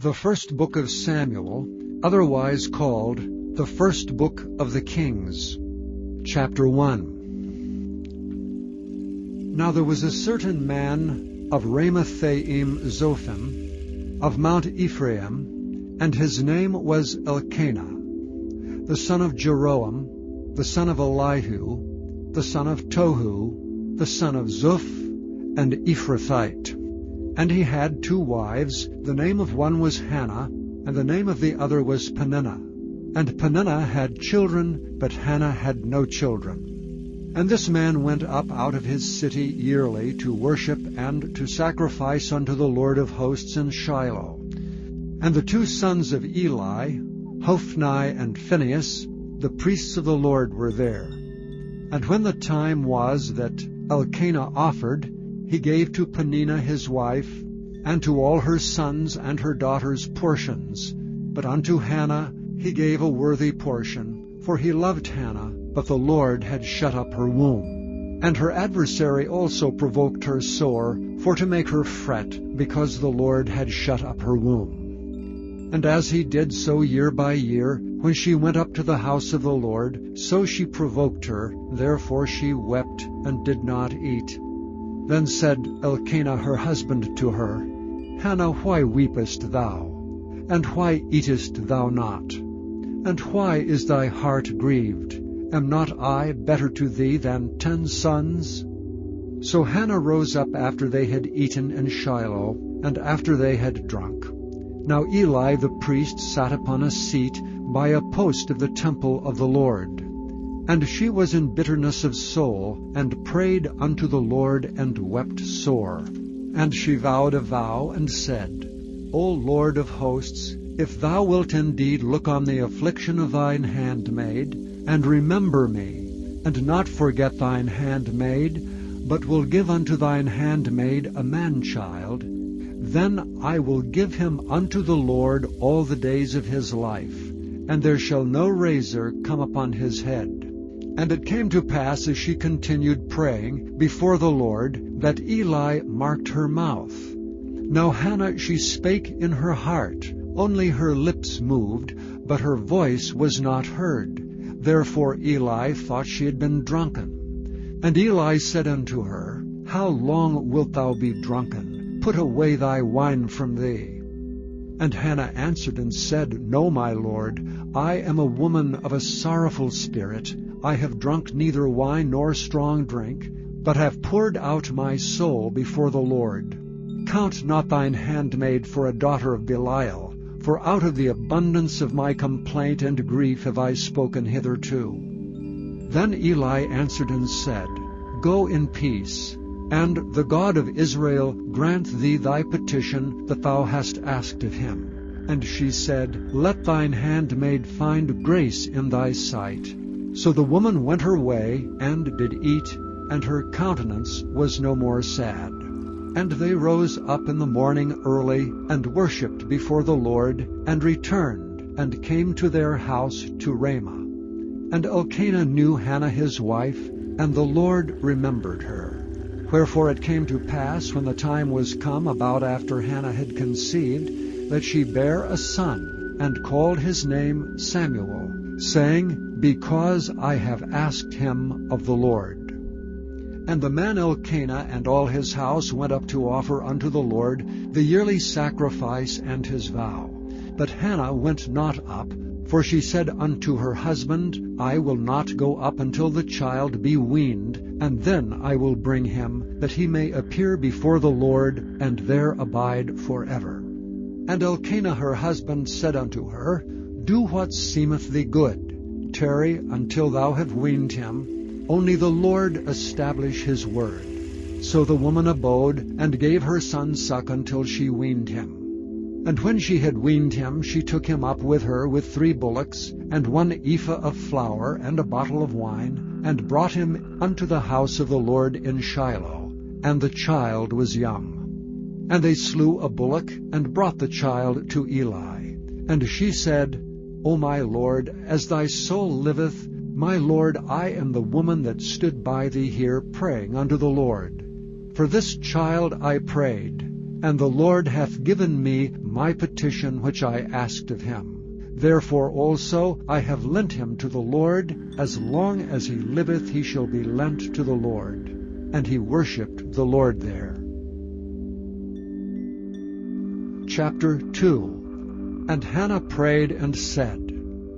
The first book of Samuel, otherwise called the first book of the Kings. Chapter 1. Now there was a certain man of Ramathaim Zophim, of Mount Ephraim, and his name was Elkanah, the son of Jeroam, the son of Elihu, the son of Tohu, the son of Zuph, and Ephrathite. And he had 2 wives. The name of one was Hannah, and the name of the other was Peninnah. And Peninnah had children, but Hannah had no children. And this man went up out of his city yearly to worship and to sacrifice unto the Lord of hosts in Shiloh. And the 2 sons of Eli, Hophni and Phinehas, the priests of the Lord, were there. And when the time was that Elkanah offered, he gave to Peninnah his wife, and to all her sons and her daughters portions. But unto Hannah he gave a worthy portion, for he loved Hannah, but the Lord had shut up her womb. And her adversary also provoked her sore, for to make her fret, because the Lord had shut up her womb. And as he did so year by year, when she went up to the house of the Lord, so she provoked her, therefore she wept and did not eat. Then said Elkanah her husband to her, Hannah, why weepest thou? And why eatest thou not? And why is thy heart grieved? Am not I better to thee than 10 sons? So Hannah rose up after they had eaten in Shiloh, and after they had drunk. Now Eli the priest sat upon a seat by a post of the temple of the Lord. And she was in bitterness of soul, and prayed unto the Lord, and wept sore. And she vowed a vow, and said, O Lord of hosts, if thou wilt indeed look on the affliction of thine handmaid, and remember me, and not forget thine handmaid, but will give unto thine handmaid a man-child, then I will give him unto the Lord all the days of his life, and there shall no razor come upon his head. And it came to pass, as she continued praying before the Lord, that Eli marked her mouth. Now Hannah, she spake in her heart, only her lips moved, but her voice was not heard. Therefore Eli thought she had been drunken. And Eli said unto her, How long wilt thou be drunken? Put away thy wine from thee. And Hannah answered and said, No, my lord, I am a woman of a sorrowful spirit. I have drunk neither wine nor strong drink, but have poured out my soul before the Lord. Count not thine handmaid for a daughter of Belial, for out of the abundance of my complaint and grief have I spoken hitherto. Then Eli answered and said, Go in peace, and the God of Israel grant thee thy petition that thou hast asked of him. And she said, Let thine handmaid find grace in thy sight. So the woman went her way, and did eat, and her countenance was no more sad. And they rose up in the morning early, and worshipped before the Lord, and returned, and came to their house to Ramah. And Elkanah knew Hannah his wife, and the Lord remembered her. Wherefore it came to pass, when the time was come about after Hannah had conceived, that she bare a son, and called his name Samuel, saying, Because I have asked him of the Lord. And the man Elkanah and all his house went up to offer unto the Lord the yearly sacrifice and his vow. But Hannah went not up, for she said unto her husband, I will not go up until the child be weaned, and then I will bring him, that he may appear before the Lord, and there abide forever. And Elkanah her husband said unto her, Do what seemeth thee good. Tarry until thou have weaned him. Only the Lord establish his word. So the woman abode, and gave her son suck until she weaned him. And when she had weaned him, she took him up with her with 3 bullocks, and 1 ephah of flour, and a bottle of wine, and brought him unto the house of the Lord in Shiloh. And the child was young. And they slew a bullock, and brought the child to Eli. And she said, O my Lord, as thy soul liveth, my Lord, I am the woman that stood by thee here praying unto the Lord. For this child I prayed, And the Lord hath given me my petition which I asked of him. Therefore also I have lent him to the Lord. As long as he liveth he shall be lent to the Lord. And he worshipped the Lord there. Chapter 2. And Hannah prayed and said,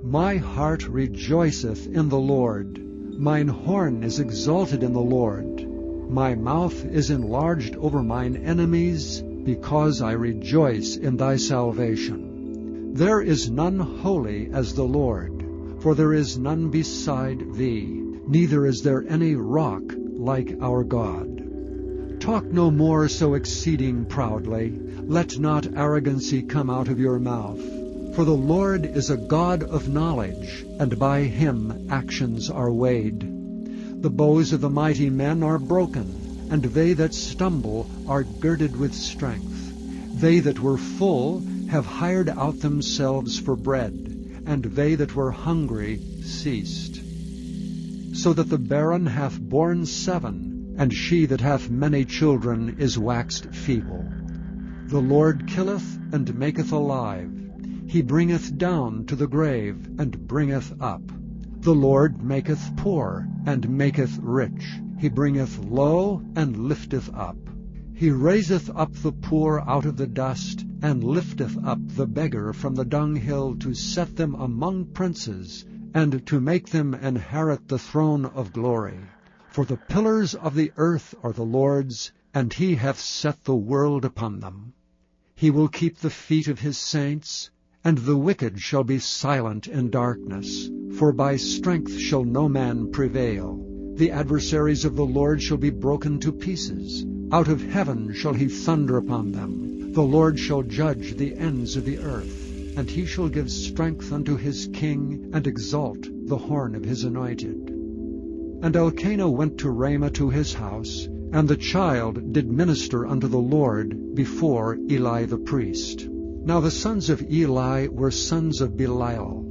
My heart rejoiceth in the Lord. Mine horn is exalted in the Lord. My mouth is enlarged over mine enemies, because I rejoice in thy salvation. There is none holy as the Lord, for there is none beside thee, neither is there any rock like our God. Talk no more so exceeding proudly. Let not arrogancy come out of your mouth. For the Lord is a God of knowledge, and by him actions are weighed. The bows of the mighty men are broken, and they that stumble are girded with strength. They that were full have hired out themselves for bread, and they that were hungry ceased. So that the barren hath borne 7, and she that hath many children is waxed feeble. The Lord killeth and maketh alive. He bringeth down to the grave, and bringeth up. The Lord maketh poor, and maketh rich. He bringeth low, and lifteth up. He raiseth up the poor out of the dust, and lifteth up the beggar from the dunghill, to set them among princes, and to make them inherit the throne of glory. For the pillars of the earth are the Lord's, and he hath set the world upon them. He will keep the feet of his saints, and the wicked shall be silent in darkness, for by strength shall no man prevail. The adversaries of the Lord shall be broken to pieces. Out of heaven shall he thunder upon them. The Lord shall judge the ends of the earth, and he shall give strength unto his king, and exalt the horn of his anointed. And Elkanah went to Ramah to his house, and the child did minister unto the Lord before Eli the priest. Now the sons of Eli were sons of Belial.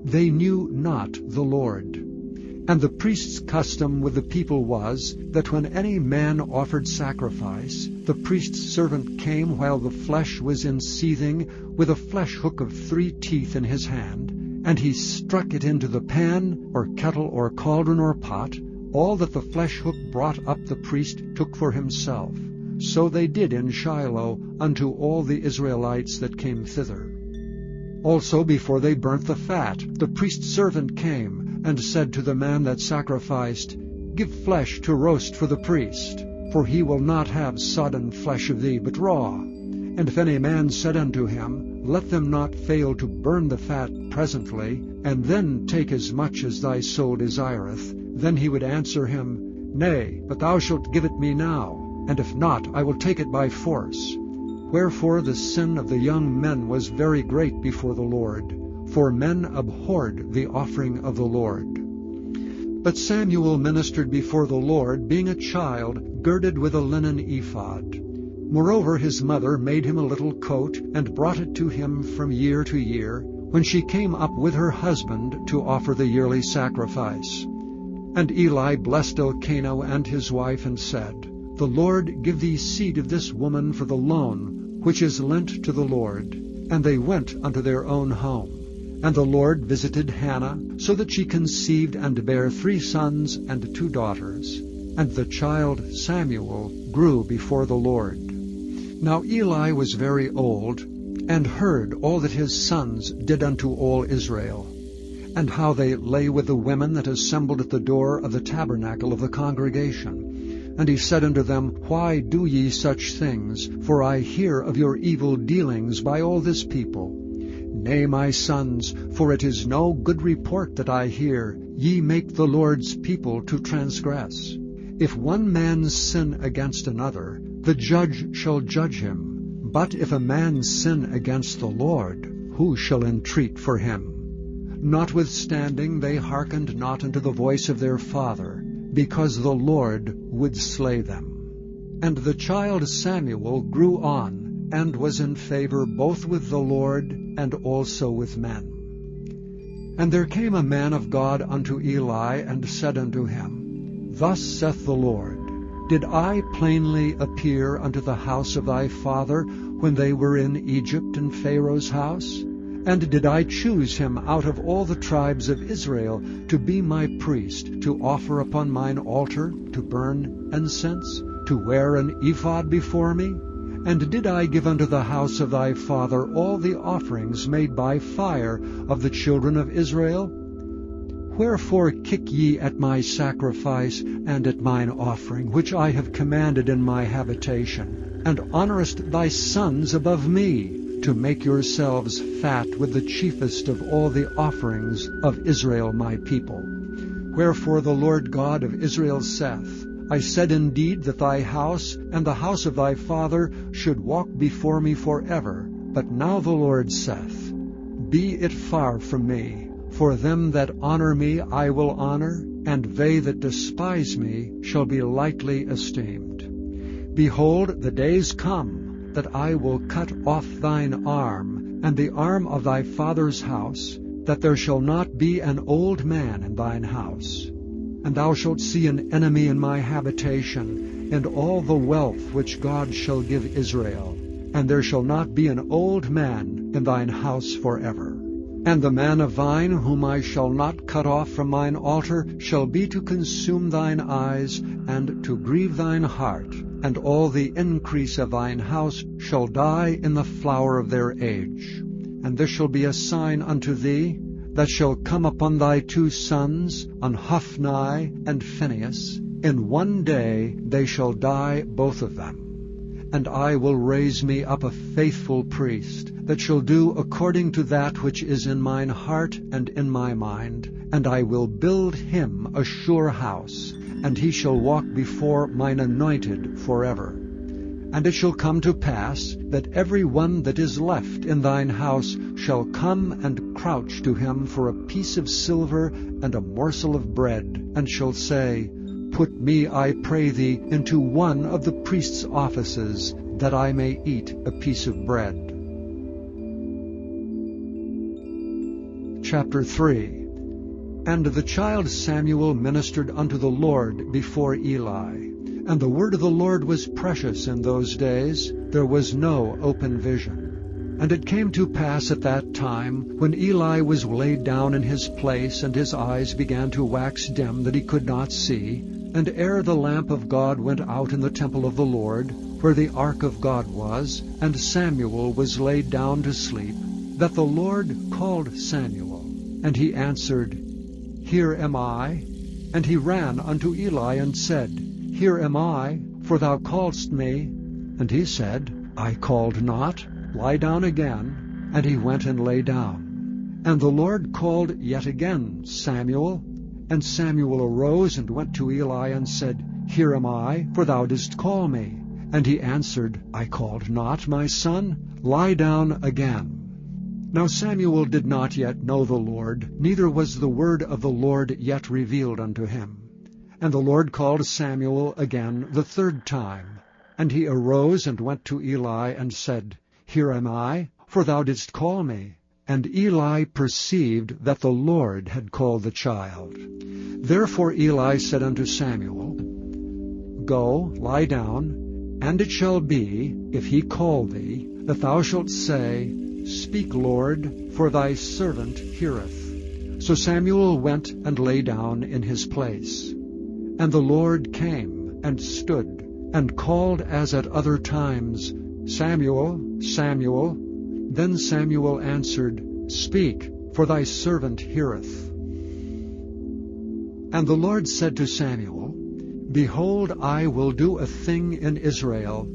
They knew not the Lord. And the priest's custom with the people was, that when any man offered sacrifice, the priest's servant came while the flesh was in seething, with a flesh hook of 3 teeth in his hand, and he struck it into the pan, or kettle, or cauldron, or pot. All that the flesh hook brought up the priest took for himself. So they did in Shiloh unto all the Israelites that came thither. Also before they burnt the fat, the priest's servant came, and said to the man that sacrificed, Give flesh to roast for the priest, for he will not have sodden flesh of thee, but raw. And if any man said unto him, Let them not fail to burn the fat presently, and then take as much as thy soul desireth, then he would answer him, Nay, but thou shalt give it me now, and if not, I will take it by force. Wherefore the sin of the young men was very great before the Lord, for men abhorred the offering of the Lord. But Samuel ministered before the Lord, being a child, girded with a linen ephod. Moreover his mother made him a little coat, and brought it to him from year to year, when she came up with her husband to offer the yearly sacrifice. And Eli blessed Elkanah and his wife, and said, The Lord give thee seed of this woman for the loan, which is lent to the Lord. And they went unto their own home. And the Lord visited Hannah, so that she conceived and bare 3 sons and 2 daughters. And the child Samuel grew before the Lord. Now Eli was very old, and heard all that his sons did unto all Israel, and how they lay with the women that assembled at the door of the tabernacle of the congregation. And he said unto them, Why do ye such things? For I hear of your evil dealings by all this people. Nay, my sons, for it is no good report that I hear. Ye make the Lord's people to transgress. If one man sin against another, the judge shall judge him. But if a man sin against the Lord, who shall entreat for him? Notwithstanding they hearkened not unto the voice of their father, because the Lord would slay them. And the child Samuel grew on, and was in favor both with the Lord and also with men. And there came a man of God unto Eli, and said unto him, Thus saith the Lord, Did I plainly appear unto the house of thy father when they were in Egypt in Pharaoh's house? And did I choose him out of all the tribes of Israel to be my priest, to offer upon mine altar, to burn incense, to wear an ephod before me? And did I give unto the house of thy father all the offerings made by fire of the children of Israel? Wherefore kick ye at my sacrifice and at mine offering, which I have commanded in my habitation, and honorest thy sons above me, to make yourselves fat with the chiefest of all the offerings of Israel my people? Wherefore the Lord God of Israel saith, I said indeed that thy house and the house of thy father should walk before me forever. But now the Lord saith, Be it far from me, for them that honor me I will honor, and they that despise me shall be lightly esteemed. Behold, the days come that I will cut off thine arm, and the arm of thy father's house, that there shall not be an old man in thine house. And thou shalt see an enemy in my habitation, and all the wealth which God shall give Israel. And there shall not be an old man in thine house forever. And the man of thine, whom I shall not cut off from mine altar, shall be to consume thine eyes, and to grieve thine heart. And all the increase of thine house shall die in the flower of their age. And this shall be a sign unto thee, that shall come upon thy two sons, on Hophni and Phinehas. In one day they shall die both of them. And I will raise me up a faithful priest, that shall do according to that which is in mine heart and in my mind. And I will build him a sure house, and he shall walk before mine anointed forever. And it shall come to pass, that every one that is left in thine house shall come and crouch to him for a piece of silver and a morsel of bread, and shall say, Put me, I pray thee, into one of the priest's offices, that I may eat a piece of bread. Chapter 3. And the child Samuel ministered unto the Lord before Eli. And the word of the Lord was precious in those days. There was no open vision. And it came to pass at that time, when Eli was laid down in his place, and his eyes began to wax dim, that he could not see, and ere the lamp of God went out in the temple of the Lord, where the ark of God was, and Samuel was laid down to sleep, that the Lord called Samuel. And he answered, Here am I. And he ran unto Eli and said, Here am I, for thou calledst me. And he said, I called not. Lie down again. And he went and lay down. And the Lord called yet again, Samuel. And Samuel arose and went to Eli and said, Here am I, for thou didst call me. And he answered, I called not, my son. Lie down again. Now Samuel did not yet know the Lord, neither was the word of the Lord yet revealed unto him. And the Lord called Samuel again the third time. And he arose and went to Eli and said, Here am I, for thou didst call me. And Eli perceived that the Lord had called the child. Therefore Eli said unto Samuel, Go, lie down, and it shall be, if he call thee, that thou shalt say, Speak, Lord, for thy servant heareth. So Samuel went and lay down in his place. And the Lord came and stood, and called as at other times, Samuel, Samuel. Then Samuel answered, Speak, for thy servant heareth. And the Lord said to Samuel, Behold, I will do a thing in Israel,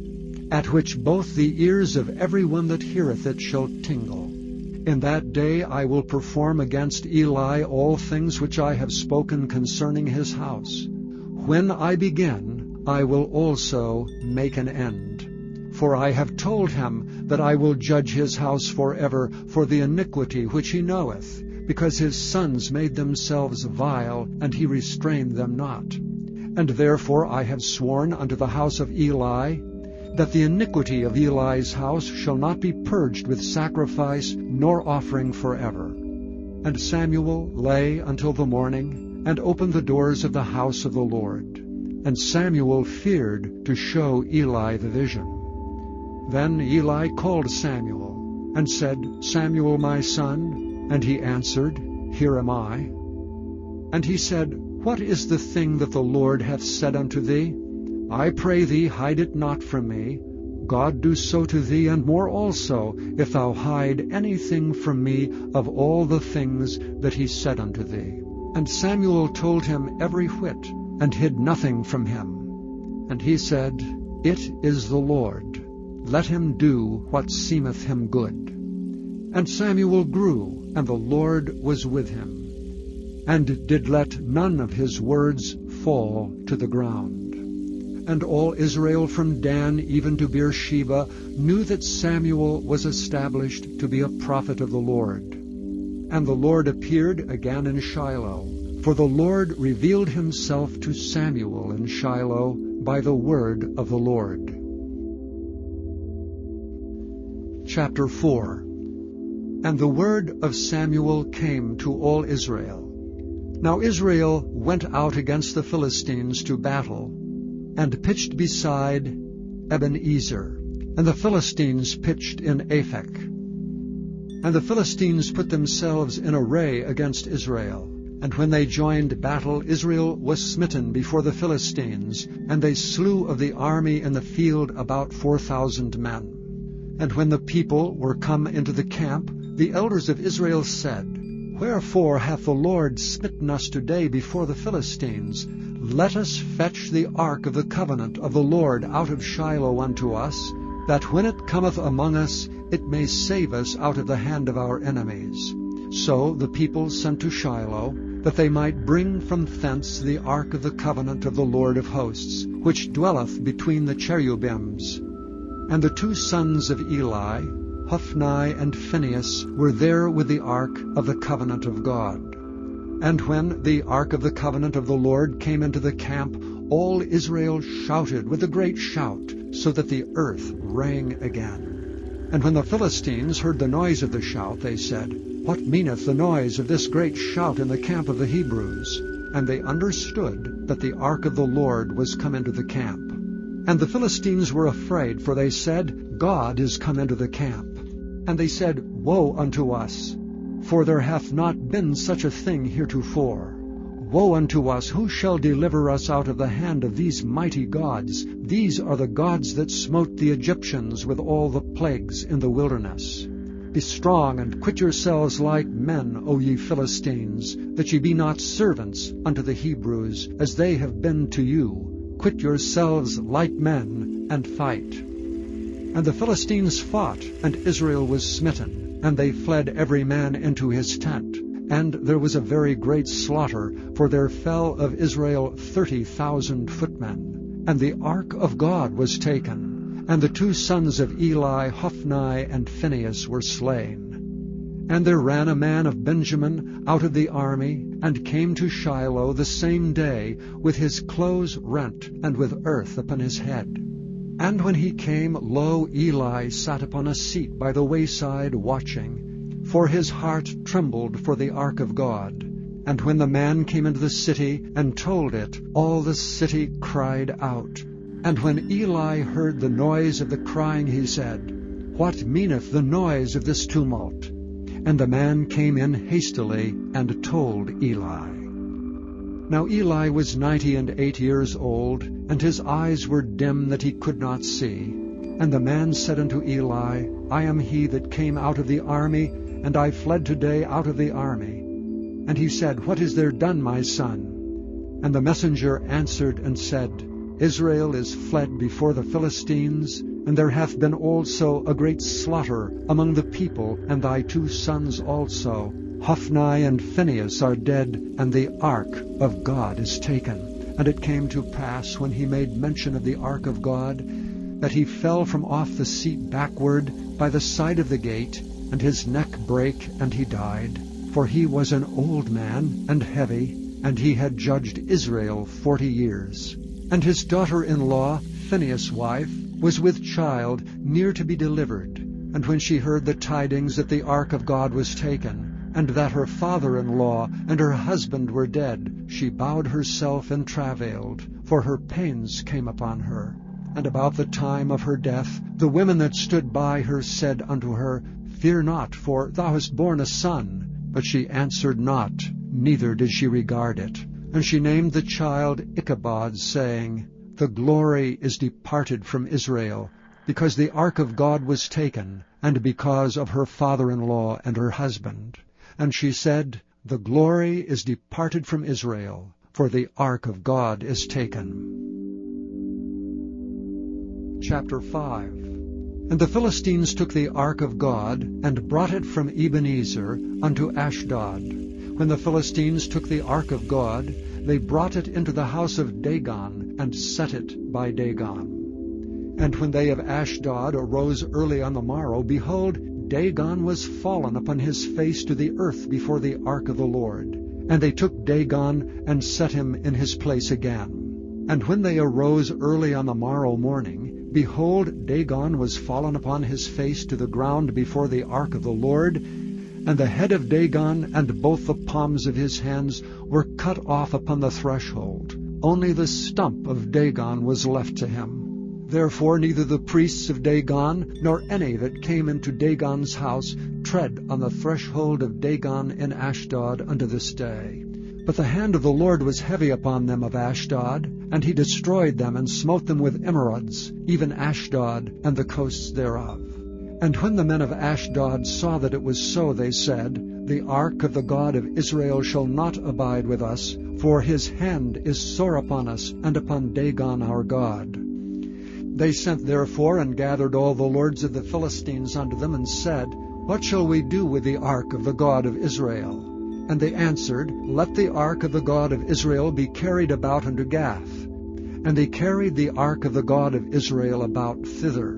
at which both the ears of every one that heareth it shall tingle. In that day I will perform against Eli all things which I have spoken concerning his house. When I begin, I will also make an end. For I have told him that I will judge his house forever for the iniquity which he knoweth, because his sons made themselves vile, and he restrained them not. And therefore I have sworn unto the house of Eli, that the iniquity of Eli's house shall not be purged with sacrifice nor offering forever. And Samuel lay until the morning, and opened the doors of the house of the Lord. and Samuel feared to show Eli the vision. Then Eli called Samuel, and said, Samuel, my son. And he answered, Here am I. And he said, What is the thing that the Lord hath said unto thee? I pray thee, hide it not from me. God do so to thee, and more also, if thou hide anything from me of all the things that he said unto thee. And Samuel told him every whit, and hid nothing from him. And he said, It is the Lord. Let him do what seemeth him good. And Samuel grew, and the Lord was with him, and did let none of his words fall to the ground. And all Israel from Dan even to Beersheba knew that Samuel was established to be a prophet of the Lord. And the Lord appeared again in Shiloh, for the Lord revealed himself to Samuel in Shiloh by the word of the Lord. Chapter 4. And the word of Samuel came to all Israel. Now Israel went out against the Philistines to battle, and pitched beside Ebenezer, and the Philistines pitched in Aphek. And the Philistines put themselves in array against Israel. And when they joined battle, Israel was smitten before the Philistines, and they slew of the army in the field about 4,000 men. And when the people were come into the camp, the elders of Israel said, Wherefore hath the Lord smitten us today before the Philistines? Let us fetch the ark of the covenant of the Lord out of Shiloh unto us, that when it cometh among us, it may save us out of the hand of our enemies. So the people sent to Shiloh, that they might bring from thence the ark of the covenant of the Lord of hosts, which dwelleth between the cherubims. And the two sons of Eli, Hophni and Phinehas, were there with the ark of the covenant of God. And when the ark of the covenant of the Lord came into the camp, all Israel shouted with a great shout, so that the earth rang again. And when the Philistines heard the noise of the shout, they said, What meaneth the noise of this great shout in the camp of the Hebrews? And they understood that the ark of the Lord was come into the camp. And the Philistines were afraid, for they said, God is come into the camp. And they said, Woe unto us! For there hath not been such a thing heretofore. Woe unto us! Who shall deliver us out of the hand of these mighty gods? These are the gods that smote the Egyptians with all the plagues in the wilderness. Be strong, and quit yourselves like men, O ye Philistines, that ye be not servants unto the Hebrews, as they have been to you. Quit yourselves like men, and fight. And the Philistines fought, and Israel was smitten. And they fled every man into his tent. And there was a very great slaughter, for there fell of Israel 30,000 footmen. And the ark of God was taken. And the two sons of Eli, Hophni and Phinehas, were slain. And there ran a man of Benjamin out of the army, and came to Shiloh the same day, with his clothes rent, and with earth upon his head. And when he came, lo, Eli sat upon a seat by the wayside watching, for his heart trembled for the ark of God. And when the man came into the city and told it, all the city cried out. And when Eli heard the noise of the crying, he said, What meaneth the noise of this tumult? And the man came in hastily and told Eli. Now Eli was 98 years old, and his eyes were dim that he could not see. And the man said unto Eli, I am he that came out of the army, and I fled today out of the army. And he said, What is there done, my son? And the messenger answered and said, Israel is fled before the Philistines, and there hath been also a great slaughter among the people, and thy two sons also, Hophni and Phinehas, are dead, and the ark of God is taken. And it came to pass, when he made mention of the ark of God, that he fell from off the seat backward by the side of the gate, and his neck brake, and he died. For he was an old man, and heavy, and he had judged Israel 40 years. And his daughter-in-law, Phinehas' wife, was with child, near to be delivered. And when she heard the tidings that the ark of God was taken, and that her father-in-law and her husband were dead, she bowed herself and travailed, for her pains came upon her. And about the time of her death, the women that stood by her said unto her, Fear not, for thou hast borne a son. But she answered not, neither did she regard it. And she named the child Ichabod, saying, The glory is departed from Israel, because the ark of God was taken, and because of her father-in-law and her husband. And she said, The glory is departed from Israel, for the ark of God is taken. Chapter 5. And the Philistines took the ark of God, and brought it from Ebenezer unto Ashdod. When the Philistines took the ark of God, they brought it into the house of Dagon, and set it by Dagon. And when they of Ashdod arose early on the morrow, behold, Dagon was fallen upon his face to the earth before the ark of the Lord. And they took Dagon, and set him in his place again. And when they arose early on the morrow morning, behold, Dagon was fallen upon his face to the ground before the ark of the Lord, and the head of Dagon and both the palms of his hands were cut off upon the threshold. Only the stump of Dagon was left to him. Therefore neither the priests of Dagon, nor any that came into Dagon's house, tread on the threshold of Dagon in Ashdod unto this day. But the hand of the Lord was heavy upon them of Ashdod, and he destroyed them and smote them with emerods, even Ashdod and the coasts thereof. And when the men of Ashdod saw that it was so, they said, The ark of the God of Israel shall not abide with us, for his hand is sore upon us and upon Dagon our God. They sent therefore and gathered all the lords of the Philistines unto them, and said, What shall we do with the ark of the God of Israel? And they answered, Let the ark of the God of Israel be carried about unto Gath. And they carried the ark of the God of Israel about thither.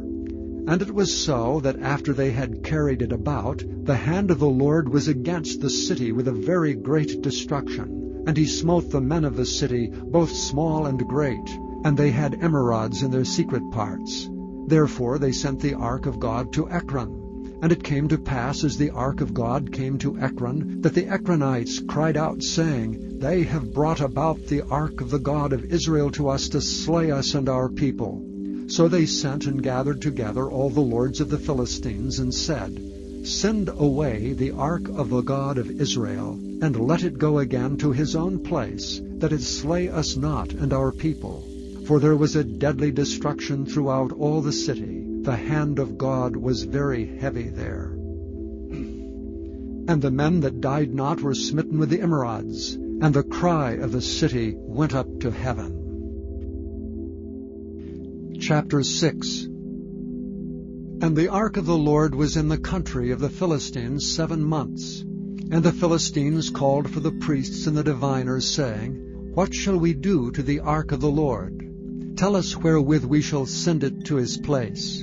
And it was so, that after they had carried it about, the hand of the Lord was against the city with a very great destruction. And he smote the men of the city, both small and great, and they had emerods in their secret parts. Therefore they sent the ark of God to Ekron. And it came to pass, as the ark of God came to Ekron, that the Ekronites cried out, saying, They have brought about the ark of the God of Israel to us to slay us and our people. So they sent and gathered together all the lords of the Philistines, and said, Send away the ark of the God of Israel, and let it go again to his own place, that it slay us not and our people. For there was a deadly destruction throughout all the city. The hand of God was very heavy there. And the men that died not were smitten with the emerods, and the cry of the city went up to heaven. Chapter 6. And the ark of the Lord was in the country of the Philistines 7 months. And the Philistines called for the priests and the diviners, saying, What shall we do to the ark of the Lord? Tell us wherewith we shall send it to his place.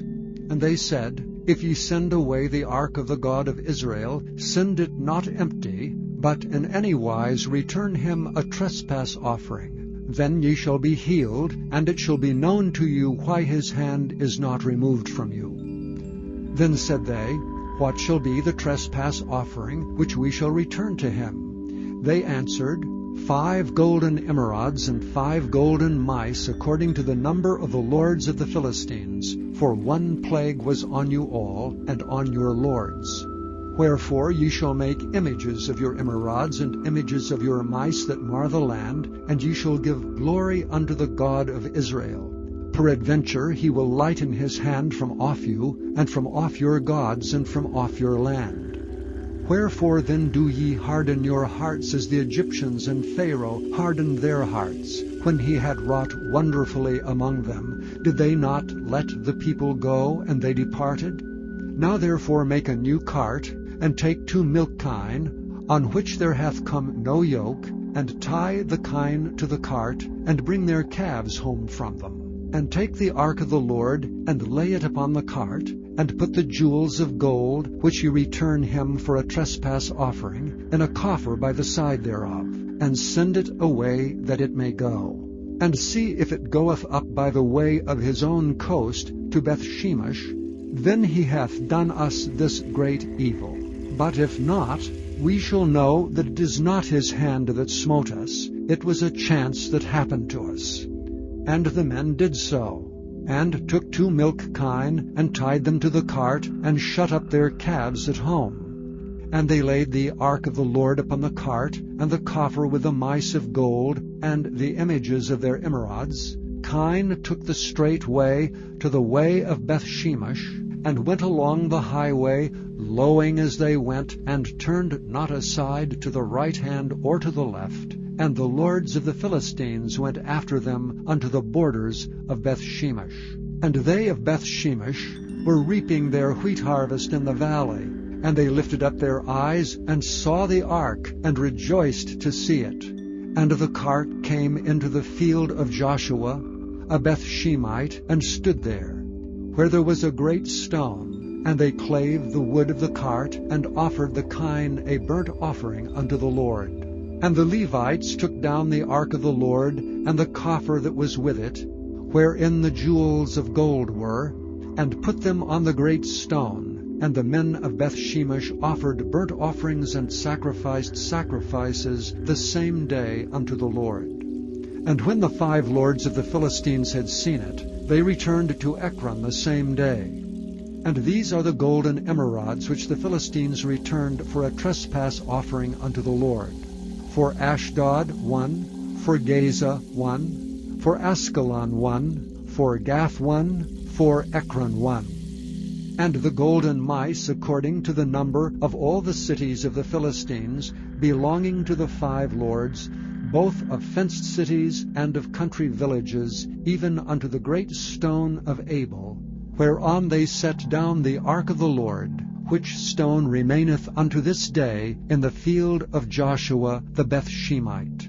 And they said, If ye send away the ark of the God of Israel, send it not empty, but in any wise return him a trespass offering. Then ye shall be healed, and it shall be known to you why his hand is not removed from you. Then said they, What shall be the trespass offering which we shall return to him? They answered, 5 golden emerods and 5 golden mice, according to the number of the lords of the Philistines, for one plague was on you all, and on your lords. Wherefore ye shall make images of your emerods and images of your mice that mar the land, and ye shall give glory unto the God of Israel. Peradventure he will lighten his hand from off you, and from off your gods, and from off your land. Wherefore then do ye harden your hearts as the Egyptians and Pharaoh hardened their hearts? When he had wrought wonderfully among them, did they not let the people go, and they departed? Now therefore make a new cart, and take 2 milk kine, on which there hath come no yoke, and tie the kine to the cart, and bring their calves home from them. And take the ark of the Lord, and lay it upon the cart, and put the jewels of gold, which ye return him for a trespass offering, in a coffer by the side thereof, and send it away that it may go. And see if it goeth up by the way of his own coast to Bethshemesh, then he hath done us this great evil. But if not, we shall know that it is not his hand that smote us, it was a chance that happened to us. And the men did so, and took 2 milk kine, and tied them to the cart, and shut up their calves at home. And they laid the ark of the Lord upon the cart, and the coffer with the mice of gold, and the images of their emerods. Kine took the straight way to the way of Bethshemesh, and went along the highway, lowing as they went, and turned not aside to the right hand or to the left. And the lords of the Philistines went after them unto the borders of Bethshemesh. And they of Bethshemesh were reaping their wheat harvest in the valley. And they lifted up their eyes, and saw the ark, and rejoiced to see it. And the cart came into the field of Joshua, a Bethshemite, and stood there, where there was a great stone. And they clave the wood of the cart, and offered the kine a burnt offering unto the Lord. And the Levites took down the ark of the Lord, and the coffer that was with it, wherein the jewels of gold were, and put them on the great stone. And the men of Bethshemesh offered burnt offerings and sacrificed sacrifices the same day unto the Lord. And when the 5 lords of the Philistines had seen it, they returned to Ekron the same day. And these are the golden emerods which the Philistines returned for a trespass offering unto the Lord. For Ashdod 1, for Gaza 1, for Askelon 1, for Gath 1, for Ekron 1. And the golden mice, according to the number of all the cities of the Philistines, belonging to the 5 lords, both of fenced cities and of country villages, even unto the great stone of Abel, whereon they set down the ark of the Lord, which stone remaineth unto this day in the field of Joshua the Bethshemite.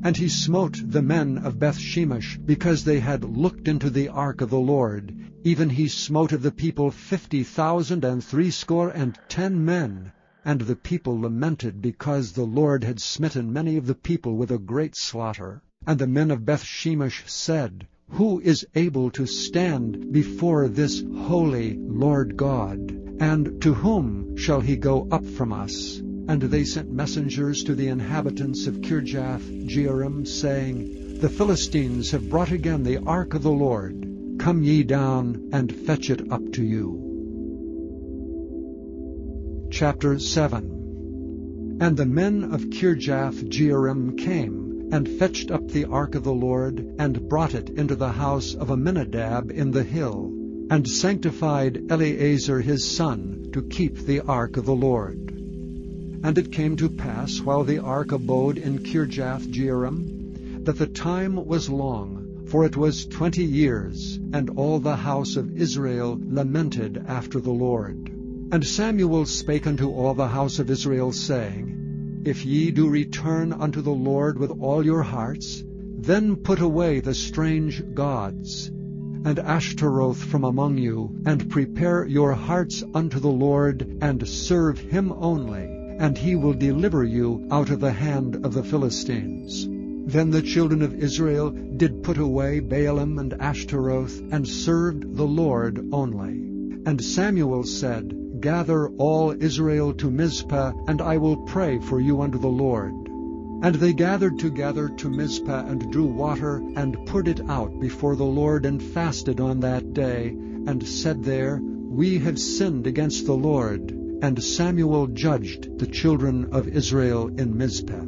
And he smote the men of Bethshemesh, because they had looked into the ark of the Lord. Even he smote of the people 50,010 men. And the people lamented, because the Lord had smitten many of the people with a great slaughter. And the men of Bethshemesh said, Who is able to stand before this holy Lord God? And to whom shall he go up from us? And they sent messengers to the inhabitants of Kirjath-jearim, saying, The Philistines have brought again the ark of the Lord. Come ye down, and fetch it up to you. Chapter 7. And the men of Kirjath-jearim came, and fetched up the ark of the Lord, and brought it into the house of Aminadab in the hill, and sanctified Eleazar his son to keep the ark of the Lord. And it came to pass, while the ark abode in Kirjath-jearim, that the time was long, for it was 20 years, and all the house of Israel lamented after the Lord. And Samuel spake unto all the house of Israel, saying, If ye do return unto the Lord with all your hearts, then put away the strange gods, and Ashtaroth from among you, and prepare your hearts unto the Lord, and serve him only, and he will deliver you out of the hand of the Philistines. Then the children of Israel did put away Baalim and Ashtaroth, and served the Lord only. And Samuel said, Gather all Israel to Mizpah, and I will pray for you unto the Lord. And they gathered together to Mizpah, and drew water, and poured it out before the Lord, and fasted on that day, and said there, We have sinned against the Lord. And Samuel judged the children of Israel in Mizpah.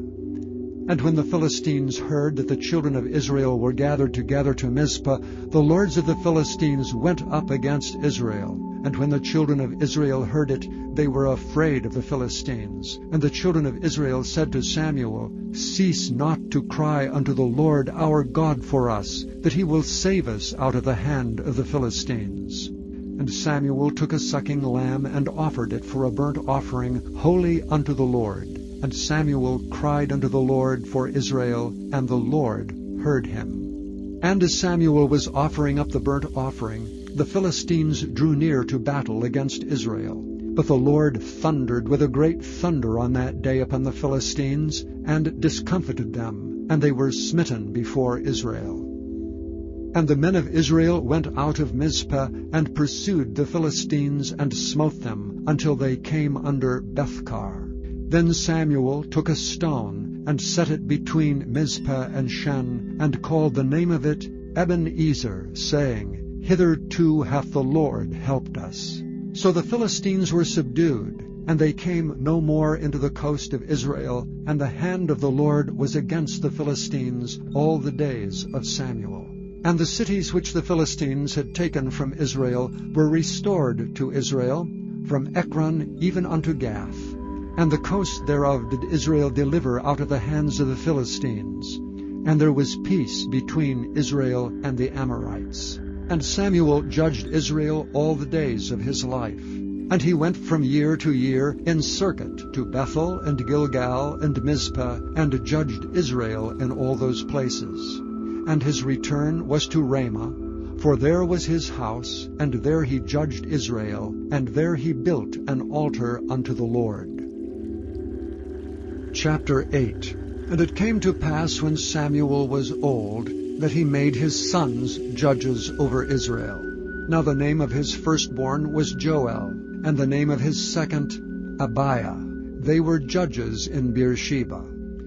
And when the Philistines heard that the children of Israel were gathered together to Mizpah, the lords of the Philistines went up against Israel. And when the children of Israel heard it, they were afraid of the Philistines. And the children of Israel said to Samuel, Cease not to cry unto the Lord our God for us, that he will save us out of the hand of the Philistines. And Samuel took a sucking lamb, and offered it for a burnt offering holy unto the Lord. And Samuel cried unto the Lord for Israel, and the Lord heard him. And as Samuel was offering up the burnt offering, the Philistines drew near to battle against Israel. But the Lord thundered with a great thunder on that day upon the Philistines, and discomfited them, and they were smitten before Israel. And the men of Israel went out of Mizpah, and pursued the Philistines, and smote them, until they came under Bethkar. Then Samuel took a stone, and set it between Mizpah and Shen, and called the name of it Ebenezer, saying, Hitherto hath the Lord helped us. So the Philistines were subdued, and they came no more into the coast of Israel, and the hand of the Lord was against the Philistines all the days of Samuel. And the cities which the Philistines had taken from Israel were restored to Israel, from Ekron even unto Gath. And the coast thereof did Israel deliver out of the hands of the Philistines. And there was peace between Israel and the Amorites. And Samuel judged Israel all the days of his life. And he went from year to year in circuit to Bethel and Gilgal and Mizpah, and judged Israel in all those places. And his return was to Ramah, for there was his house, and there he judged Israel, and there he built an altar unto the Lord. Chapter 8. And it came to pass, when Samuel was old, that he made his sons judges over Israel. Now the name of his firstborn was Joel, and the name of his second Abiah. They were judges in Beersheba.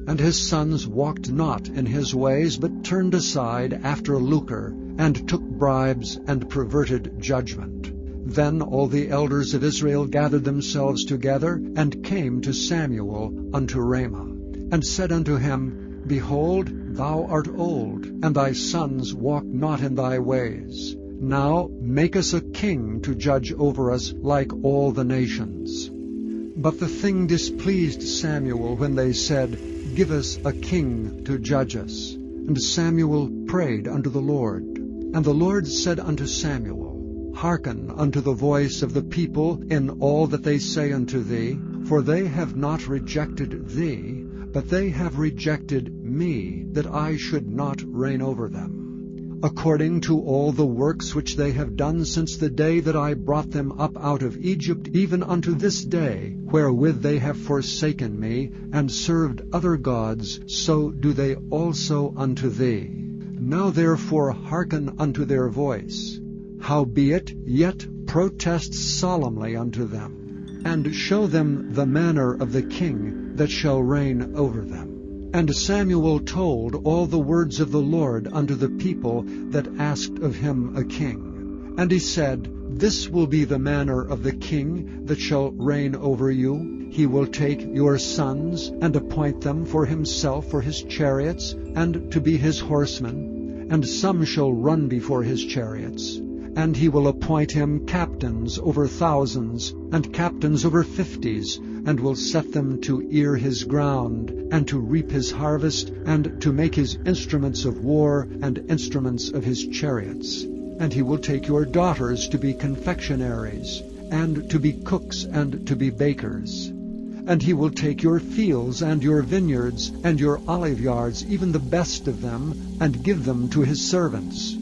And his sons walked not in his ways, but turned aside after lucre, and took bribes, and perverted judgment. Then all the elders of Israel gathered themselves together, and came to Samuel unto Ramah, and said unto him, Behold, thou art old, and thy sons walk not in thy ways. Now make us a king to judge over us like all the nations. But the thing displeased Samuel when they said, Give us a king to judge us. And Samuel prayed unto the Lord. And the Lord said unto Samuel, Hearken unto the voice of the people in all that they say unto thee, for they have not rejected thee, but they have rejected me, that I should not reign over them, according to all the works which they have done since the day that I brought them up out of Egypt, even unto this day, wherewith they have forsaken me, and served other gods, so do they also unto thee. Now therefore hearken unto their voice. Howbeit yet protest solemnly unto them, and show them the manner of the king that shall reign over them. And Samuel told all the words of the Lord unto the people that asked of him a king. And he said, This will be the manner of the king that shall reign over you. He will take your sons, and appoint them for himself for his chariots, and to be his horsemen, and some shall run before his chariots. And he will appoint him captains over thousands, and captains over 50s, and will set them to ear his ground, and to reap his harvest, and to make his instruments of war, and instruments of his chariots. And he will take your daughters to be confectionaries, and to be cooks, and to be bakers. And he will take your fields, and your vineyards, and your oliveyards, even the best of them, and give them to his servants.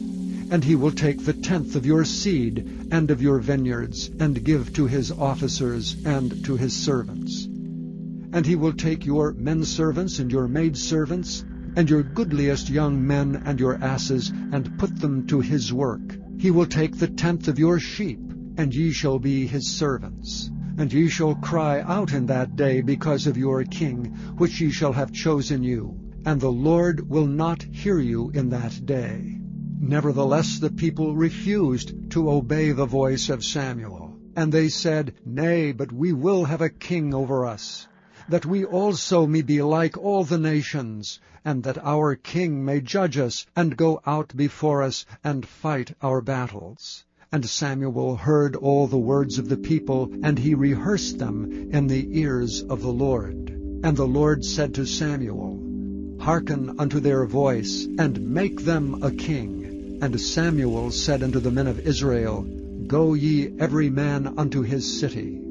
And he will take the tenth of your seed, and of your vineyards, and give to his officers, and to his servants. And he will take your menservants, and your maidservants, and your goodliest young men, and your asses, and put them to his work. He will take the tenth of your sheep, and ye shall be his servants. And ye shall cry out in that day because of your king, which ye shall have chosen you. And the Lord will not hear you in that day. Nevertheless the people refused to obey the voice of Samuel. And they said, Nay, but we will have a king over us, that we also may be like all the nations, and that our king may judge us, and go out before us, and fight our battles. And Samuel heard all the words of the people, and he rehearsed them in the ears of the Lord. And the Lord said to Samuel, Hearken unto their voice, and make them a king. And Samuel said unto the men of Israel, Go ye every man unto his city.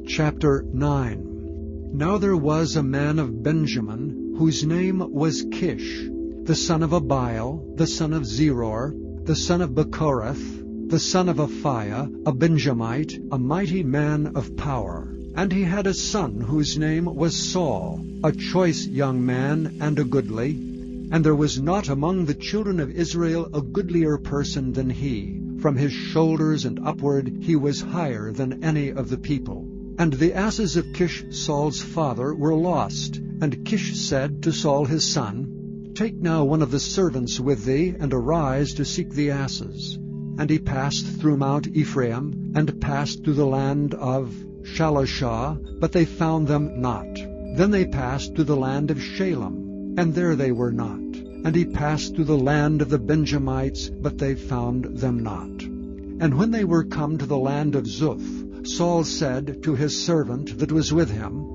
Chapter 9. Now there was a man of Benjamin, whose name was Kish, the son of Abiel, the son of Zeror, the son of Bechorath, the son of Aphiah, a Benjamite, a mighty man of power. And he had a son whose name was Saul, a choice young man and a goodly. And there was not among the children of Israel a goodlier person than he. From his shoulders and upward he was higher than any of the people. And the asses of Kish Saul's father were lost. And Kish said to Saul his son, Take now one of the servants with thee, and arise to seek the asses. And he passed through Mount Ephraim, and passed through the land of Shalishah, but they found them not. Then they passed through the land of Shalem, and there they were not. And he passed through the land of the Benjamites, but they found them not. And when they were come to the land of Zuph, Saul said to his servant that was with him,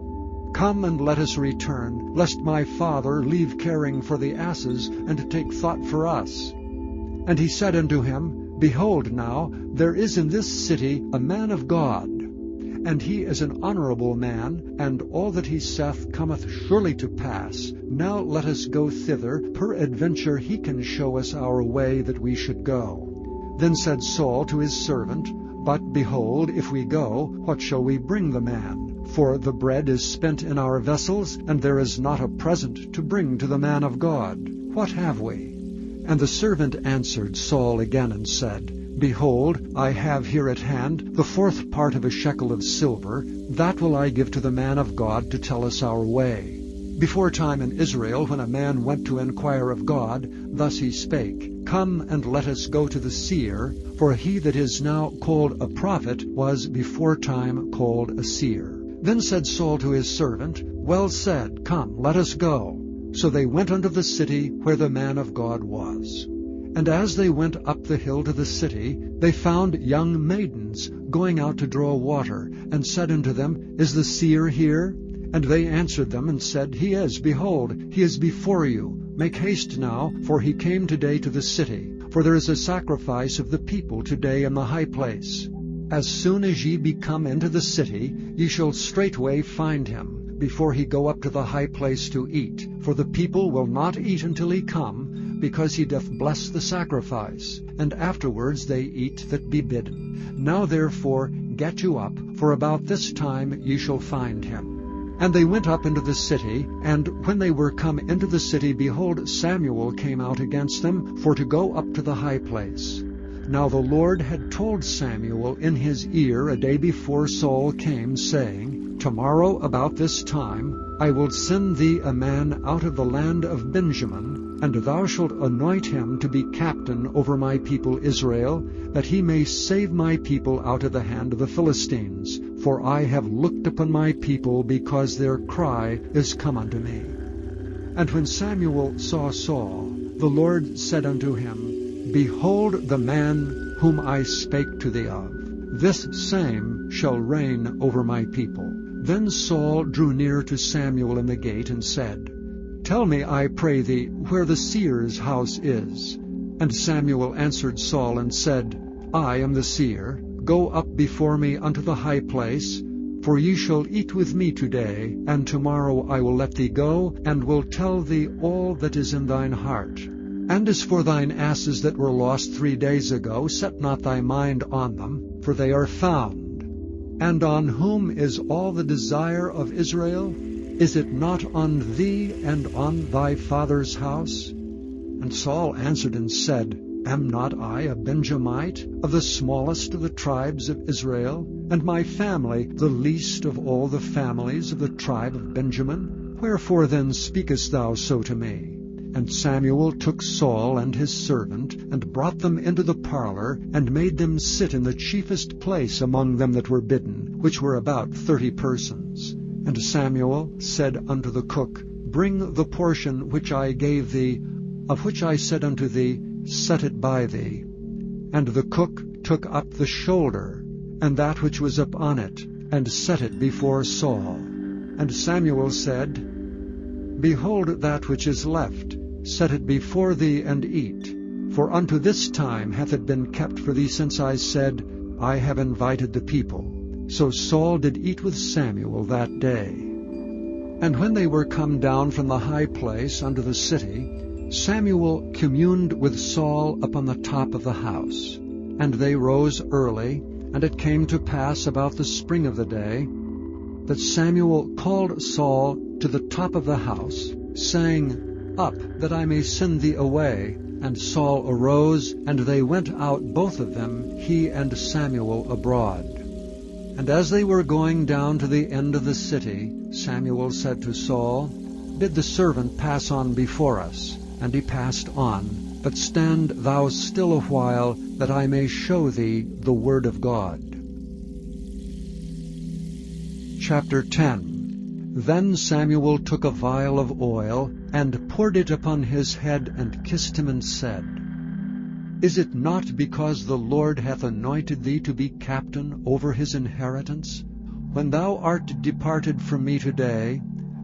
Come and let us return, lest my father leave caring for the asses, and take thought for us. And he said unto him, Behold now, there is in this city a man of God, and he is an honorable man, and all that he saith cometh surely to pass. Now let us go thither, peradventure he can show us our way that we should go. Then said Saul to his servant, But behold, if we go, what shall we bring the man? For the bread is spent in our vessels, and there is not a present to bring to the man of God. What have we? And the servant answered Saul again and said, Behold, I have here at hand the 4th part of a shekel of silver. That will I give to the man of God to tell us our way. Before time in Israel, when a man went to inquire of God, thus he spake, Come and let us go to the seer, for he that is now called a prophet was before time called a seer. Then said Saul to his servant, Well said, come, let us go. So they went unto the city where the man of God was. And as they went up the hill to the city, they found young maidens going out to draw water, and said unto them, Is the seer here? And they answered them, and said, He is, behold, he is before you. Make haste now, for he came today to the city. For there is a sacrifice of the people today in the high place. As soon as ye be come into the city, ye shall straightway find him, before he go up to the high place to eat. For the people will not eat until he come, because he doth bless the sacrifice, and afterwards they eat that be bidden. Now therefore get you up, for about this time ye shall find him. And they went up into the city, and when they were come into the city, behold, Samuel came out against them, for to go up to the high place. Now the Lord had told Samuel in his ear a day before Saul came, saying, Tomorrow about this time I will send thee a man out of the land of Benjamin, and thou shalt anoint him to be captain over my people Israel, that he may save my people out of the hand of the Philistines. For I have looked upon my people, because their cry is come unto me. And when Samuel saw Saul, the Lord said unto him, Behold the man whom I spake to thee of. This same shall reign over my people. Then Saul drew near to Samuel in the gate, and said, Tell me, I pray thee, where the seer's house is. And Samuel answered Saul, and said, I am the seer. Go up before me unto the high place, for ye shall eat with me today, and tomorrow I will let thee go, and will tell thee all that is in thine heart. And as for thine asses that were lost 3 days ago, set not thy mind on them, for they are found. And on whom is all the desire of Israel? Is it not on thee and on thy father's house? And Saul answered and said, Am not I a Benjamite, of the smallest of the tribes of Israel, and my family the least of all the families of the tribe of Benjamin? Wherefore then speakest thou so to me? And Samuel took Saul and his servant, and brought them into the parlor, and made them sit in the chiefest place among them that were bidden, which were about 30 persons. And Samuel said unto the cook, Bring the portion which I gave thee, of which I said unto thee, Set it by thee. And the cook took up the shoulder, and that which was upon it, and set it before Saul. And Samuel said, Behold that which is left, set it before thee, and eat. For unto this time hath it been kept for thee, since I said, I have invited the people. So Saul did eat with Samuel that day. And when they were come down from the high place unto the city, Samuel communed with Saul upon the top of the house. And they rose early, and it came to pass about the spring of the day, that Samuel called Saul to the top of the house, saying, Up, that I may send thee away. And Saul arose, and they went out both of them, he and Samuel, abroad. And as they were going down to the end of the city, Samuel said to Saul, Bid the servant pass on before us. And he passed on. But stand thou still a while, that I may show thee the word of God. Chapter 10. Then Samuel took a vial of oil, and poured it upon his head, and kissed him, and said, Is it not because the Lord hath anointed thee to be captain over his inheritance? When thou art departed from me today,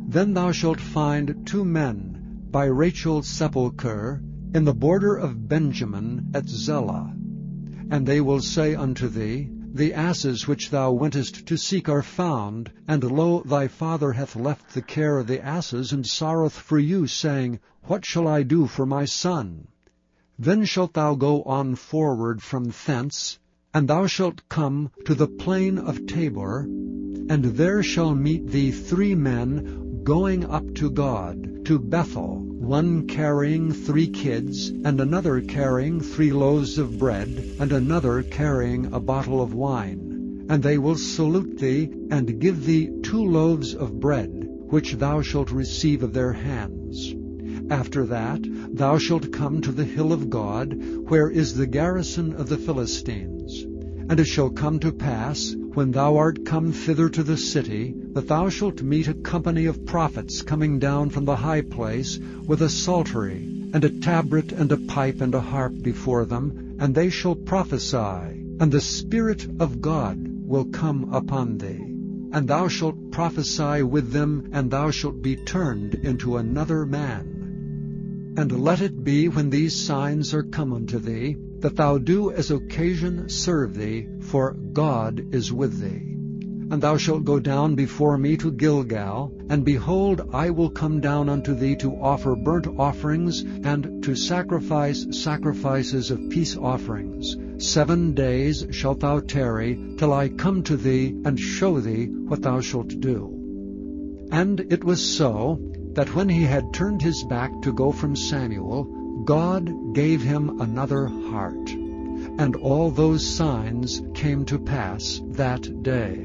then thou shalt find 2 men by Rachel's sepulchre in the border of Benjamin at Zelah. And they will say unto thee, The asses which thou wentest to seek are found, and lo, thy father hath left the care of the asses, and sorroweth for you, saying, What shall I do for my son? Then shalt thou go on forward from thence, and thou shalt come to the plain of Tabor, and there shall meet thee 3 men going up to God, to Bethel, one carrying 3 kids, and another carrying 3 loaves of bread, and another carrying a bottle of wine. And they will salute thee, and give thee 2 loaves of bread, which thou shalt receive of their hands. After that thou shalt come to the hill of God, where is the garrison of the Philistines. And it shall come to pass, when thou art come thither to the city, that thou shalt meet a company of prophets coming down from the high place, with a psaltery, and a tabret, and a pipe, and a harp before them, and they shall prophesy, and the Spirit of God will come upon thee. And thou shalt prophesy with them, and thou shalt be turned into another man. And let it be, when these signs are come unto thee, that thou do as occasion serve thee, for God is with thee. And thou shalt go down before me to Gilgal, and behold, I will come down unto thee to offer burnt offerings, and to sacrifice sacrifices of peace offerings. 7 days shalt thou tarry, till I come to thee, and show thee what thou shalt do. And it was so, that when he had turned his back to go from Samuel, God gave him another heart. And all those signs came to pass that day.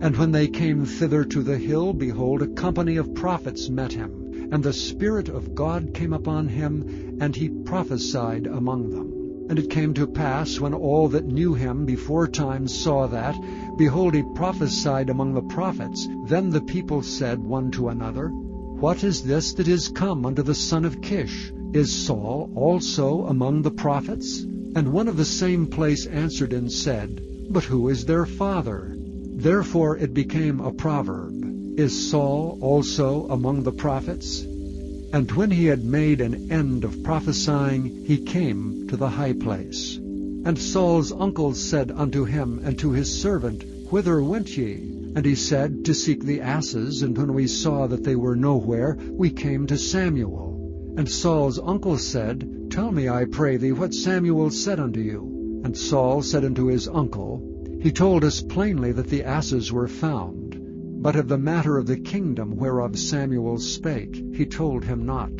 And when they came thither to the hill, behold, a company of prophets met him. And the Spirit of God came upon him, and he prophesied among them. And it came to pass, when all that knew him beforetime saw that, behold, he prophesied among the prophets, then the people said one to another, What is this that is come unto the son of Kish? Is Saul also among the prophets? And one of the same place answered and said, But who is their father? Therefore it became a proverb, Is Saul also among the prophets? And when he had made an end of prophesying, he came to the high place. And Saul's uncle said unto him and to his servant, Whither went ye? And he said, To seek the asses, and when we saw that they were nowhere, we came to Samuel. And Saul's uncle said, Tell me, I pray thee, what Samuel said unto you. And Saul said unto his uncle, He told us plainly that the asses were found. But of the matter of the kingdom whereof Samuel spake, he told him not.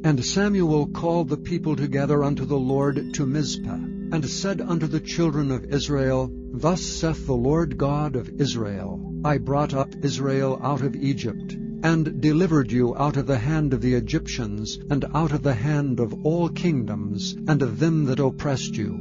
And Samuel called the people together unto the Lord to Mizpah, and said unto the children of Israel, Thus saith the Lord God of Israel, I brought up Israel out of Egypt, and delivered you out of the hand of the Egyptians, and out of the hand of all kingdoms, and of them that oppressed you.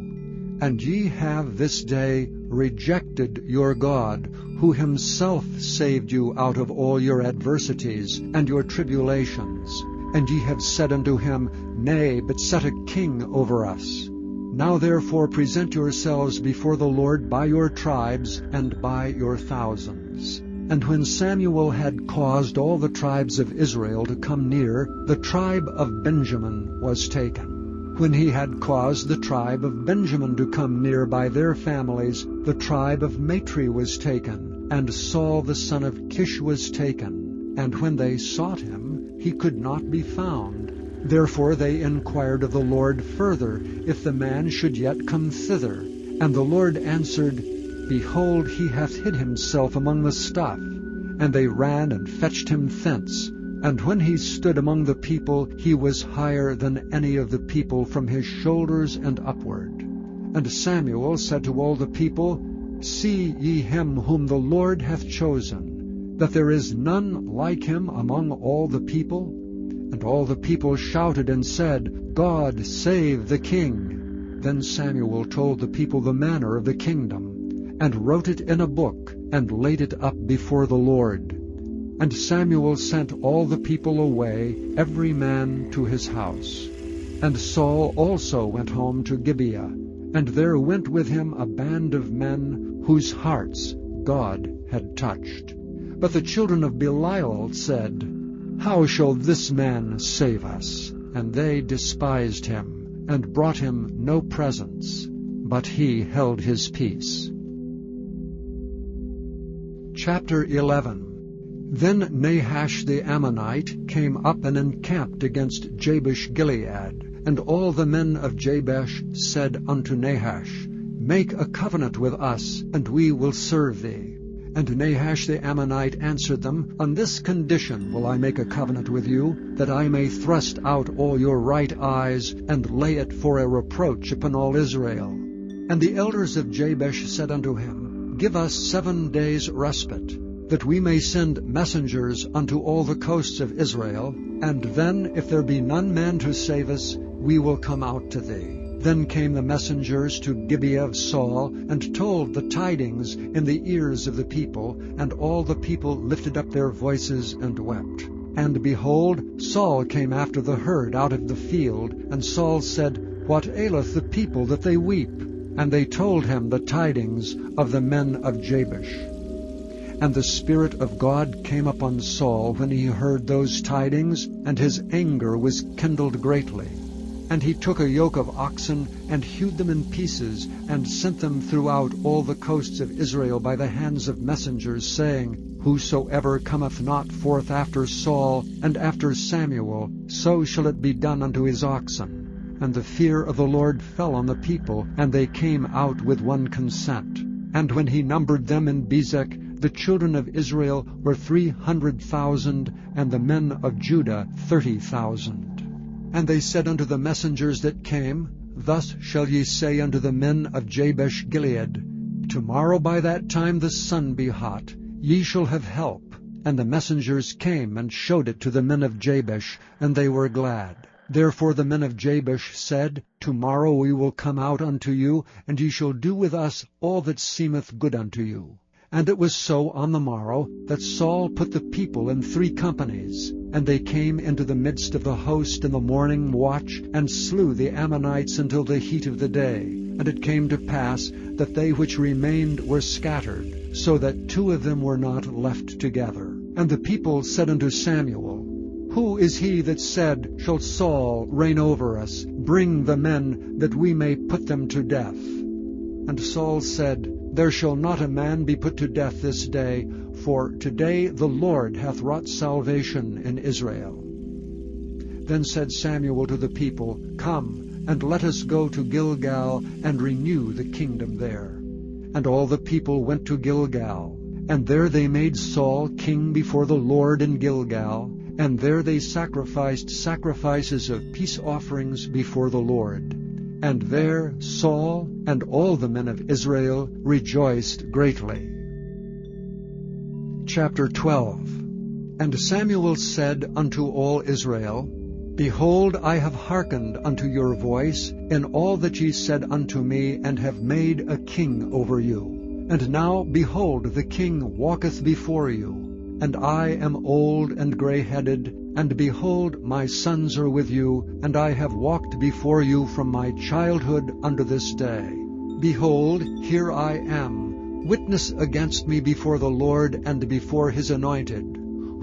And ye have this day rejected your God, who himself saved you out of all your adversities and your tribulations. And ye have said unto him, Nay, but set a king over us. Now therefore present yourselves before the Lord by your tribes and by your thousands. And when Samuel had caused all the tribes of Israel to come near, the tribe of Benjamin was taken. When he had caused the tribe of Benjamin to come near by their families, the tribe of Matri was taken, and Saul the son of Kish was taken. And when they sought him, he could not be found. Therefore they inquired of the Lord further, if the man should yet come thither. And the Lord answered, Behold, he hath hid himself among the stuff. And they ran and fetched him thence. And when he stood among the people, he was higher than any of the people from his shoulders and upward. And Samuel said to all the people, See ye him whom the Lord hath chosen, that there is none like him among all the people? And all the people shouted and said, God save the king. Then Samuel told the people the manner of the kingdom, and wrote it in a book, and laid it up before the Lord. And Samuel sent all the people away, every man to his house. And Saul also went home to Gibeah, and there went with him a band of men whose hearts God had touched. But the children of Belial said, How shall this man save us? And they despised him, and brought him no presents, but he held his peace. Chapter 11. Then Nahash the Ammonite came up and encamped against Jabesh-Gilead. And all the men of Jabesh said unto Nahash, Make a covenant with us, and we will serve thee. And Nahash the Ammonite answered them, On this condition will I make a covenant with you, that I may thrust out all your right eyes, and lay it for a reproach upon all Israel. And the elders of Jabesh said unto him, Give us 7 days' respite, that we may send messengers unto all the coasts of Israel, and then, if there be none man to save us, we will come out to thee. Then came the messengers to Gibeah of Saul, and told the tidings in the ears of the people, and all the people lifted up their voices and wept. And behold, Saul came after the herd out of the field, and Saul said, What aileth the people that they weep? And they told him the tidings of the men of Jabesh. And the Spirit of God came upon Saul when he heard those tidings, and his anger was kindled greatly. And he took a yoke of oxen, and hewed them in pieces, and sent them throughout all the coasts of Israel by the hands of messengers, saying, Whosoever cometh not forth after Saul and after Samuel, so shall it be done unto his oxen. And the fear of the Lord fell on the people, and they came out with one consent. And when he numbered them in Bezek, the children of Israel were 300,000, and the men of Judah 30,000. And they said unto the messengers that came, Thus shall ye say unto the men of Jabesh-Gilead, Tomorrow by that time the sun be hot, ye shall have help. And the messengers came and showed it to the men of Jabesh, and they were glad. Therefore the men of Jabesh said, Tomorrow we will come out unto you, and ye shall do with us all that seemeth good unto you. And it was so on the morrow, that Saul put the people in 3 companies, and they came into the midst of the host in the morning watch, and slew the Ammonites until the heat of the day. And it came to pass that they which remained were scattered, so that 2 of them were not left together. And the people said unto Samuel, Who is he that said, Shall Saul reign over us? Bring the men, that we may put them to death. And Saul said, There shall not a man be put to death this day, for today the Lord hath wrought salvation in Israel. Then said Samuel to the people, Come, and let us go to Gilgal, and renew the kingdom there. And all the people went to Gilgal, and there they made Saul king before the Lord in Gilgal, and there they sacrificed sacrifices of peace offerings before the Lord. And there Saul and all the men of Israel rejoiced greatly. Chapter 12. And Samuel said unto all Israel, Behold, I have hearkened unto your voice in all that ye said unto me, and have made a king over you. And now, behold, the king walketh before you, and I am old and gray-headed, and behold, my sons are with you, and I have walked before you from my childhood unto this day. Behold, here I am. Witness against me before the Lord and before his anointed.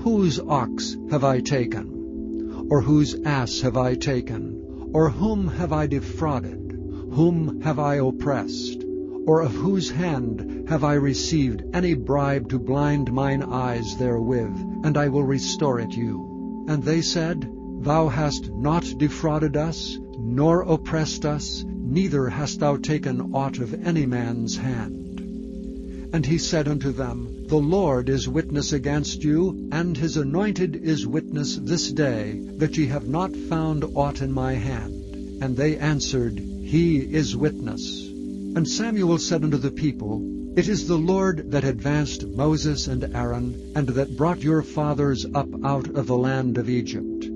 Whose ox have I taken? Or whose ass have I taken? Or whom have I defrauded? Whom have I oppressed? Or of whose hand have I received any bribe to blind mine eyes therewith? And I will restore it you. And they said, Thou hast not defrauded us, nor oppressed us, neither hast thou taken aught of any man's hand. And he said unto them, The Lord is witness against you, and his anointed is witness this day, that ye have not found aught in my hand. And they answered, He is witness. And Samuel said unto the people, It is the Lord that advanced Moses and Aaron, and that brought your fathers up out of the land of Egypt.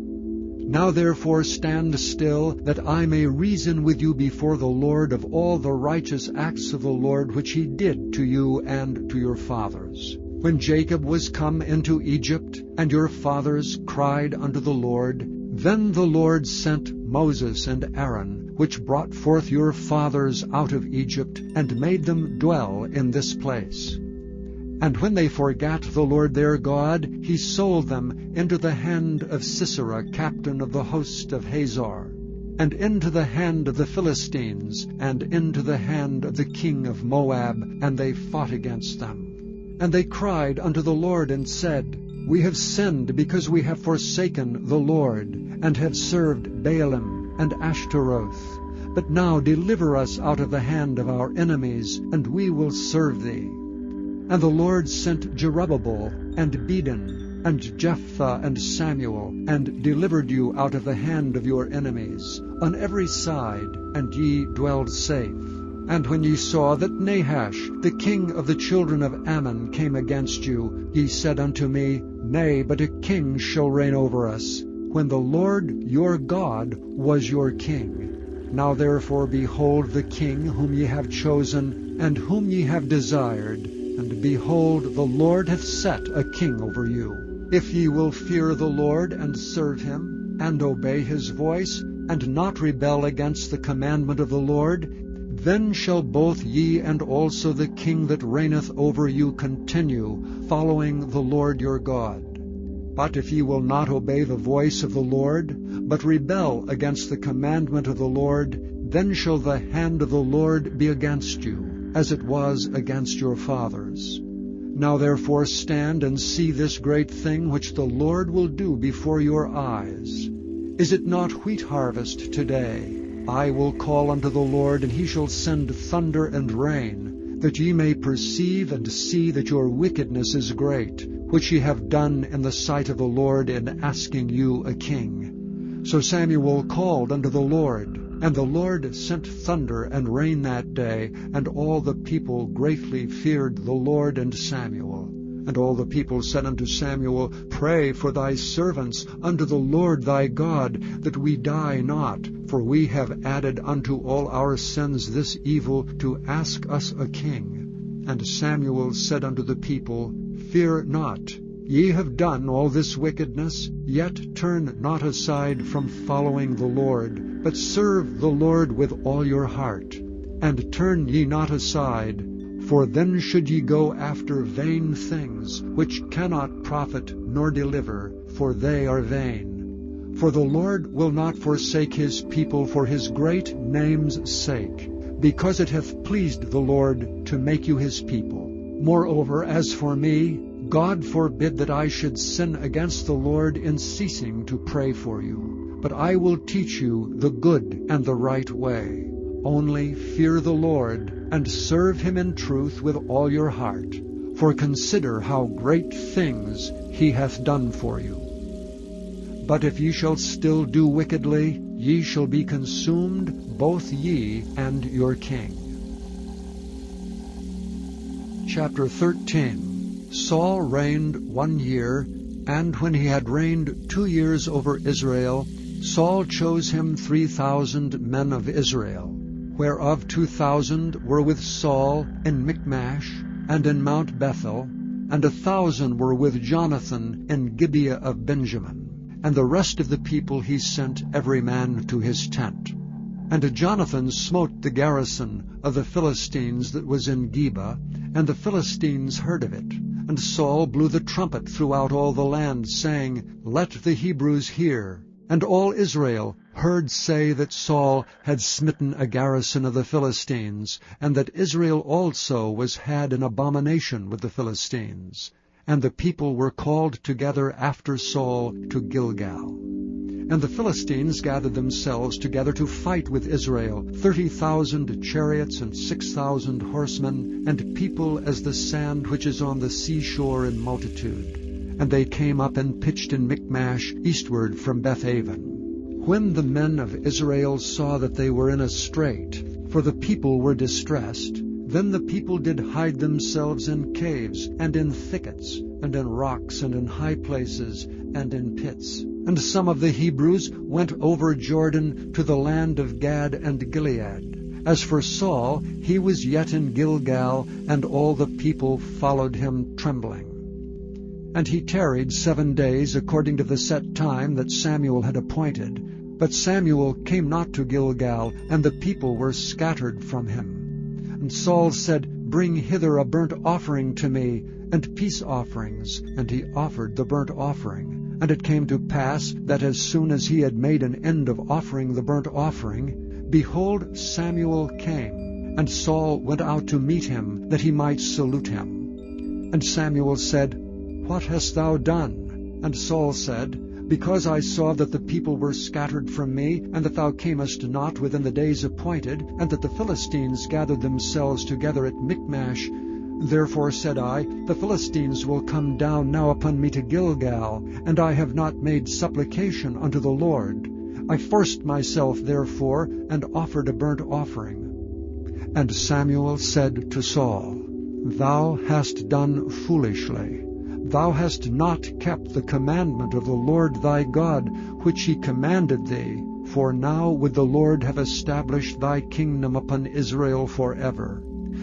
Now therefore stand still, that I may reason with you before the Lord of all the righteous acts of the Lord which he did to you and to your fathers. When Jacob was come into Egypt, and your fathers cried unto the Lord, then the Lord sent Moses and Aaron, which brought forth your fathers out of Egypt, and made them dwell in this place. And when they forgat the Lord their God, he sold them into the hand of Sisera, captain of the host of Hazor, and into the hand of the Philistines, and into the hand of the king of Moab, and they fought against them. And they cried unto the Lord, and said, We have sinned, because we have forsaken the Lord, and have served Baalim and Ashtaroth. But now deliver us out of the hand of our enemies, and we will serve thee. And the Lord sent Jerubbaal, and Bedin, and Jephthah, and Samuel, and delivered you out of the hand of your enemies, on every side, and ye dwelled safe. And when ye saw that Nahash, the king of the children of Ammon, came against you, ye said unto me, Nay, but a king shall reign over us, when the Lord your God was your king. Now therefore behold the king whom ye have chosen, and whom ye have desired, and behold, the Lord hath set a king over you. If ye will fear the Lord, and serve him, and obey his voice, and not rebel against the commandment of the Lord, then shall both ye and also the king that reigneth over you continue, following the Lord your God. But if ye will not obey the voice of the Lord, but rebel against the commandment of the Lord, then shall the hand of the Lord be against you, as it was against your fathers. Now therefore stand and see this great thing which the Lord will do before your eyes. Is it not wheat harvest today? I will call unto the Lord, and he shall send thunder and rain, that ye may perceive and see that your wickedness is great, which ye have done in the sight of the Lord in asking you a king. So Samuel called unto the Lord, and the Lord sent thunder and rain that day, and all the people greatly feared the Lord and Samuel. And all the people said unto Samuel, Pray for thy servants unto the Lord thy God, that we die not, for we have added unto all our sins this evil, to ask us a king. And Samuel said unto the people, Fear not. Ye have done all this wickedness, yet turn not aside from following the Lord, but serve the Lord with all your heart. And turn ye not aside, for then should ye go after vain things, which cannot profit nor deliver, for they are vain. For the Lord will not forsake his people for his great name's sake, because it hath pleased the Lord to make you his people. Moreover, as for me, God forbid that I should sin against the Lord in ceasing to pray for you. But I will teach you the good and the right way. Only fear the Lord, and serve him in truth with all your heart. For consider how great things he hath done for you. But if ye shall still do wickedly, ye shall be consumed, both ye and your king. Chapter 13. Saul reigned 1 year, and when he had reigned 2 years over Israel, Saul chose him 3,000 men of Israel, whereof 2,000 were with Saul in Michmash and in Mount Bethel, and 1,000 were with Jonathan in Gibeah of Benjamin. And the rest of the people he sent every man to his tent. And Jonathan smote the garrison of the Philistines that was in Geba, and the Philistines heard of it. And Saul blew the trumpet throughout all the land, saying, Let the Hebrews hear. And all Israel heard say that Saul had smitten a garrison of the Philistines, and that Israel also was had in abomination with the Philistines. And the people were called together after Saul to Gilgal. And the Philistines gathered themselves together to fight with Israel, 30,000 chariots and 6,000 horsemen, and people as the sand which is on the seashore in multitude. And they came up and pitched in Michmash eastward from Bethaven. When the men of Israel saw that they were in a strait, for the people were distressed, Then the people did hide themselves in caves, and in thickets, and in rocks, and in high places, and in pits. And some of the Hebrews went over Jordan to the land of Gad and Gilead. As for Saul, he was yet in Gilgal, and all the people followed him trembling. And he tarried 7 days according to the set time that Samuel had appointed. But Samuel came not to Gilgal, and the people were scattered from him. And Saul said, Bring hither a burnt offering to me, and peace offerings. And he offered the burnt offering. And it came to pass that as soon as he had made an end of offering the burnt offering, behold, Samuel came. And Saul went out to meet him, that he might salute him. And Samuel said, What hast thou done? And Saul said, Because I saw that the people were scattered from me, and that thou camest not within the days appointed, and that the Philistines gathered themselves together at Michmash, therefore said I, The Philistines will come down now upon me to Gilgal, and I have not made supplication unto the Lord. I forced myself therefore, and offered a burnt offering. And Samuel said to Saul, Thou hast done foolishly. Thou hast not kept the commandment of the Lord thy God, which he commanded thee. For now would the Lord have established thy kingdom upon Israel forever.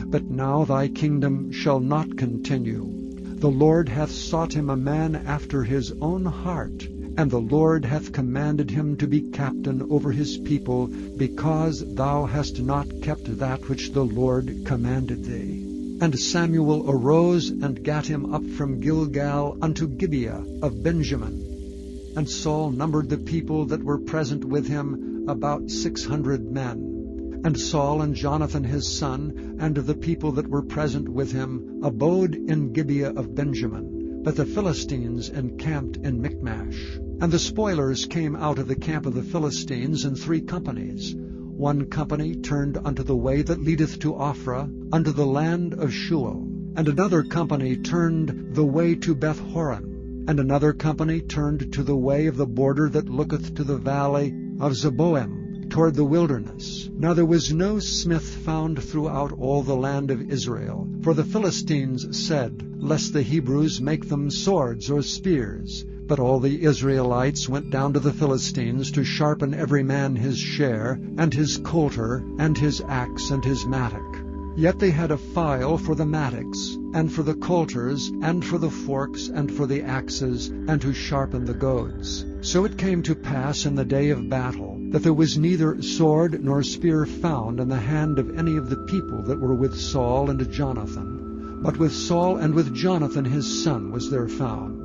But now thy kingdom shall not continue. The Lord hath sought him a man after his own heart, and the Lord hath commanded him to be captain over his people, because thou hast not kept that which the Lord commanded thee. And Samuel arose and gat him up from Gilgal unto Gibeah of Benjamin. And Saul numbered the people that were present with him about 600 men. And Saul and Jonathan his son, and the people that were present with him, abode in Gibeah of Benjamin. But the Philistines encamped in Michmash. And the spoilers came out of the camp of the Philistines in 3 companies. One company turned unto the way that leadeth to Ophrah, unto the land of Shual. And another company turned the way to Beth-horon. And another company turned to the way of the border that looketh to the valley of Zeboim, toward the wilderness. Now there was no smith found throughout all the land of Israel. For the Philistines said, Lest the Hebrews make them swords or spears. But all the Israelites went down to the Philistines to sharpen every man his share, and his coulter, and his axe, and his mattock. Yet they had a file for the mattocks, and for the coulters, and for the forks, and for the axes, and to sharpen the goads. So it came to pass in the day of battle, that there was neither sword nor spear found in the hand of any of the people that were with Saul and Jonathan. But with Saul and with Jonathan his son was there found.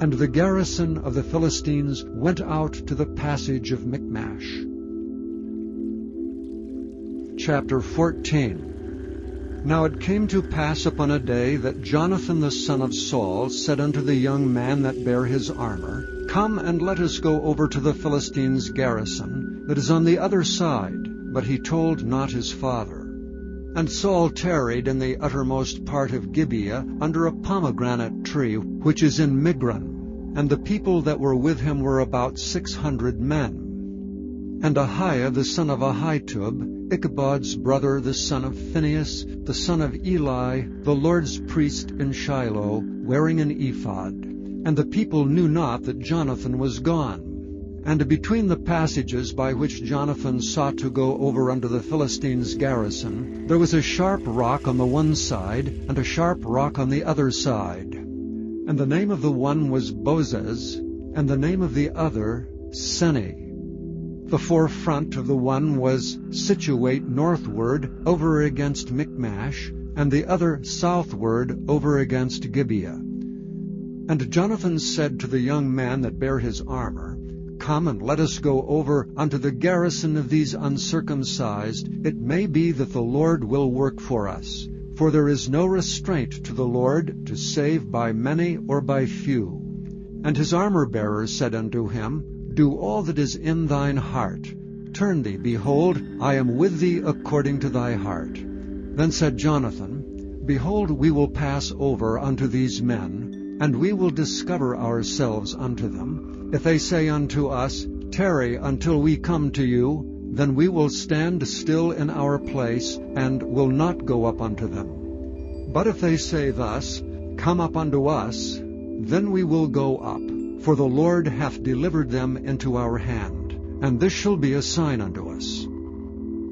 And the garrison of the Philistines went out to the passage of Michmash. Chapter 14. Now it came to pass upon a day that Jonathan the son of Saul said unto the young man that bare his armor, Come and let us go over to the Philistines' garrison that is on the other side. But he told not his father. And Saul tarried in the uttermost part of Gibeah under a pomegranate tree, which is in Migron. And the people that were with him were about 600 men. And Ahiah the son of Ahitub, Ichabod's brother, the son of Phinehas, the son of Eli, the Lord's priest in Shiloh, wearing an ephod. And the people knew not that Jonathan was gone. And between the passages by which Jonathan sought to go over unto the Philistines' garrison, there was a sharp rock on the one side, and a sharp rock on the other side. And the name of the one was Bozez, and the name of the other Seni. The forefront of the one was situate northward over against Michmash, and the other southward over against Gibeah. And Jonathan said to the young man that bare his armor, Come and let us go over unto the garrison of these uncircumcised. It may be that the Lord will work for us. For there is no restraint to the Lord to save by many or by few. And his armor-bearer said unto him, Do all that is in thine heart. Turn thee, behold, I am with thee according to thy heart. Then said Jonathan, Behold, we will pass over unto these men, and we will discover ourselves unto them. If they say unto us, Tarry until we come to you, then we will stand still in our place, and will not go up unto them. But if they say thus, Come up unto us, then we will go up, for the Lord hath delivered them into our hand, and this shall be a sign unto us.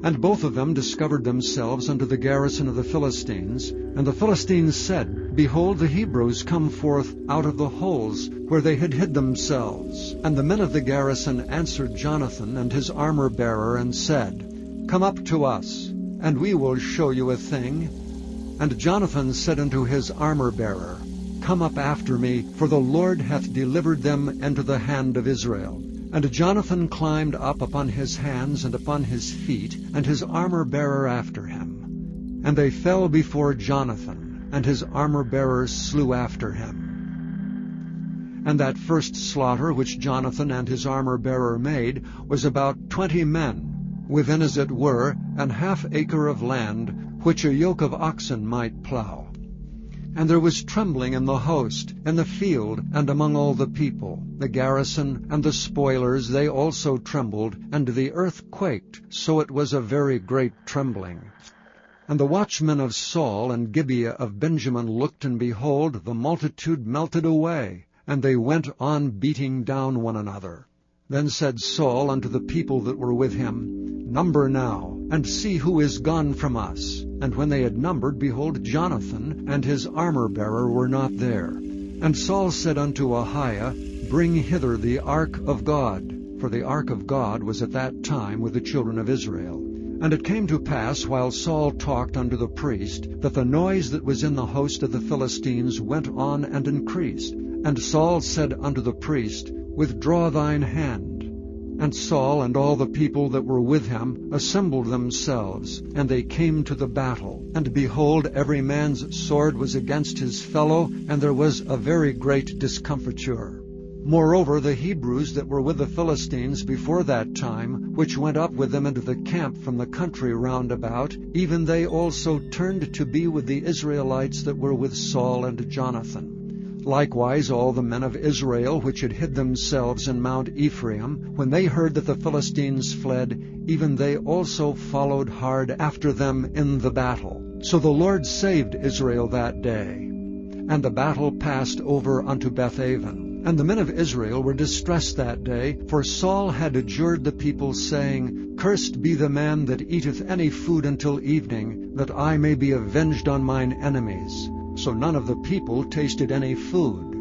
And both of them discovered themselves unto the garrison of the Philistines. And the Philistines said, Behold, the Hebrews come forth out of the holes where they had hid themselves. And the men of the garrison answered Jonathan and his armor-bearer, and said, Come up to us, and we will show you a thing. And Jonathan said unto his armor-bearer, Come up after me, for the Lord hath delivered them into the hand of Israel. And Jonathan climbed up upon his hands and upon his feet, and his armor-bearer after him. And they fell before Jonathan, and his armor-bearer slew after him. And that first slaughter which Jonathan and his armor-bearer made was about 20 men, within as it were an half-acre of land, which a yoke of oxen might plow. And there was trembling in the host, in the field, and among all the people. The garrison and the spoilers, they also trembled, and the earth quaked, so it was a very great trembling. And the watchmen of Saul and Gibeah of Benjamin looked, and behold, the multitude melted away, and they went on beating down one another. Then said Saul unto the people that were with him, Number now, and see who is gone from us. And when they had numbered, behold, Jonathan and his armor-bearer were not there. And Saul said unto Ahiah, Bring hither the ark of God. For the ark of God was at that time with the children of Israel. And it came to pass, while Saul talked unto the priest, that the noise that was in the host of the Philistines went on and increased. And Saul said unto the priest, Withdraw thine hand. And Saul and all the people that were with him assembled themselves, and they came to the battle. And behold, every man's sword was against his fellow, and there was a very great discomfiture. Moreover, the Hebrews that were with the Philistines before that time, which went up with them into the camp from the country round about, even they also turned to be with the Israelites that were with Saul and Jonathan. Likewise all the men of Israel which had hid themselves in Mount Ephraim, when they heard that the Philistines fled, even they also followed hard after them in the battle. So the Lord saved Israel that day. And the battle passed over unto Bethaven. And the men of Israel were distressed that day, for Saul had adjured the people, saying, Cursed be the man that eateth any food until evening, that I may be avenged on mine enemies. So none of the people tasted any food.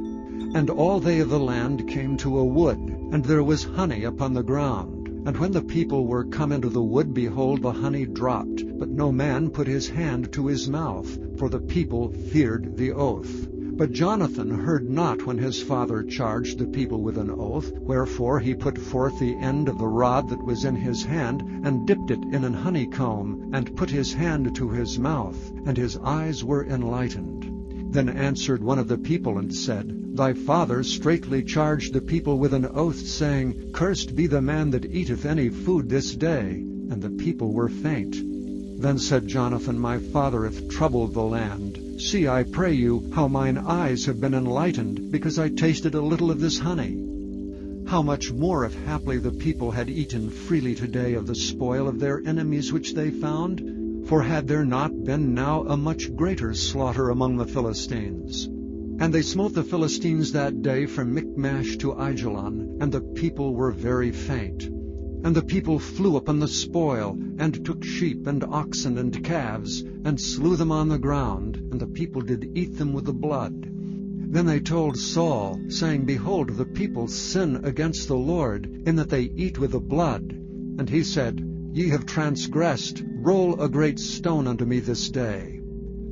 And all they of the land came to a wood, and there was honey upon the ground. And when the people were come into the wood, behold, the honey dropped, but no man put his hand to his mouth, for the people feared the oath. But Jonathan heard not when his father charged the people with an oath, wherefore he put forth the end of the rod that was in his hand, and dipped it in an honeycomb, and put his hand to his mouth, and his eyes were enlightened. Then answered one of the people, and said, Thy father straitly charged the people with an oath, saying, Cursed be the man that eateth any food this day. And the people were faint. Then said Jonathan, My father hath troubled the land. See, I pray you, how mine eyes have been enlightened, because I tasted a little of this honey. How much more if haply the people had eaten freely today of the spoil of their enemies which they found? For had there not been now a much greater slaughter among the Philistines? And they smote the Philistines that day from Michmash to Aijalon, and the people were very faint. And the people flew upon the spoil, and took sheep and oxen and calves, and slew them on the ground, and the people did eat them with the blood. Then they told Saul, saying, Behold, the people sin against the Lord, in that they eat with the blood. And he said, Ye have transgressed. Roll a great stone unto me this day.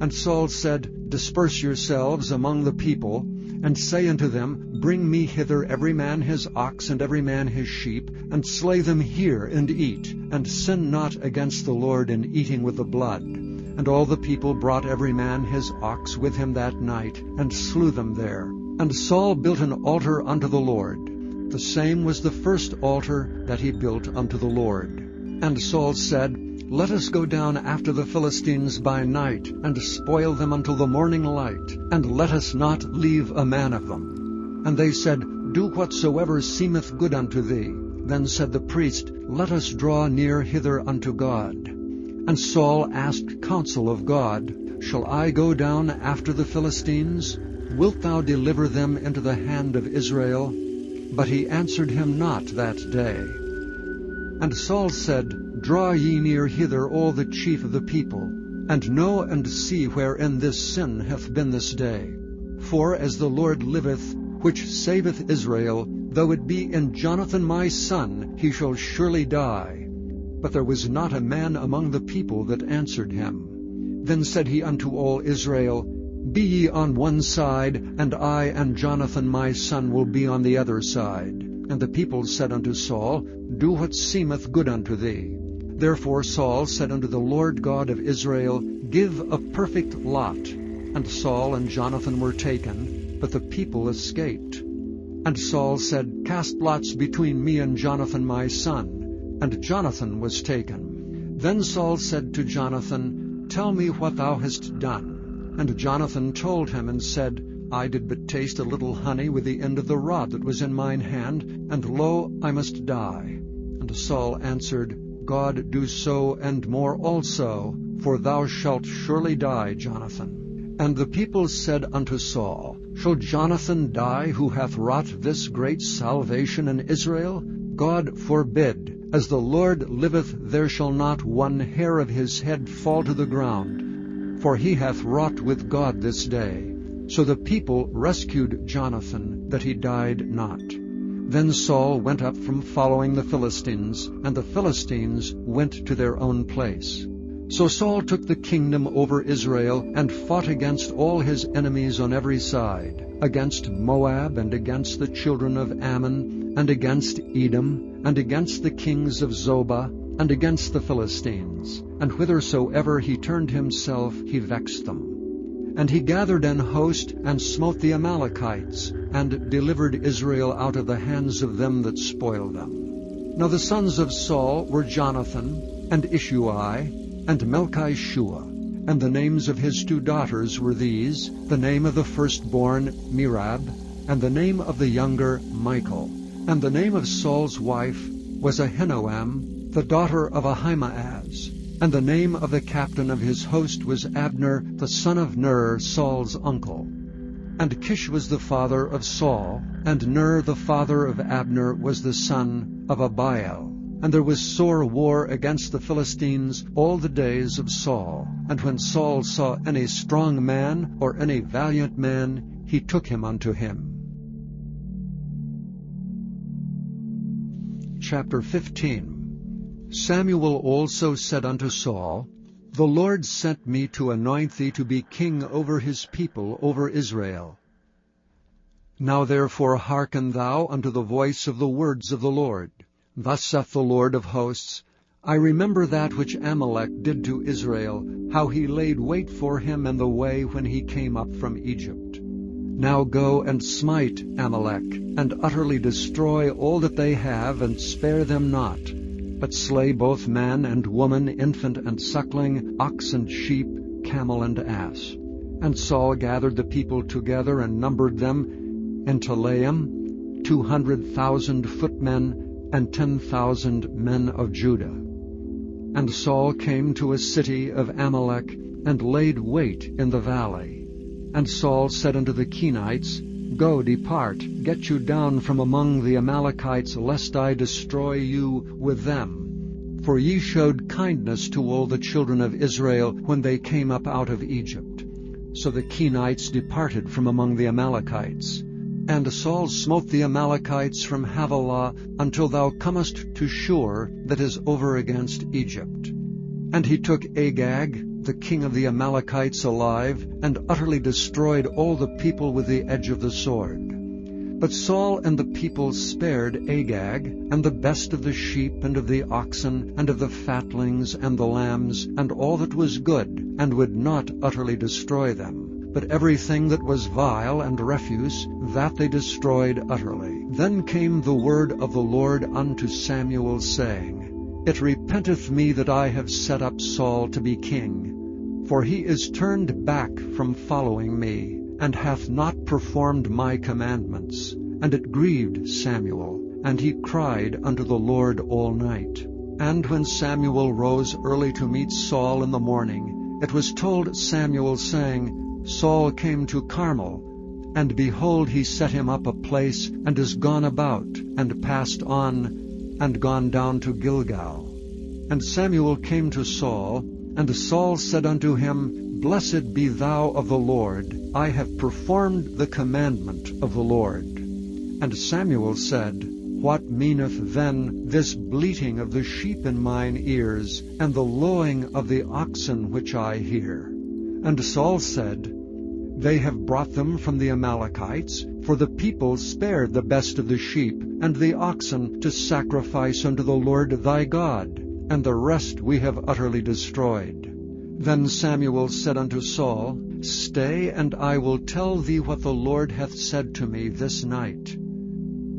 And Saul said, Disperse yourselves among the people, and say unto them, Bring me hither every man his ox and every man his sheep, and slay them here and eat, and sin not against the Lord in eating with the blood. And all the people brought every man his ox with him that night, and slew them there. And Saul built an altar unto the Lord. The same was the first altar that he built unto the Lord. And Saul said, Let us go down after the Philistines by night, and spoil them until the morning light, and let us not leave a man of them. And they said, Do whatsoever seemeth good unto thee. Then said the priest, Let us draw near hither unto God. And Saul asked counsel of God, Shall I go down after the Philistines? Wilt thou deliver them into the hand of Israel? But he answered him not that day. And Saul said, Draw ye near hither all the chief of the people, and know and see wherein this sin hath been this day. For as the Lord liveth, which saveth Israel, though it be in Jonathan my son, he shall surely die. But there was not a man among the people that answered him. Then said he unto all Israel, Be ye on one side, and I and Jonathan my son will be on the other side. And the people said unto Saul, Do what seemeth good unto thee. Therefore Saul said unto the Lord God of Israel, Give a perfect lot. And Saul and Jonathan were taken, but the people escaped. And Saul said, Cast lots between me and Jonathan my son. And Jonathan was taken. Then Saul said to Jonathan, Tell me what thou hast done. And Jonathan told him and said, I did but taste a little honey with the end of the rod that was in mine hand, and lo, I must die. And Saul answered, God do so and more also, for thou shalt surely die, Jonathan. And the people said unto Saul, Shall Jonathan die, who hath wrought this great salvation in Israel? God forbid. As the Lord liveth, there shall not one hair of his head fall to the ground. For he hath wrought with God this day. So the people rescued Jonathan, that he died not. Then Saul went up from following the Philistines, and the Philistines went to their own place. So Saul took the kingdom over Israel, and fought against all his enemies on every side, against Moab, and against the children of Ammon, and against Edom, and against the kings of Zobah, and against the Philistines. And whithersoever he turned himself, he vexed them. And he gathered an host, and smote the Amalekites, and delivered Israel out of the hands of them that spoiled them. Now the sons of Saul were Jonathan, and Ishuai, and Melchishua. And the names of his 2 daughters were these, the name of the firstborn Merab, and the name of the younger Michal. And the name of Saul's wife was Ahinoam, the daughter of Ahimaaz. And the name of the captain of his host was Abner, the son of Ner, Saul's uncle. And Kish was the father of Saul, and Ner the father of Abner was the son of Abiel. And there was sore war against the Philistines all the days of Saul. And when Saul saw any strong man or any valiant man, he took him unto him. Chapter 15. Samuel also said unto Saul, The Lord sent me to anoint thee to be king over his people, over Israel. Now therefore hearken thou unto the voice of the words of the Lord. Thus saith the Lord of hosts, I remember that which Amalek did to Israel, how he laid wait for him in the way when he came up from Egypt. Now go and smite Amalek, and utterly destroy all that they have, and spare them not, but slay both man and woman, infant and suckling, ox and sheep, camel and ass. And Saul gathered the people together, and numbered them in Telaim, 200,000 footmen, and 10,000 men of Judah. And Saul came to a city of Amalek, and laid wait in the valley. And Saul said unto the Kenites, Go, depart, get you down from among the Amalekites, lest I destroy you with them. For ye showed kindness to all the children of Israel when they came up out of Egypt. So the Kenites departed from among the Amalekites. And Saul smote the Amalekites from Havilah until thou comest to Shur, that is over against Egypt. And he took Agag, the king of the Amalekites, alive, and utterly destroyed all the people with the edge of the sword. But Saul and the people spared Agag, and the best of the sheep, and of the oxen, and of the fatlings, and the lambs, and all that was good, and would not utterly destroy them. But everything that was vile and refuse, that they destroyed utterly. Then came the word of the Lord unto Samuel, saying, It repenteth me that I have set up Saul to be king, for he is turned back from following me, and hath not performed my commandments. And it grieved Samuel, and he cried unto the Lord all night. And when Samuel rose early to meet Saul in the morning, it was told Samuel, saying, Saul came to Carmel, and behold, he set him up a place, and is gone about, and passed on, and gone down to Gilgal. And Samuel came to Saul, and Saul said unto him, Blessed be thou of the Lord, I have performed the commandment of the Lord. And Samuel said, What meaneth then this bleating of the sheep in mine ears, and the lowing of the oxen which I hear? And Saul said, They have brought them from the Amalekites, for the people spared the best of the sheep and the oxen to sacrifice unto the Lord thy God, and the rest we have utterly destroyed. Then Samuel said unto Saul, Stay, and I will tell thee what the Lord hath said to me this night.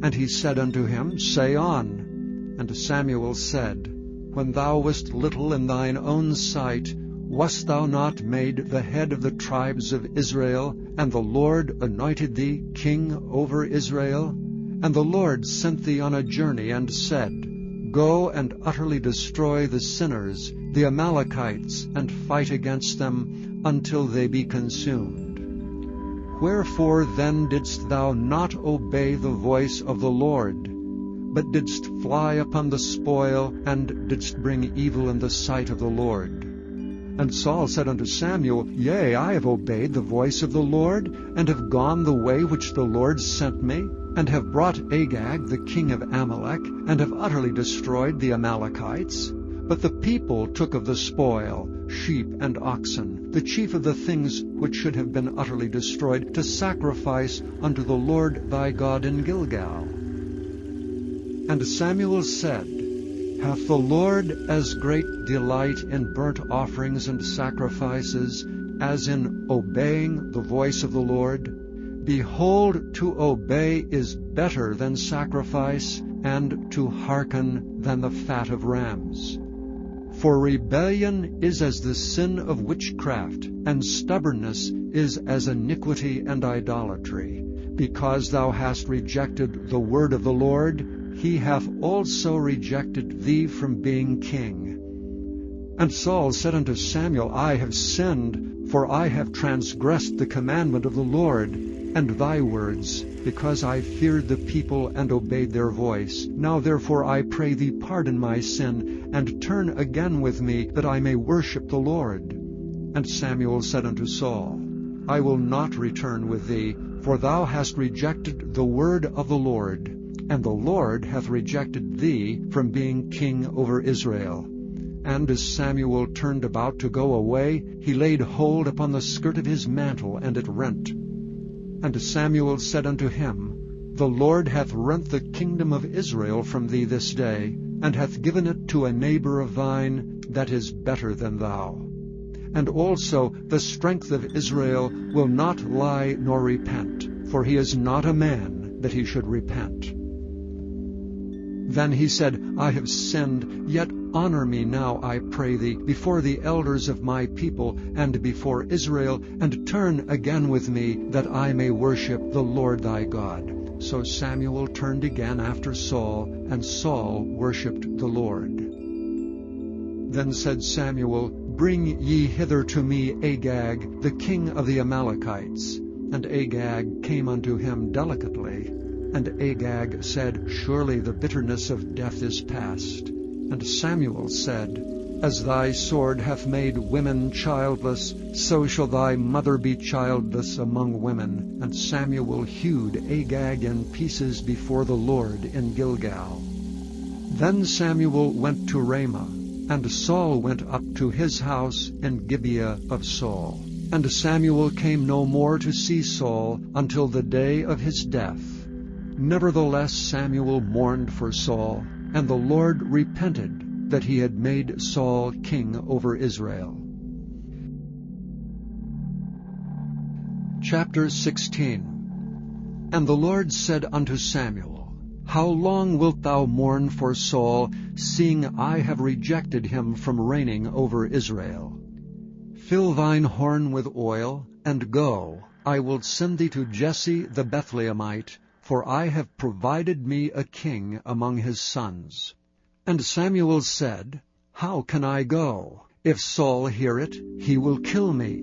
And he said unto him, Say on. And Samuel said, When thou wast little in thine own sight, wast thou not made the head of the tribes of Israel, and the Lord anointed thee king over Israel? And the Lord sent thee on a journey, and said, Go and utterly destroy the sinners, the Amalekites, and fight against them until they be consumed. Wherefore then didst thou not obey the voice of the Lord, but didst fly upon the spoil, and didst bring evil in the sight of the Lord? And Saul said unto Samuel, Yea, I have obeyed the voice of the Lord, and have gone the way which the Lord sent me, and have brought Agag the king of Amalek, and have utterly destroyed the Amalekites. But the people took of the spoil, sheep and oxen, the chief of the things which should have been utterly destroyed, to sacrifice unto the Lord thy God in Gilgal. And Samuel said, Hath the Lord as great delight in burnt offerings and sacrifices as in obeying the voice of the Lord? Behold, to obey is better than sacrifice, and to hearken than the fat of rams. For rebellion is as the sin of witchcraft, and stubbornness is as iniquity and idolatry. Because thou hast rejected the word of the Lord, he hath also rejected thee from being king. And Saul said unto Samuel, I have sinned, for I have transgressed the commandment of the Lord, and thy words, because I feared the people and obeyed their voice. Now therefore I pray thee, pardon my sin, and turn again with me, that I may worship the Lord. And Samuel said unto Saul, I will not return with thee, for thou hast rejected the word of the Lord, and the Lord hath rejected thee from being king over Israel. And as Samuel turned about to go away, he laid hold upon the skirt of his mantle, and it rent. And Samuel said unto him, The Lord hath rent the kingdom of Israel from thee this day, and hath given it to a neighbor of thine that is better than thou. And also the strength of Israel will not lie nor repent, for he is not a man that he should repent. Then he said, I have sinned, yet honor me now, I pray thee, before the elders of my people, and before Israel, and turn again with me, that I may worship the Lord thy God. So Samuel turned again after Saul, and Saul worshipped the Lord. Then said Samuel, Bring ye hither to me Agag, the king of the Amalekites. And Agag came unto him delicately. And Agag said, Surely the bitterness of death is past. And Samuel said, As thy sword hath made women childless, so shall thy mother be childless among women. And Samuel hewed Agag in pieces before the Lord in Gilgal. Then Samuel went to Ramah, and Saul went up to his house in Gibeah of Saul. And Samuel came no more to see Saul until the day of his death. Nevertheless Samuel mourned for Saul, and the Lord repented that he had made Saul king over Israel. Chapter 16. And the Lord said unto Samuel, How long wilt thou mourn for Saul, seeing I have rejected him from reigning over Israel? Fill thine horn with oil, and go. I will send thee to Jesse the Bethlehemite, for I have provided me a king among his sons. And Samuel said, How can I go? If Saul hear it, he will kill me.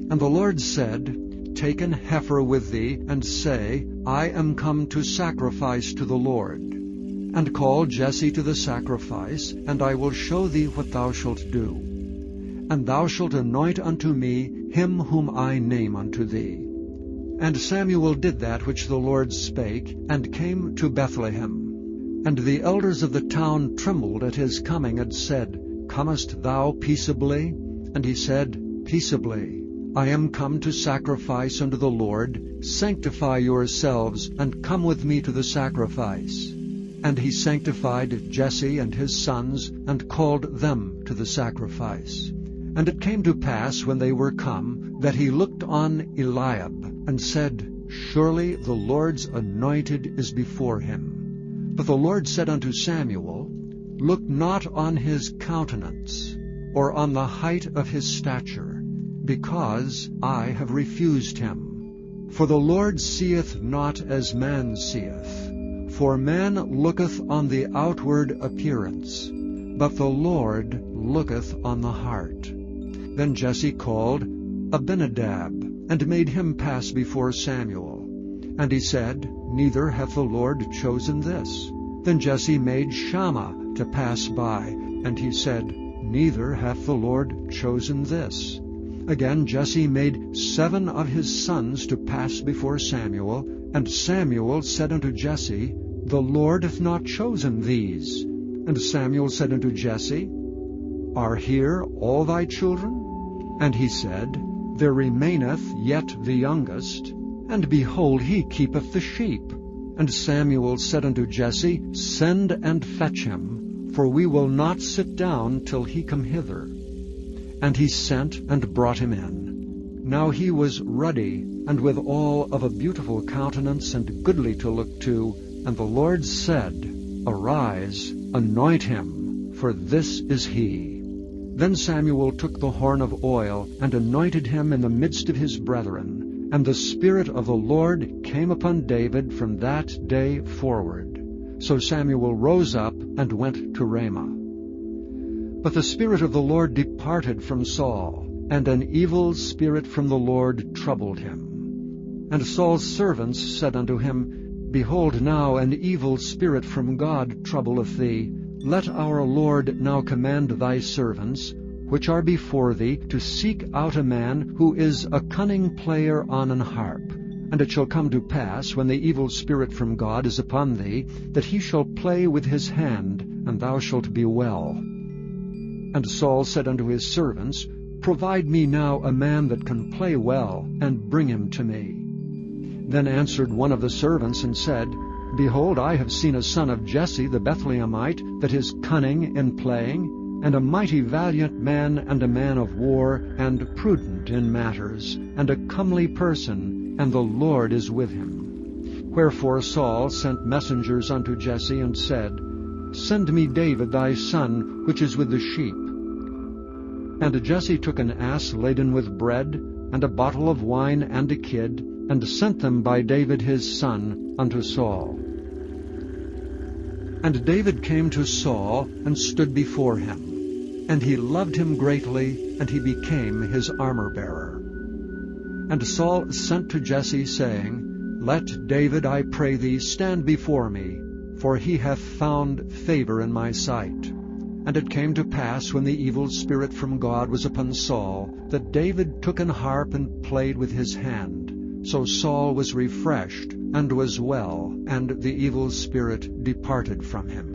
And the Lord said, Take an heifer with thee, and say, I am come to sacrifice to the Lord. And call Jesse to the sacrifice, and I will show thee what thou shalt do. And thou shalt anoint unto me him whom I name unto thee. And Samuel did that which the Lord spake, and came to Bethlehem. And the elders of the town trembled at his coming, and said, Comest thou peaceably? And he said, Peaceably. I am come to sacrifice unto the Lord. Sanctify yourselves, and come with me to the sacrifice. And he sanctified Jesse and his sons, and called them to the sacrifice. And it came to pass, when they were come, that he looked on Eliab, and said, Surely the Lord's anointed is before him. But the Lord said unto Samuel, Look not on his countenance, or on the height of his stature, because I have refused him. For the Lord seeth not as man seeth. For man looketh on the outward appearance, but the Lord looketh on the heart. Then Jesse called Abinadab, and made him pass before Samuel. And he said, Neither hath the Lord chosen this. Then Jesse made Shammah to pass by, and he said, Neither hath the Lord chosen this. Again Jesse made 7 of his sons to pass before Samuel, and Samuel said unto Jesse, The Lord hath not chosen these. And Samuel said unto Jesse, Are here all thy children? And he said, There remaineth yet the youngest, and behold, he keepeth the sheep. And Samuel said unto Jesse, Send and fetch him, for we will not sit down till he come hither. And he sent and brought him in. Now he was ruddy, and withal of a beautiful countenance, and goodly to look to. And the Lord said, Arise, anoint him, for this is he. Then Samuel took the horn of oil, and anointed him in the midst of his brethren. And the Spirit of the Lord came upon David from that day forward. So Samuel rose up and went to Ramah. But the Spirit of the Lord departed from Saul, and an evil spirit from the Lord troubled him. And Saul's servants said unto him, Behold, now an evil spirit from God troubleth thee. Let our Lord now command thy servants, which are before thee, to seek out a man who is a cunning player on an harp. And it shall come to pass, when the evil spirit from God is upon thee, that he shall play with his hand, and thou shalt be well. And Saul said unto his servants, Provide me now a man that can play well, and bring him to me. Then answered one of the servants, and said, Behold, I have seen a son of Jesse the Bethlehemite, that is cunning in playing, and a mighty valiant man, and a man of war, and prudent in matters, and a comely person, and the Lord is with him. Wherefore Saul sent messengers unto Jesse, and said, Send me David thy son, which is with the sheep. And Jesse took an ass laden with bread, and a bottle of wine, and a kid, and sent them by David his son unto Saul. And David came to Saul, and stood before him. And he loved him greatly, and he became his armor-bearer. And Saul sent to Jesse, saying, Let David, I pray thee, stand before me, for he hath found favor in my sight. And it came to pass, when the evil spirit from God was upon Saul, that David took an harp and played with his hand. So Saul was refreshed, and was well, and the evil spirit departed from him.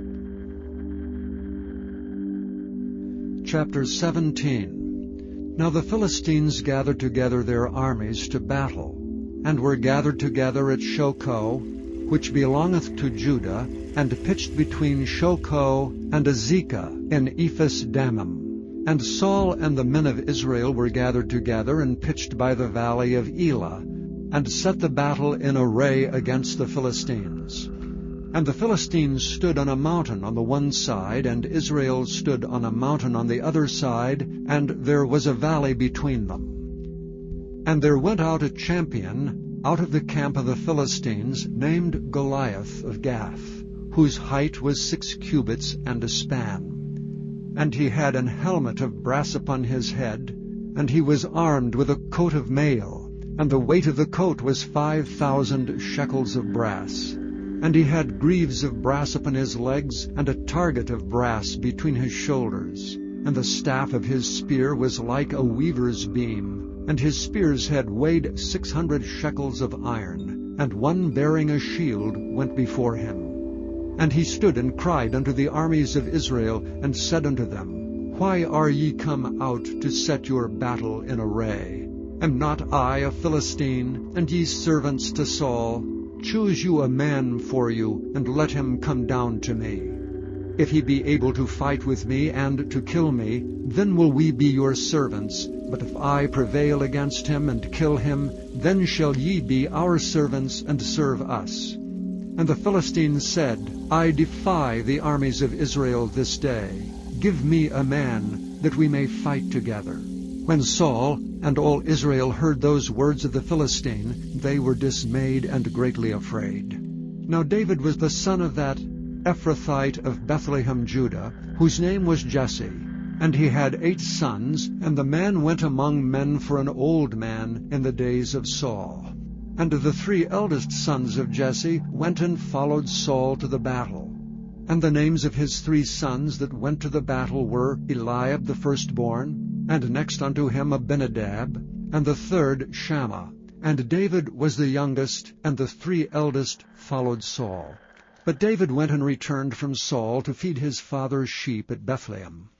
Chapter 17. Now the Philistines gathered together their armies to battle, and were gathered together at Shochoh, which belongeth to Judah, and pitched between Shochoh and Azekah in Ephes-dammim. And Saul and the men of Israel were gathered together, and pitched by the valley of Elah, and set the battle in array against the Philistines. And the Philistines stood on a mountain on the one side, and Israel stood on a mountain on the other side, and there was a valley between them. And there went out a champion, out of the camp of the Philistines, named Goliath of Gath, whose height was 6 cubits and a span. And he had an helmet of brass upon his head, and he was armed with a coat of mail, and the weight of the coat was 5,000 shekels of brass. And he had greaves of brass upon his legs, and a target of brass between his shoulders. And the staff of his spear was like a weaver's beam, and his spear's head weighed 600 shekels of iron, and one bearing a shield went before him. And he stood and cried unto the armies of Israel, and said unto them, Why are ye come out to set your battle in array? Am not I a Philistine, and ye servants to Saul? Choose you a man for you, and let him come down to me. If he be able to fight with me and to kill me, then will we be your servants. But if I prevail against him and kill him, then shall ye be our servants and serve us. And the Philistines said, I defy the armies of Israel this day. Give me a man, that we may fight together. When Saul and all Israel heard those words of the Philistine, they were dismayed and greatly afraid. Now David was the son of that Ephrathite of Bethlehem, Judah, whose name was Jesse. And he had 8 sons, and the man went among men for an old man in the days of Saul. And the 3 eldest sons of Jesse went and followed Saul to the battle. And the names of his 3 sons that went to the battle were Eliab the firstborn, and next unto him Abinadab, and the 3rd Shammah. And David was the youngest, and the 3 eldest followed Saul. But David went and returned from Saul to feed his father's sheep at Bethlehem.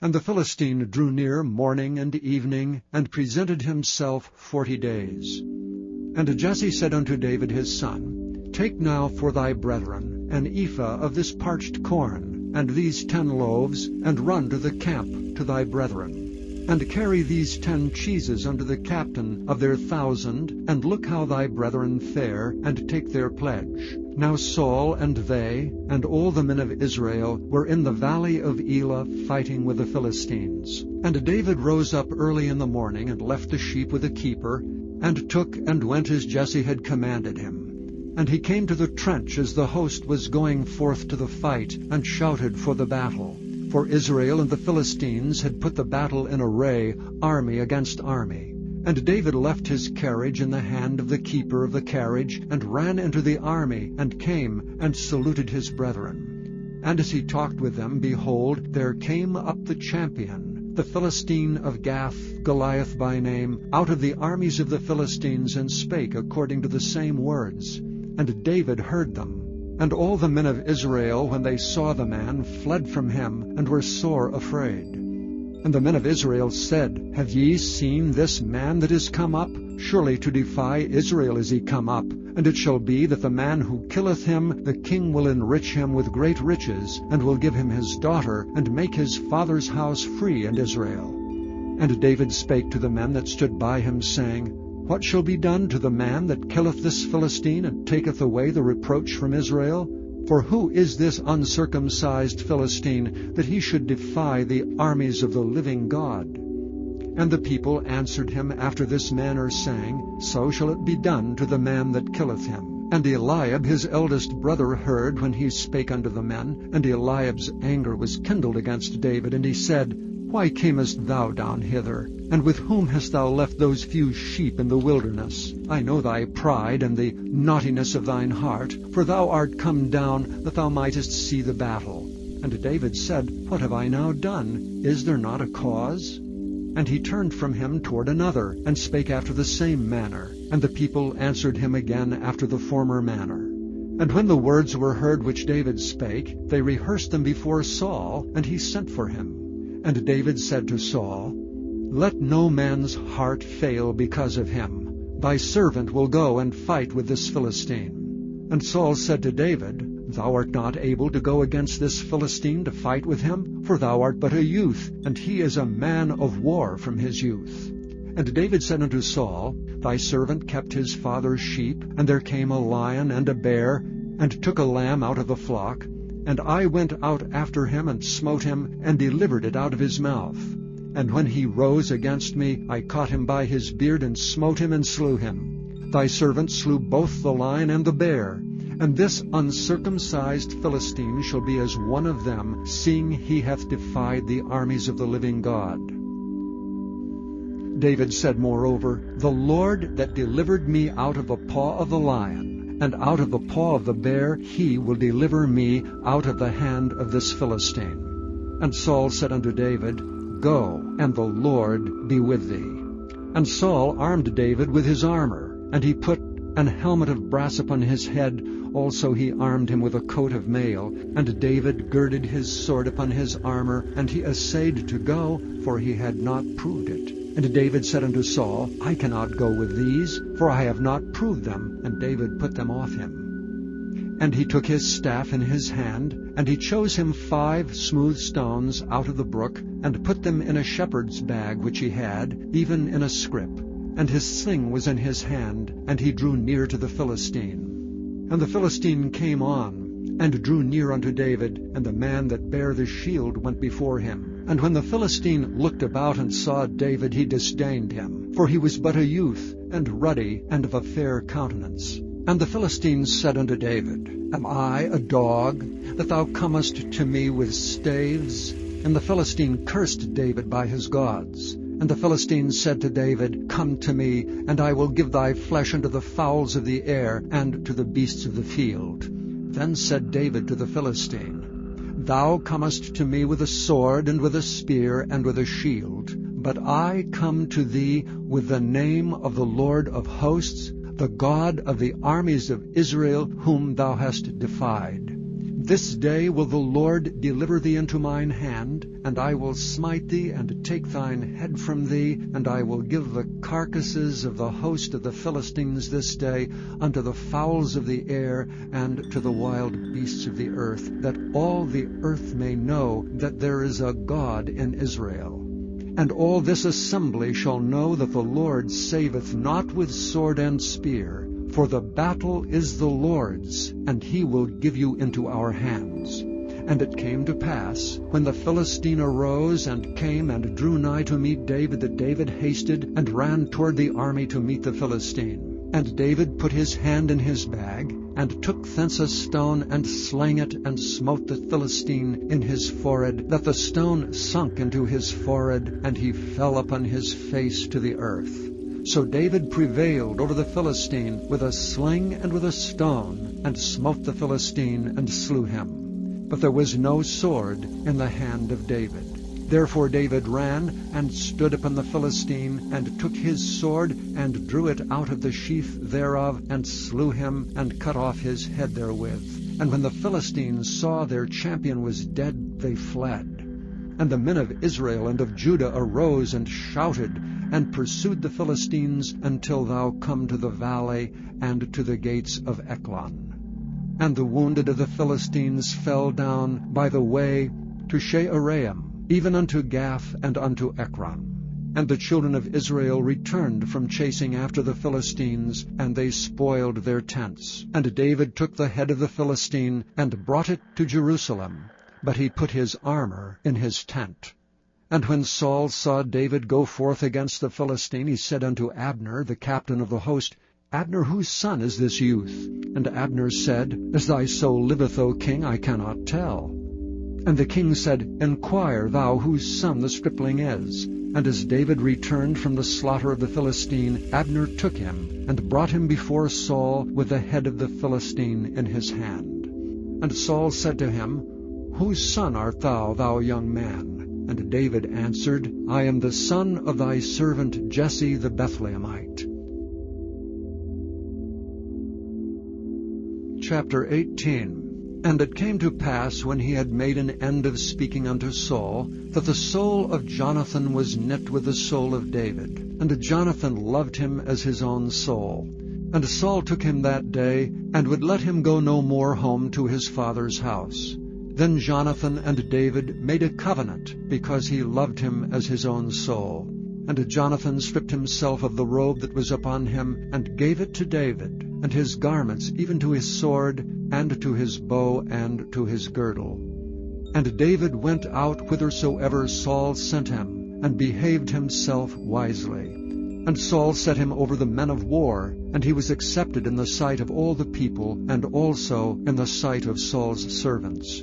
And the Philistine drew near morning and evening, and presented himself 40 days. And Jesse said unto David his son, Take now for thy brethren an ephah of this parched corn, and these 10 loaves, and run to the camp to thy brethren. And carry these 10 cheeses unto the captain of their 1,000, and look how thy brethren fare, and take their pledge. Now Saul and they, and all the men of Israel, were in the valley of Elah fighting with the Philistines. And David rose up early in the morning, and left the sheep with a keeper, and took and went as Jesse had commanded him. And he came to the trench as the host was going forth to the fight, and shouted for the battle. For Israel and the Philistines had put the battle in array, army against army. And David left his carriage in the hand of the keeper of the carriage, and ran into the army, and came and saluted his brethren. And as he talked with them, behold, there came up the champion, the Philistine of Gath, Goliath by name, out of the armies of the Philistines, and spake according to the same words. And David heard them. And all the men of Israel, when they saw the man, fled from him, and were sore afraid. And the men of Israel said, Have ye seen this man that is come up? Surely to defy Israel is he come up. And it shall be that the man who killeth him, the king will enrich him with great riches, and will give him his daughter, and make his father's house free in Israel. And David spake to the men that stood by him, saying, What shall be done to the man that killeth this Philistine, and taketh away the reproach from Israel? For who is this uncircumcised Philistine, that he should defy the armies of the living God? And the people answered him after this manner, saying, So shall it be done to the man that killeth him. And Eliab his eldest brother heard when he spake unto the men, and Eliab's anger was kindled against David, and he said, Why camest thou down hither? And with whom hast thou left those few sheep in the wilderness? I know thy pride and the naughtiness of thine heart, for thou art come down that thou mightest see the battle. And David said, What have I now done? Is there not a cause? And he turned from him toward another, and spake after the same manner. And the people answered him again after the former manner. And when the words were heard which David spake, they rehearsed them before Saul, and he sent for him. And David said to Saul, Let no man's heart fail because of him. Thy servant will go and fight with this Philistine. And Saul said to David, Thou art not able to go against this Philistine to fight with him, for thou art but a youth, and he is a man of war from his youth. And David said unto Saul, Thy servant kept his father's sheep, and there came a lion and a bear, and took a lamb out of the flock. And I went out after him, and smote him, and delivered it out of his mouth. And when he rose against me, I caught him by his beard, and smote him, and slew him. Thy servant slew both the lion and the bear, and this uncircumcised Philistine shall be as one of them, seeing he hath defied the armies of the living God. David said moreover, The Lord that delivered me out of the paw of the lion, and out of the paw of the bear, he will deliver me out of the hand of this Philistine. And Saul said unto David, Go, and the Lord be with thee. And Saul armed David with his armor, and he put an helmet of brass upon his head. Also he armed him with a coat of mail. And David girded his sword upon his armor, and he essayed to go, for he had not proved it. And David said unto Saul, I cannot go with these, for I have not proved them. And David put them off him. And he took his staff in his hand, and he chose him 5 smooth stones out of the brook, and put them in a shepherd's bag which he had, even in a scrip. And his sling was in his hand, and he drew near to the Philistine. And the Philistine came on, and drew near unto David, and the man that bare the shield went before him. And when the Philistine looked about and saw David, he disdained him, for he was but a youth, and ruddy, and of a fair countenance. And the Philistine said unto David, Am I a dog, that thou comest to me with staves? And the Philistine cursed David by his gods. And the Philistine said to David, Come to me, and I will give thy flesh unto the fowls of the air, and to the beasts of the field. Then said David to the Philistine, Thou comest to me with a sword, and with a spear, and with a shield. But I come to thee with the name of the Lord of hosts, the God of the armies of Israel, whom thou hast defied. This day will the Lord deliver thee into mine hand, and I will smite thee, and take thine head from thee, and I will give the carcasses of the host of the Philistines this day unto the fowls of the air, and to the wild beasts of the earth, that all the earth may know that there is a God in Israel. And all this assembly shall know that the Lord saveth not with sword and spear, for the battle is the Lord's, and he will give you into our hands. And it came to pass, when the Philistine arose and came and drew nigh to meet David, that David hasted and ran toward the army to meet the Philistine. And David put his hand in his bag, and took thence a stone, and slang it, and smote the Philistine in his forehead, that the stone sunk into his forehead, and he fell upon his face to the earth. So David prevailed over the Philistine with a sling and with a stone, and smote the Philistine, and slew him. But there was no sword in the hand of David. Therefore David ran, and stood upon the Philistine, and took his sword, and drew it out of the sheath thereof, and slew him, and cut off his head therewith. And when the Philistines saw their champion was dead, they fled. And the men of Israel and of Judah arose and shouted, and pursued the Philistines until thou come to the valley, and to the gates of Eklon. And the wounded of the Philistines fell down by the way to Shearaim, even unto Gath and unto Ekron. And the children of Israel returned from chasing after the Philistines, and they spoiled their tents. And David took the head of the Philistine, and brought it to Jerusalem, but he put his armor in his tent. And when Saul saw David go forth against the Philistine, he said unto Abner, the captain of the host, Abner, whose son is this youth? And Abner said, As thy soul liveth, O king, I cannot tell. And the king said, Inquire thou whose son the stripling is. And as David returned from the slaughter of the Philistine, Abner took him, and brought him before Saul with the head of the Philistine in his hand. And Saul said to him, Whose son art thou, thou young man? And David answered, I am the son of thy servant Jesse the Bethlehemite. Chapter 18. And it came to pass, when he had made an end of speaking unto Saul, that the soul of Jonathan was knit with the soul of David, and Jonathan loved him as his own soul. And Saul took him that day, and would let him go no more home to his father's house. Then Jonathan and David made a covenant, because he loved him as his own soul. And Jonathan stripped himself of the robe that was upon him, and gave it to David, and his garments, even to his sword, and to his bow, and to his girdle. And David went out whithersoever Saul sent him, and behaved himself wisely. And Saul set him over the men of war, and he was accepted in the sight of all the people, and also in the sight of Saul's servants.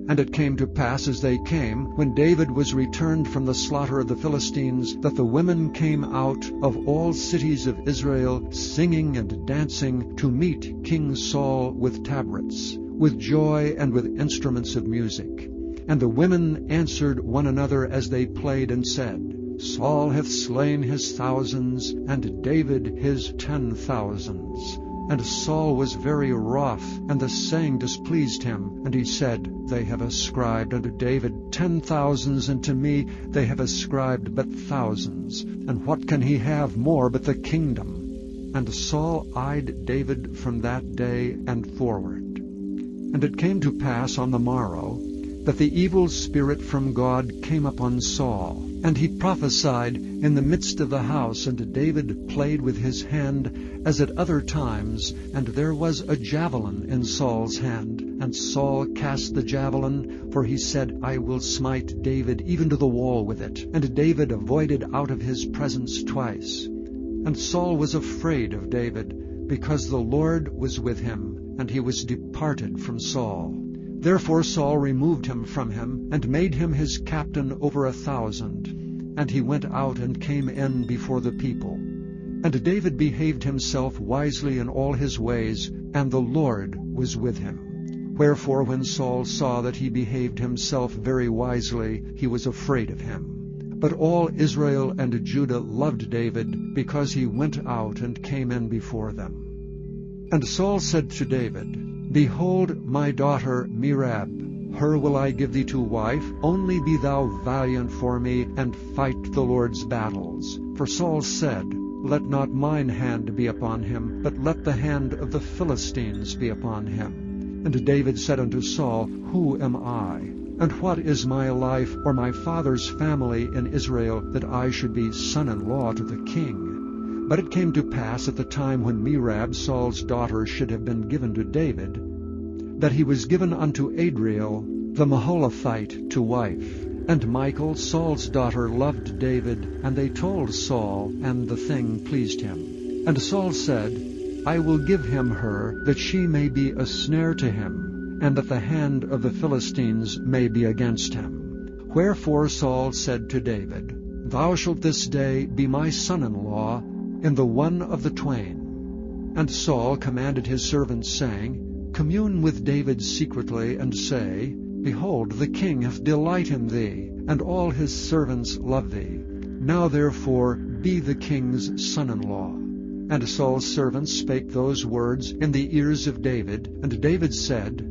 And it came to pass as they came, when David was returned from the slaughter of the Philistines, that the women came out of all cities of Israel, singing and dancing, to meet King Saul with tabrets, with joy and with instruments of music. And the women answered one another as they played, and said, Saul hath slain his thousands, and David his 10,000s. And Saul was very wroth, and the saying displeased him. And he said, They have ascribed unto David 10,000s, and to me they have ascribed but thousands. And what can he have more but the kingdom? And Saul eyed David from that day and forward. And it came to pass on the morrow, that the evil spirit from God came upon Saul, and he prophesied in the midst of the house, and David played with his hand as at other times, and there was a javelin in Saul's hand. And Saul cast the javelin, for he said, I will smite David even to the wall with it. And David avoided out of his presence twice. And Saul was afraid of David, because the Lord was with him, and he was departed from Saul. Therefore Saul removed him from him, and made him his captain over 1,000. And he went out and came in before the people. And David behaved himself wisely in all his ways, and the Lord was with him. Wherefore when Saul saw that he behaved himself very wisely, he was afraid of him. But all Israel and Judah loved David, because he went out and came in before them. And Saul said to David, Behold my daughter Merab, her will I give thee to wife. Only be thou valiant for me, and fight the Lord's battles. For Saul said, Let not mine hand be upon him, but let the hand of the Philistines be upon him. And David said unto Saul, Who am I? And what is my life or my father's family in Israel, that I should be son-in-law to the king? But it came to pass at the time when Merab, Saul's daughter, should have been given to David, that he was given unto Adriel the Maholathite to wife. And Michal, Saul's daughter, loved David, and they told Saul, and the thing pleased him. And Saul said, I will give him her, that she may be a snare to him, and that the hand of the Philistines may be against him. Wherefore Saul said to David, Thou shalt this day be my son-in-law in the one of the twain. And Saul commanded his servants, saying, Commune with David secretly, and say, Behold, the king hath delight in thee, and all his servants love thee. Now therefore be the king's son-in-law. And Saul's servants spake those words in the ears of David. And David said,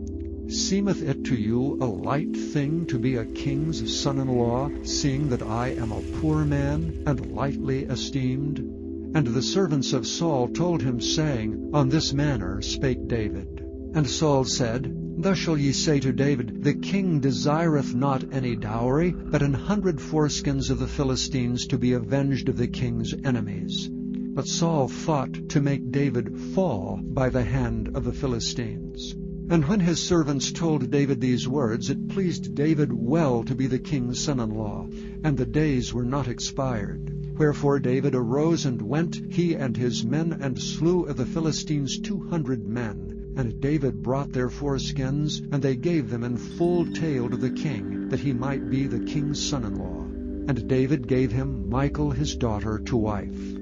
Seemeth it to you a light thing to be a king's son-in-law, seeing that I am a poor man, and lightly esteemed? And the servants of Saul told him, saying, On this manner spake David. And Saul said, Thus shall ye say to David, The king desireth not any dowry, but 100 foreskins of the Philistines, to be avenged of the king's enemies. But Saul thought to make David fall by the hand of the Philistines. And when his servants told David these words, it pleased David well to be the king's son-in-law, and the days were not expired. Wherefore David arose and went, he and his men, and slew of the Philistines 200 men. And David brought their foreskins, and they gave them in full tale to the king, that he might be the king's son-in-law. And David gave him Michal his daughter to wife.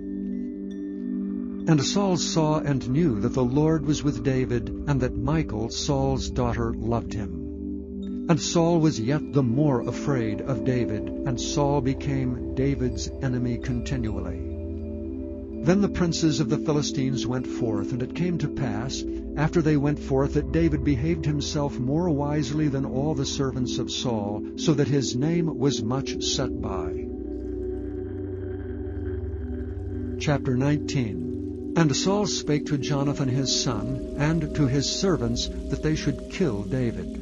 And Saul saw and knew that the Lord was with David, and that Michal, Saul's daughter, loved him. And Saul was yet the more afraid of David, and Saul became David's enemy continually. Then the princes of the Philistines went forth, and it came to pass, after they went forth, that David behaved himself more wisely than all the servants of Saul, so that his name was much set by. Chapter 19. And Saul spake to Jonathan his son, and to his servants, that they should kill David.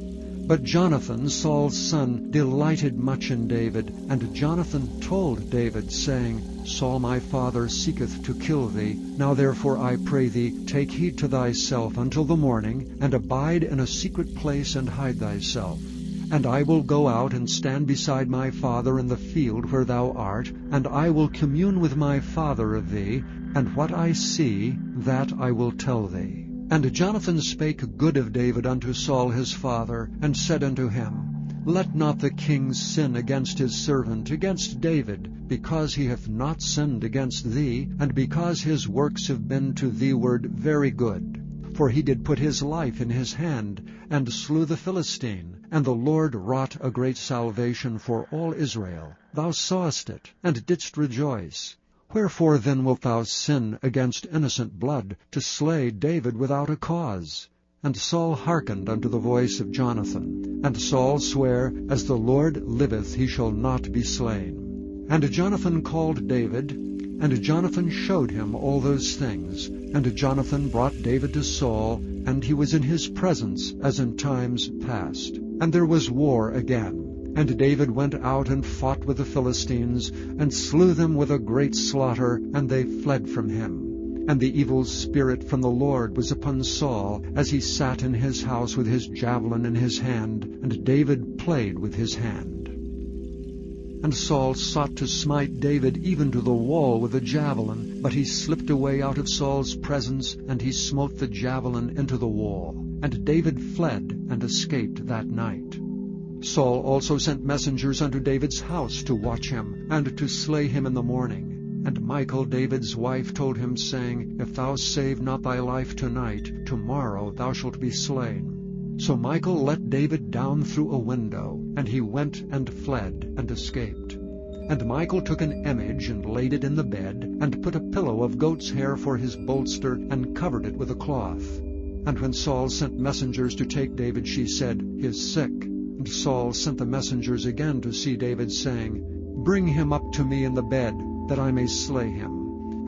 But Jonathan, Saul's son, delighted much in David. And Jonathan told David, saying, Saul my father seeketh to kill thee. Now therefore I pray thee, take heed to thyself until the morning, and abide in a secret place, and hide thyself. And I will go out and stand beside my father in the field where thou art, and I will commune with my father of thee, and what I see, that I will tell thee. And Jonathan spake good of David unto Saul his father, and said unto him, Let not the king sin against his servant, against David, because he hath not sinned against thee, and because his works have been to thee ward very good. For he did put his life in his hand, and slew the Philistine, and the Lord wrought a great salvation for all Israel. Thou sawest it, and didst rejoice. Wherefore then wilt thou sin against innocent blood, to slay David without a cause? And Saul hearkened unto the voice of Jonathan. And Saul sware, As the Lord liveth, he shall not be slain. And Jonathan called David, and Jonathan showed him all those things. And Jonathan brought David to Saul, and he was in his presence as in times past. And there was war again. And David went out and fought with the Philistines, and slew them with a great slaughter, and they fled from him. And the evil spirit from the Lord was upon Saul, as he sat in his house with his javelin in his hand, and David played with his hand. And Saul sought to smite David even to the wall with a javelin, but he slipped away out of Saul's presence, and he smote the javelin into the wall. And David fled and escaped that night. Saul also sent messengers unto David's house to watch him, and to slay him in the morning. And Michal David's wife told him, saying, If thou save not thy life tonight, tomorrow thou shalt be slain. So Michal let David down through a window, and he went and fled and escaped. And Michal took an image and laid it in the bed, and put a pillow of goat's hair for his bolster, and covered it with a cloth. And when Saul sent messengers to take David, she said, He is sick. And Saul sent the messengers again to see David, saying, Bring him up to me in the bed, that I may slay him.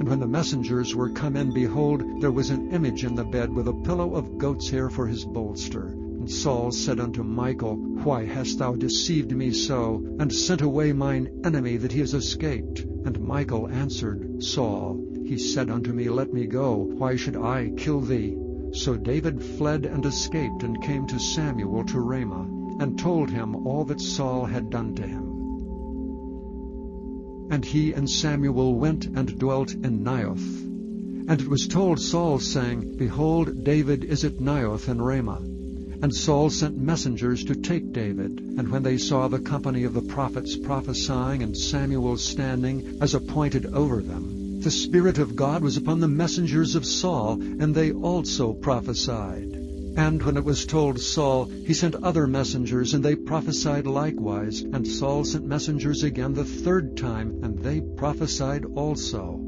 And when the messengers were come in, behold, there was an image in the bed, with a pillow of goat's hair for his bolster. And Saul said unto Michal, Why hast thou deceived me so, and sent away mine enemy, that he is escaped? And Michal answered Saul, He said unto me, Let me go, why should I kill thee? So David fled and escaped, and came to Samuel to Ramah, and told him all that Saul had done to him. And he and Samuel went and dwelt in Naioth. And it was told Saul, saying, Behold, David is at Naioth in Ramah. And Saul sent messengers to take David. And when they saw the company of the prophets prophesying, and Samuel standing as appointed over them, the Spirit of God was upon the messengers of Saul, and they also prophesied. And when it was told Saul, he sent other messengers, and they prophesied likewise. And Saul sent messengers again the third time, and they prophesied also.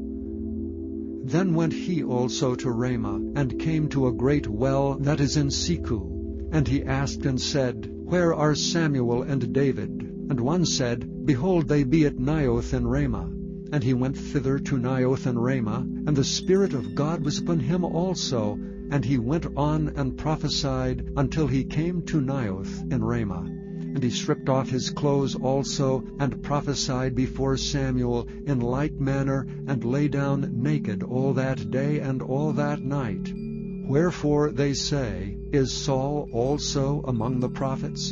Then went he also to Ramah, and came to a great well that is in Siku. And he asked and said, Where are Samuel and David? And one said, Behold, they be at Naioth in Ramah. And he went thither to Naioth in Ramah, and the Spirit of God was upon him also. And he went on and prophesied until he came to Naioth in Ramah. And he stripped off his clothes also, and prophesied before Samuel in like manner, and lay down naked all that day and all that night. Wherefore they say, Is Saul also among the prophets?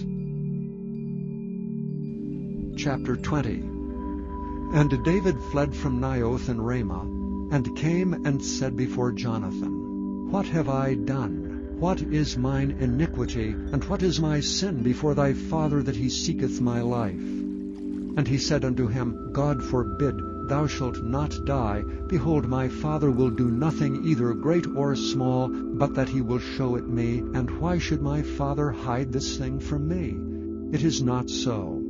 Chapter 20. And David fled from Naioth in Ramah, and came and said before Jonathan, What have I done? What is mine iniquity, and what is my sin before thy father, that he seeketh my life? And he said unto him, God forbid, thou shalt not die. Behold, my father will do nothing either great or small, but that he will show it me. And why should my father hide this thing from me? It is not so.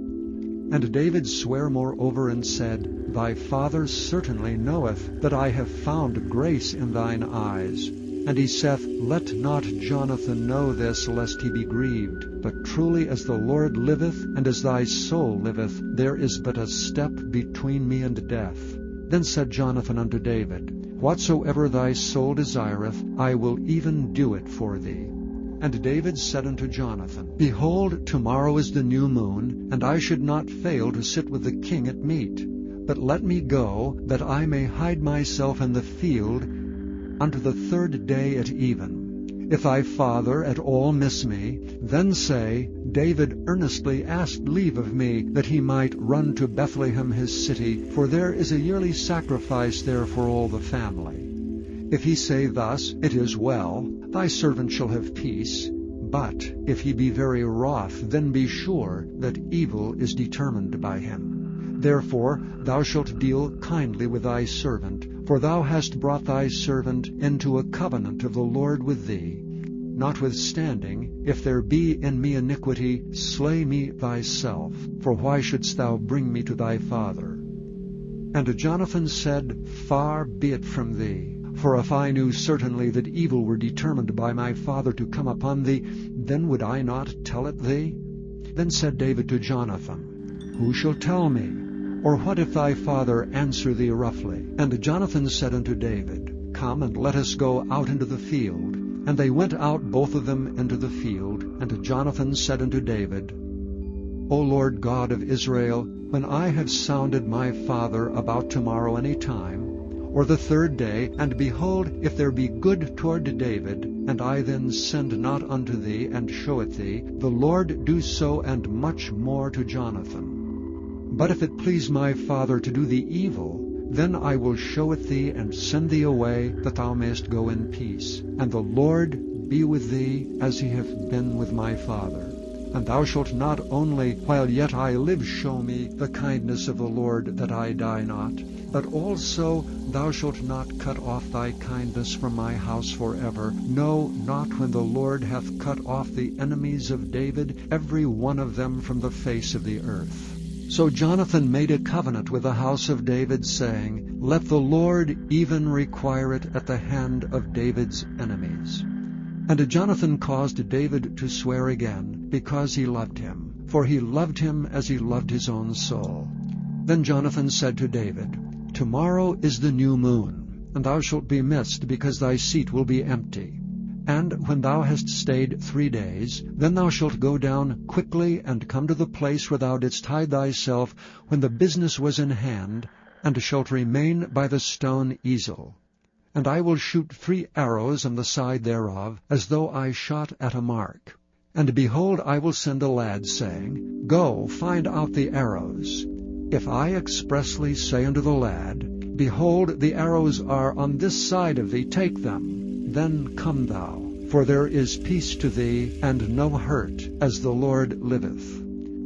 And David sware moreover, and said, Thy father certainly knoweth that I have found grace in thine eyes. And he saith, Let not Jonathan know this, lest he be grieved. But truly as the Lord liveth, and as thy soul liveth, there is but a step between me and death. Then said Jonathan unto David, Whatsoever thy soul desireth, I will even do it for thee. And David said unto Jonathan, Behold, tomorrow is the new moon, and I should not fail to sit with the king at meat. But let me go, that I may hide myself in the field unto the third day at even. If thy father at all miss me, then say, David earnestly asked leave of me, that he might run to Bethlehem his city, for there is a yearly sacrifice there for all the family. If he say thus, It is well, thy servant shall have peace. But if he be very wroth, then be sure that evil is determined by him. Therefore thou shalt deal kindly with thy servant, for thou hast brought thy servant into a covenant of the Lord with thee. Notwithstanding, if there be in me iniquity, slay me thyself, for why shouldst thou bring me to thy father? And Jonathan said, Far be it from thee. For if I knew certainly that evil were determined by my father to come upon thee, then would I not tell it thee? Then said David to Jonathan, Who shall tell me? Or what if thy father answer thee roughly? And Jonathan said unto David, Come, and let us go out into the field. And they went out both of them into the field. And Jonathan said unto David, O Lord God of Israel, when I have sounded my father about tomorrow any time, or the third day, and behold, if there be good toward David, and I then send not unto thee, and show it thee, the Lord do so and much more to Jonathan. But if it please my father to do thee evil, then I will show it thee, and send thee away, that thou mayest go in peace. And the Lord be with thee, as he hath been with my father. And thou shalt not only, while yet I live, show me the kindness of the Lord, that I die not, but also thou shalt not cut off thy kindness from my house forever. No, not when the Lord hath cut off the enemies of David, every one of them from the face of the earth. So Jonathan made a covenant with the house of David, saying, Let the Lord even require it at the hand of David's enemies. And Jonathan caused David to swear again, because he loved him, for he loved him as he loved his own soul. Then Jonathan said to David, Tomorrow is the new moon, and thou shalt be missed, because thy seat will be empty. And when thou hast stayed 3 days, then thou shalt go down quickly, and come to the place where thou didst hide thyself when the business was in hand, and shalt remain by the stone easel. And I will shoot 3 arrows on the side thereof, as though I shot at a mark. And behold, I will send a lad, saying, Go, find out the arrows. If I expressly say unto the lad, Behold, the arrows are on this side of thee, take them, then come thou, for there is peace to thee, and no hurt, as the Lord liveth.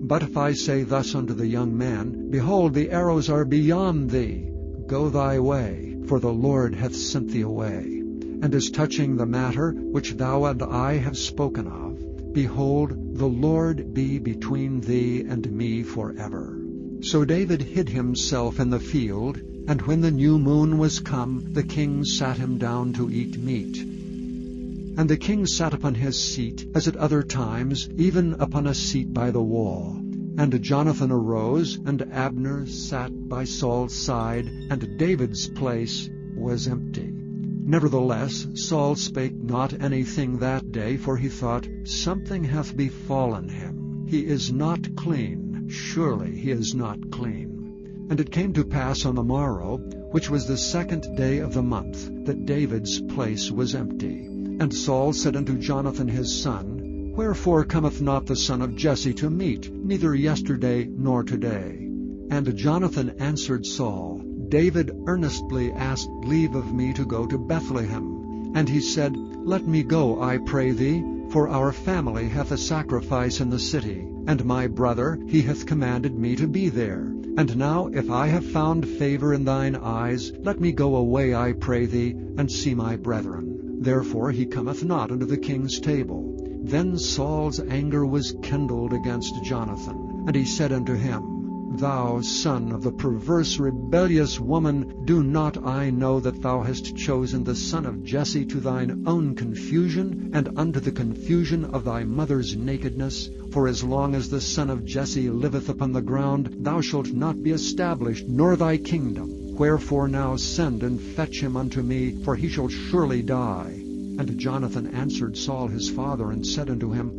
But if I say thus unto the young man, Behold, the arrows are beyond thee, go thy way, for the Lord hath sent thee away. And as touching the matter which thou and I have spoken of, behold, the Lord be between thee and me forever. So David hid himself in the field, and when the new moon was come, the king sat him down to eat meat. And the king sat upon his seat, as at other times, even upon a seat by the wall. And Jonathan arose, and Abner sat by Saul's side, and David's place was empty. Nevertheless Saul spake not anything that day, for he thought, Something hath befallen him. He is not clean. Surely he is not clean. And it came to pass on the morrow, which was the 2nd day of the month, that David's place was empty. And Saul said unto Jonathan his son, Wherefore cometh not the son of Jesse to meat, neither yesterday nor today? And Jonathan answered Saul, David earnestly asked leave of me to go to Bethlehem. And he said, Let me go, I pray thee, for our family hath a sacrifice in the city, and my brother, he hath commanded me to be there. And now, if I have found favor in thine eyes, let me go away, I pray thee, and see my brethren. Therefore he cometh not unto the king's table. Then Saul's anger was kindled against Jonathan, and he said unto him, Thou son of the perverse rebellious woman, do not I know that thou hast chosen the son of Jesse to thine own confusion, and unto the confusion of thy mother's nakedness? For as long as the son of Jesse liveth upon the ground, thou shalt not be established, nor thy kingdom. Wherefore now send and fetch him unto me, for he shall surely die. And Jonathan answered Saul his father, and said unto him,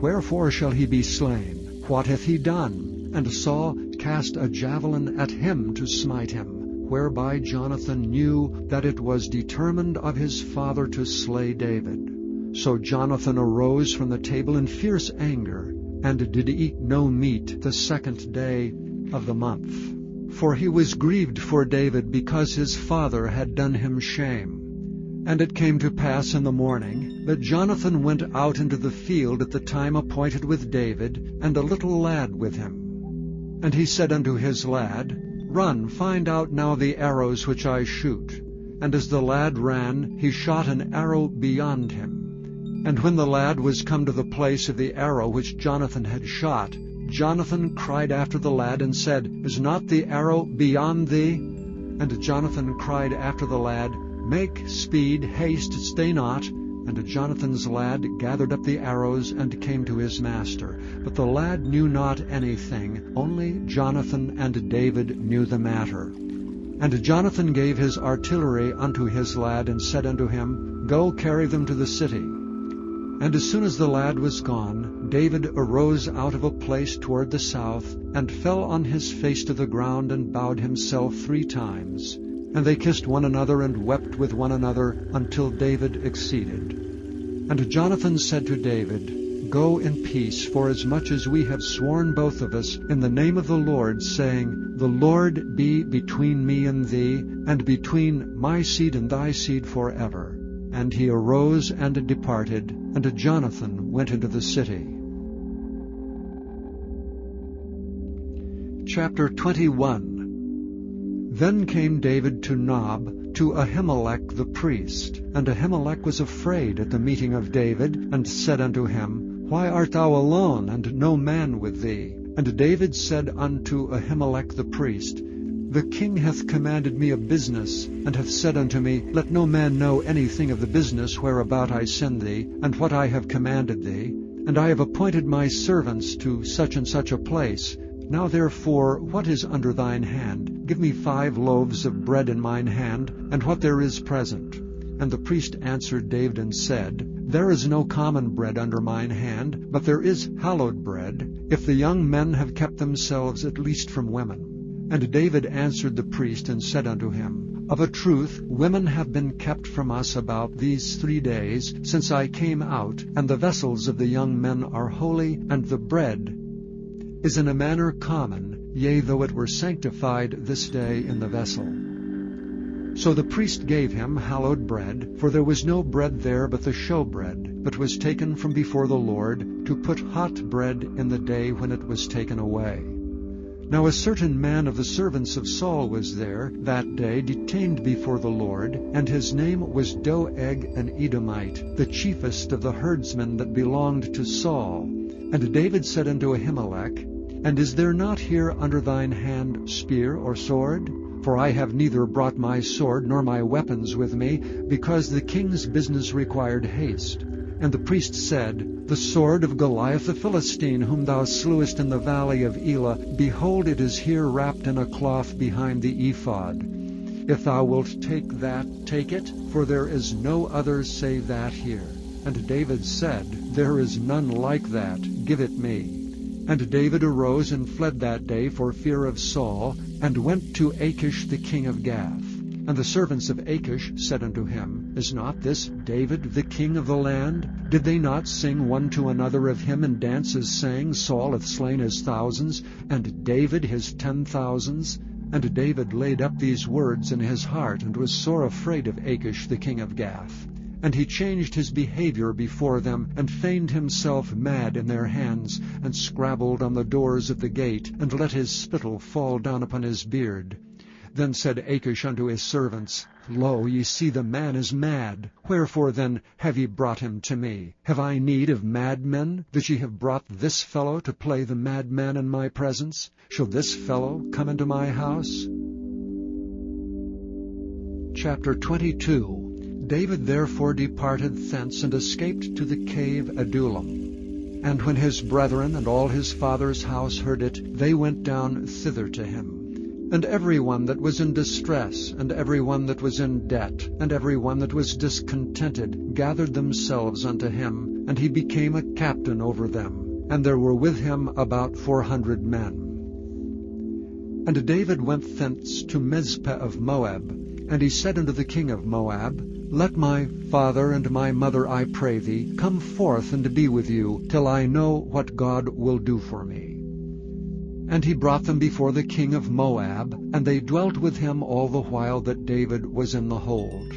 Wherefore shall he be slain? What hath he done? And Saul cast a javelin at him to smite him, whereby Jonathan knew that it was determined of his father to slay David. So Jonathan arose from the table in fierce anger, and did eat no meat the 2nd day of the month. For he was grieved for David, because his father had done him shame. And it came to pass in the morning that Jonathan went out into the field at the time appointed with David, and a little lad with him. And he said unto his lad, Run, find out now the arrows which I shoot. And as the lad ran, he shot an arrow beyond him. And when the lad was come to the place of the arrow which Jonathan had shot, Jonathan cried after the lad, and said, Is not the arrow beyond thee? And Jonathan cried after the lad, Make speed, haste, stay not. And Jonathan's lad gathered up the arrows, and came to his master. But the lad knew not anything, only Jonathan and David knew the matter. And Jonathan gave his artillery unto his lad, and said unto him, Go carry them to the city. And as soon as the lad was gone, David arose out of a place toward the south, and fell on his face to the ground, and bowed himself 3 times. And they kissed one another, and wept with one another, until David exceeded. And Jonathan said to David, Go in peace, forasmuch as we have sworn both of us in the name of the Lord, saying, The Lord be between me and thee, and between my seed and thy seed forever. And he arose and departed, and Jonathan went into the city. Chapter 21. Then came David to Nob, to Ahimelech the priest. And Ahimelech was afraid at the meeting of David, and said unto him, Why art thou alone, and no man with thee? And David said unto Ahimelech the priest, The king hath commanded me a business, and hath said unto me, Let no man know anything of the business whereabout I send thee, and what I have commanded thee. And I have appointed my servants to such and such a place. Now therefore, what is under thine hand? Give me 5 loaves of bread in mine hand, and what there is present. And the priest answered David and said, There is no common bread under mine hand, but there is hallowed bread, if the young men have kept themselves at least from women. And David answered the priest and said unto him, Of a truth, women have been kept from us about these 3 days, since I came out, and the vessels of the young men are holy, and the bread is in a manner common, yea, though it were sanctified this day in the vessel. So the priest gave him hallowed bread, for there was no bread there but the showbread, but was taken from before the Lord, to put hot bread in the day when it was taken away. Now a certain man of the servants of Saul was there that day, detained before the Lord, and his name was Doeg an Edomite, the chiefest of the herdsmen that belonged to Saul. And David said unto Ahimelech, And is there not here under thine hand spear or sword? For I have neither brought my sword nor my weapons with me, because the king's business required haste. And the priest said, The sword of Goliath the Philistine, whom thou slewest in the valley of Elah, behold, it is here wrapped in a cloth behind the ephod. If thou wilt take that, take it, for there is no other save that here. And David said, There is none like that, give it me. And David arose and fled that day for fear of Saul, and went to Achish the king of Gath. And the servants of Achish said unto him, Is not this David the king of the land? Did they not sing one to another of him in dances, saying, Saul hath slain his thousands, and David his 10,000s? And David laid up these words in his heart, and was sore afraid of Achish the king of Gath. And he changed his behavior before them, and feigned himself mad in their hands, and scrabbled on the doors of the gate, and let his spittle fall down upon his beard. Then said Achish unto his servants, Lo, ye see the man is mad. Wherefore then have ye brought him to me? Have I need of madmen, that ye have brought this fellow to play the madman in my presence? Shall this fellow come into my house? Chapter 22. David therefore departed thence, and escaped to the cave Adullam. And when his brethren and all his father's house heard it, they went down thither to him. And every one that was in distress, and every one that was in debt, and every one that was discontented, gathered themselves unto him, and he became a captain over them. And there were with him about 400 men. And David went thence to Mizpeh of Moab, and he said unto the king of Moab, Let my father and my mother, I pray thee, come forth and be with you, till I know what God will do for me. And he brought them before the king of Moab, and they dwelt with him all the while that David was in the hold.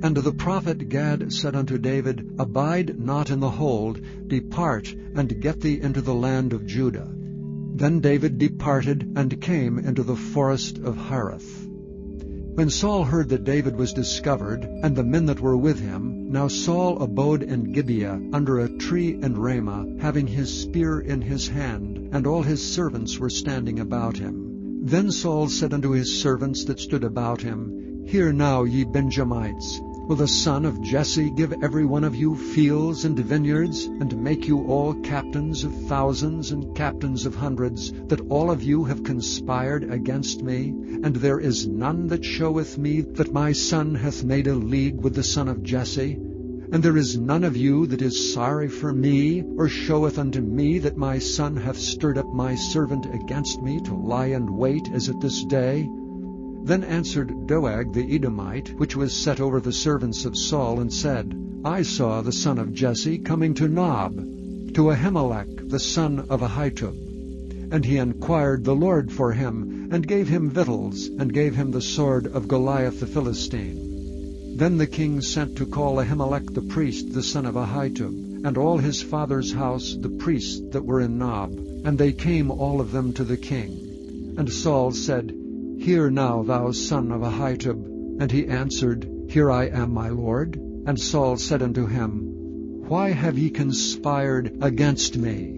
And the prophet Gad said unto David, Abide not in the hold, depart, and get thee into the land of Judah. Then David departed, and came into the forest of Hareth. When Saul heard that David was discovered, and the men that were with him, now Saul abode in Gibeah under a tree in Ramah, having his spear in his hand, and all his servants were standing about him. Then Saul said unto his servants that stood about him, Hear now, ye Benjamites, will the son of Jesse give every one of you fields and vineyards, and make you all captains of thousands and captains of hundreds, that all of you have conspired against me? And there is none that showeth me that my son hath made a league with the son of Jesse? And there is none of you that is sorry for me, or showeth unto me that my son hath stirred up my servant against me to lie in wait as at this day? Then answered Doeg the Edomite, which was set over the servants of Saul, and said, I saw the son of Jesse coming to Nob, to Ahimelech the son of Ahitub. And he inquired the Lord for him, and gave him victuals, and gave him the sword of Goliath the Philistine. Then the king sent to call Ahimelech the priest, the son of Ahitub, and all his father's house, the priests that were in Nob. And they came all of them to the king. And Saul said, Hear now, thou son of Ahitub. And he answered, Here I am, my lord. And Saul said unto him, Why have ye conspired against me,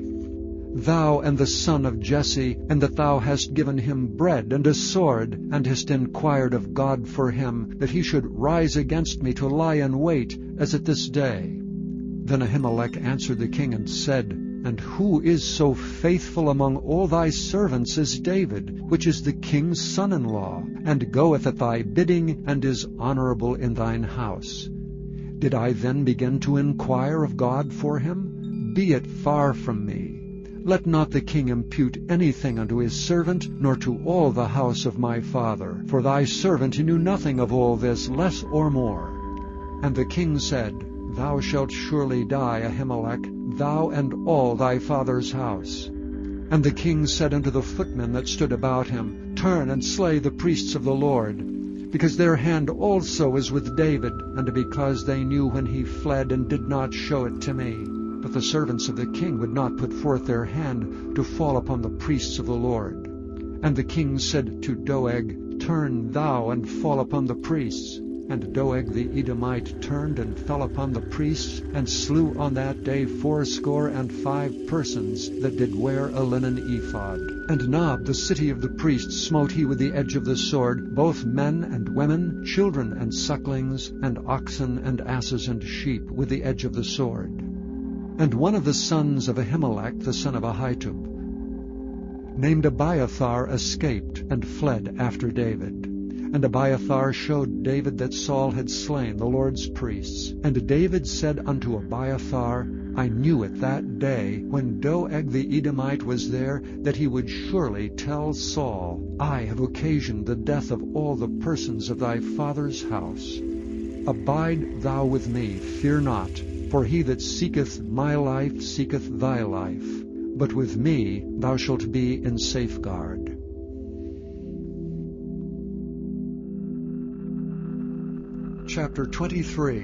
thou and the son of Jesse, and that thou hast given him bread and a sword, and hast inquired of God for him, that he should rise against me to lie in wait, as at this day? Then Ahimelech answered the king and said, And who is so faithful among all thy servants as David, which is the king's son-in-law, and goeth at thy bidding, and is honorable in thine house? Did I then begin to inquire of God for him? Be it far from me. Let not the king impute anything unto his servant, nor to all the house of my father. For thy servant knew nothing of all this, less or more. And the king said, Thou shalt surely die, Ahimelech, thou and all thy father's house. And the king said unto the footmen that stood about him, Turn and slay the priests of the Lord, because their hand also is with David, and because they knew when he fled, and did not show it to me. But the servants of the king would not put forth their hand to fall upon the priests of the Lord. And the king said to Doeg, Turn thou and fall upon the priests. And Doeg the Edomite turned and fell upon the priests, and slew on that day 75 persons that did wear a linen ephod. And Nob, the city of the priests, smote he with the edge of the sword, both men and women, children and sucklings, and oxen and asses and sheep, with the edge of the sword. And one of the sons of Ahimelech, the son of Ahitub, named Abiathar, escaped, and fled after David. And Abiathar showed David that Saul had slain the Lord's priests. And David said unto Abiathar, I knew it that day, when Doeg the Edomite was there, that he would surely tell Saul, I have occasioned the death of all the persons of thy father's house. Abide thou with me, fear not, for he that seeketh my life seeketh thy life. But with me thou shalt be in safeguard. Chapter 23.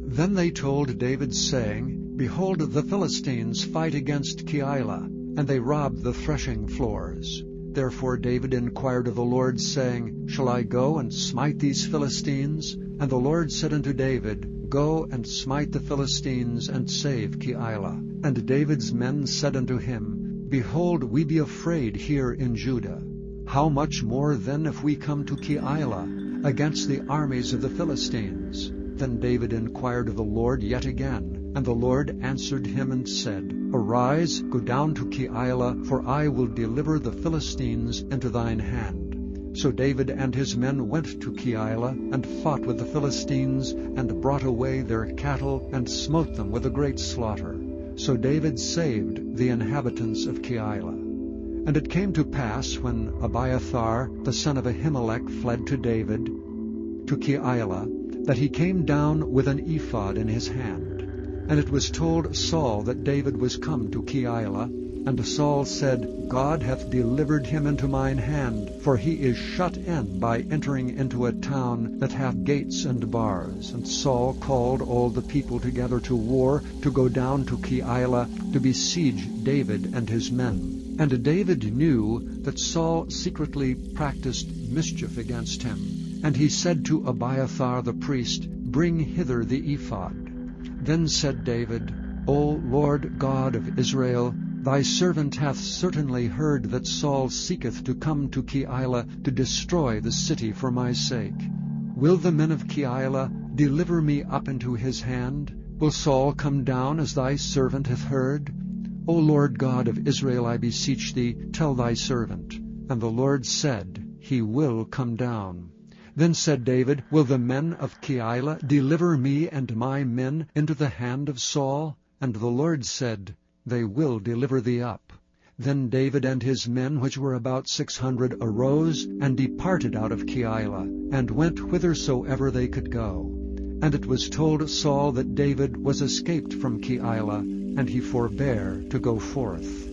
Then they told David, saying, Behold, the Philistines fight against Keilah, and they rob the threshing floors. Therefore David inquired of the Lord, saying, Shall I go and smite these Philistines? And the Lord said unto David, Go and smite the Philistines, and save Keilah. And David's men said unto him, Behold, we be afraid here in Judah. How much more then if we come to Keilah, against the armies of the Philistines? Then David inquired of the Lord yet again. And the Lord answered him and said, Arise, go down to Keilah, for I will deliver the Philistines into thine hand. So David and his men went to Keilah, and fought with the Philistines, and brought away their cattle, and smote them with a great slaughter. So David saved the inhabitants of Keilah. And it came to pass, when Abiathar the son of Ahimelech fled to David, to Keilah, that he came down with an ephod in his hand. And it was told Saul that David was come to Keilah. And Saul said, God hath delivered him into mine hand, for he is shut in by entering into a town that hath gates and bars. And Saul called all the people together to war, to go down to Keilah, to besiege David and his men. And David knew that Saul secretly practiced mischief against him. And he said to Abiathar the priest, Bring hither the ephod. Then said David, O Lord God of Israel, Thy servant hath certainly heard that Saul seeketh to come to Keilah to destroy the city for my sake. Will the men of Keilah deliver me up into his hand? Will Saul come down as thy servant hath heard? O Lord God of Israel, I beseech thee, tell thy servant. And the Lord said, He will come down. Then said David, Will the men of Keilah deliver me and my men into the hand of Saul? And the Lord said, They will deliver thee up. Then David and his men, which were about 600, arose and departed out of Keilah, and went whithersoever they could go. And it was told Saul that David was escaped from Keilah, and he forbare to go forth.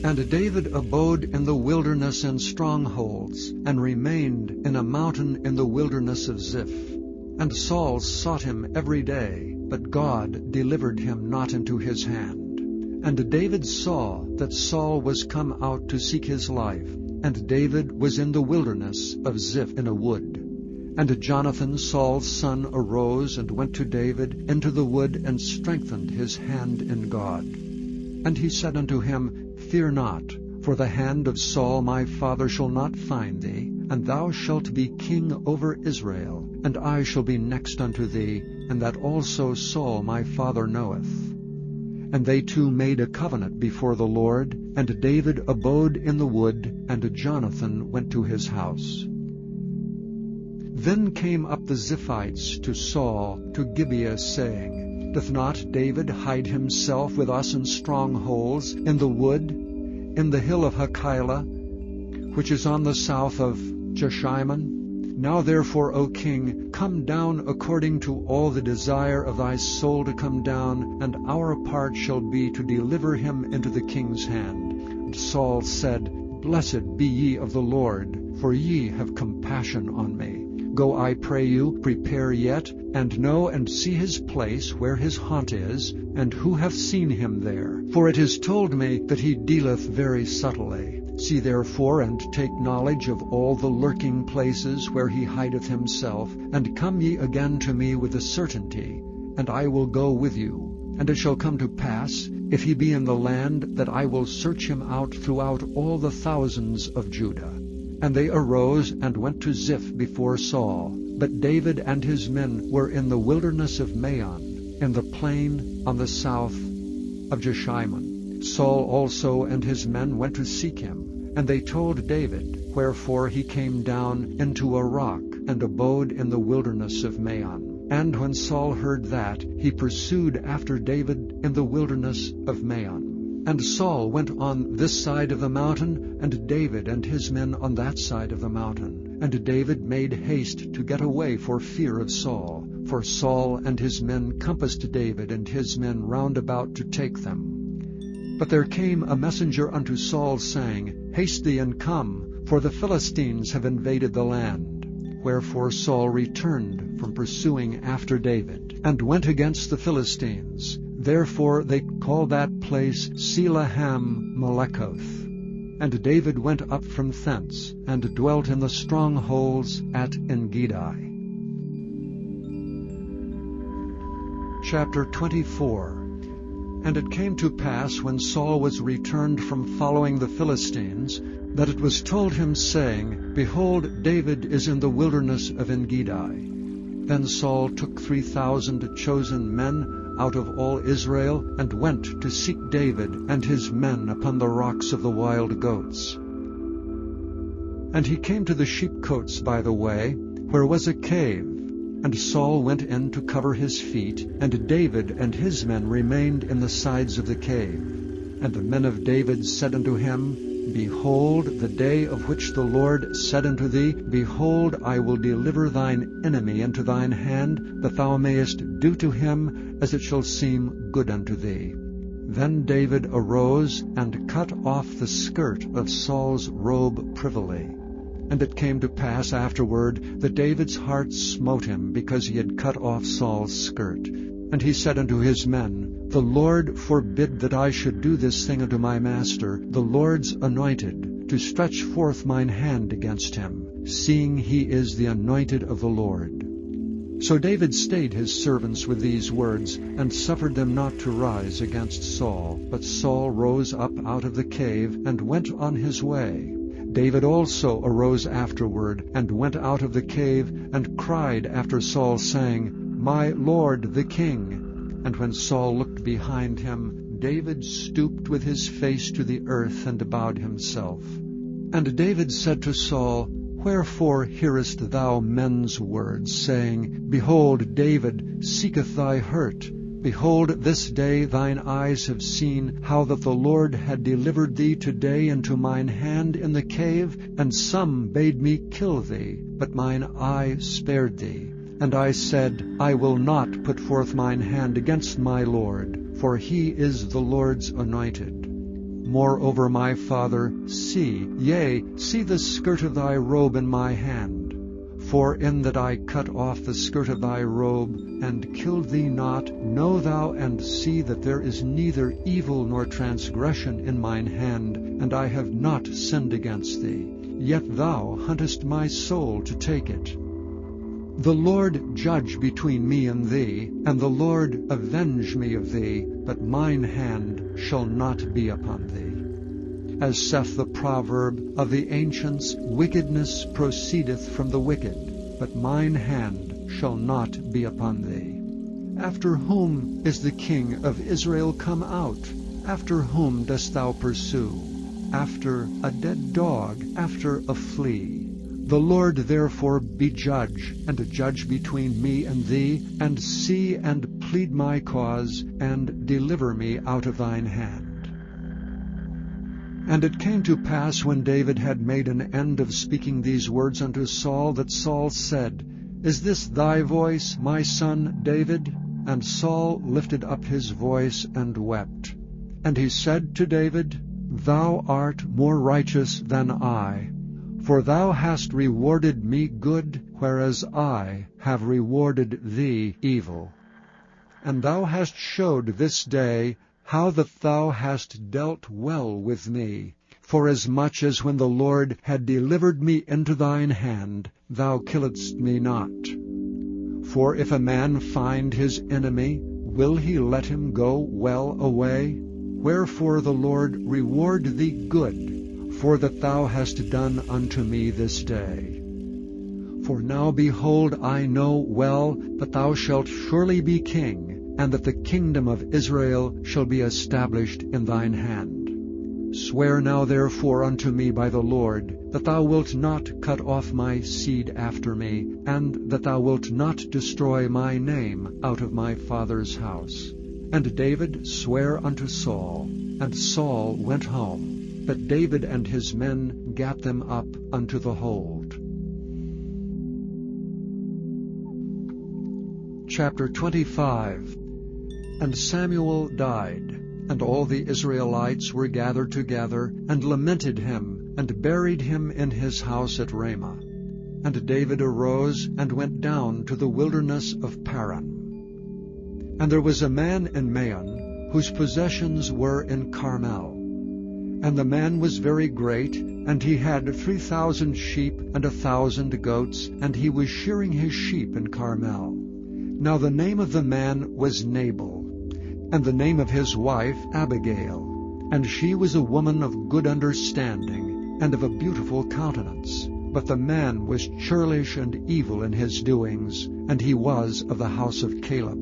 And David abode in the wilderness and strongholds, and remained in a mountain in the wilderness of Ziph. And Saul sought him every day, but God delivered him not into his hand. And David saw that Saul was come out to seek his life, and David was in the wilderness of Ziph in a wood. And Jonathan, Saul's son, arose and went to David into the wood, and strengthened his hand in God. And he said unto him, Fear not, for the hand of Saul my father shall not find thee, and thou shalt be king over Israel, and I shall be next unto thee, and that also Saul my father knoweth. And they two made a covenant before the Lord, and David abode in the wood, and Jonathan went to his house. Then came up the Ziphites to Saul to Gibeah, saying, Doth not David hide himself with us in strongholds, in the wood, in the hill of Hachilah, which is on the south of Jeshimon? Now therefore, O king, come down according to all the desire of thy soul to come down, and our part shall be to deliver him into the king's hand. And Saul said, Blessed be ye of the Lord, for ye have compassion on me. Go, I pray you, prepare yet, and know and see his place where his haunt is, and who hath seen him there. For it is told me that he dealeth very subtly. See therefore, and take knowledge of all the lurking places where he hideth himself, and come ye again to me with a certainty, and I will go with you. And it shall come to pass, if he be in the land, that I will search him out throughout all the thousands of Judah. And they arose and went to Ziph before Saul. But David and his men were in the wilderness of Maon, in the plain on the south of Jeshimon. Saul also and his men went to seek him, and they told David, wherefore he came down into a rock, and abode in the wilderness of Maon. And when Saul heard that, he pursued after David in the wilderness of Maon. And Saul went on this side of the mountain, and David and his men on that side of the mountain. And David made haste to get away for fear of Saul, for Saul and his men compassed David and his men round about to take them. But there came a messenger unto Saul, saying, Haste thee and come, for the Philistines have invaded the land. Wherefore Saul returned from pursuing after David, and went against the Philistines. Therefore they called that place Selahem-Melekoth. And David went up from thence, and dwelt in the strongholds at En-Gedi. Chapter 24. And it came to pass, when Saul was returned from following the Philistines, that it was told him, saying, Behold, David is in the wilderness of En-Gedi. Then Saul took 3,000 chosen men out of all Israel, and went to seek David and his men upon the rocks of the wild goats. And he came to the sheepcotes by the way, where was a cave. And Saul went in to cover his feet, and David and his men remained in the sides of the cave. And the men of David said unto him, Behold, the day of which the Lord said unto thee, Behold, I will deliver thine enemy into thine hand, that thou mayest do to him as it shall seem good unto thee. Then David arose and cut off the skirt of Saul's robe privily. And it came to pass afterward that David's heart smote him, because he had cut off Saul's skirt. And he said unto his men, The Lord forbid that I should do this thing unto my master, the Lord's anointed, to stretch forth mine hand against him, seeing he is the anointed of the Lord. So David stayed his servants with these words, and suffered them not to rise against Saul. But Saul rose up out of the cave, and went on his way. David also arose afterward, and went out of the cave, and cried after Saul, saying, My Lord the king. And when Saul looked behind him, David stooped with his face to the earth, and bowed himself. And David said to Saul, Wherefore hearest thou men's words, saying, Behold, David seeketh thy hurt? Behold, this day thine eyes have seen how that the Lord had delivered thee today into mine hand in the cave, and some bade me kill thee, but mine eye spared thee. And I said, I will not put forth mine hand against my Lord, for he is the Lord's anointed. Moreover, my father, see the skirt of thy robe in my hand. For in that I cut off the skirt of thy robe, and killed thee not, know thou and see that there is neither evil nor transgression in mine hand, and I have not sinned against thee. Yet thou huntest my soul to take it. The Lord judge between me and thee, and the Lord avenge me of thee, but mine hand shall not be upon thee. As saith the proverb of the ancients, wickedness proceedeth from the wicked, but mine hand shall not be upon thee. After whom is the king of Israel come out? After whom dost thou pursue? After a dead dog, after a flea. The Lord therefore be judge, and judge between me and thee, and see and plead my cause, and deliver me out of thine hand. And it came to pass, when David had made an end of speaking these words unto Saul, that Saul said, Is this thy voice, my son David? And Saul lifted up his voice and wept. And he said to David, Thou art more righteous than I, for thou hast rewarded me good, whereas I have rewarded thee evil. And thou hast showed this day how that thou hast dealt well with me, forasmuch as when the Lord had delivered me into thine hand, thou killedst me not. For if a man find his enemy, will he let him go well away? Wherefore the Lord reward thee good, for that thou hast done unto me this day. For now, behold, I know well that thou shalt surely be king, and that the kingdom of Israel shall be established in thine hand. Swear now therefore unto me by the Lord, that thou wilt not cut off my seed after me, and that thou wilt not destroy my name out of my father's house. And David sware unto Saul, and Saul went home. But David and his men gat them up unto the hold. Chapter 25. And Samuel died, and all the Israelites were gathered together, and lamented him, and buried him in his house at Ramah. And David arose, and went down to the wilderness of Paran. And there was a man in Maon, whose possessions were in Carmel. And the man was very great, and he had 3,000 sheep and 1,000 goats, and he was shearing his sheep in Carmel. Now the name of the man was Nabal, and the name of his wife Abigail. And she was a woman of good understanding, and of a beautiful countenance. But the man was churlish and evil in his doings, and he was of the house of Caleb.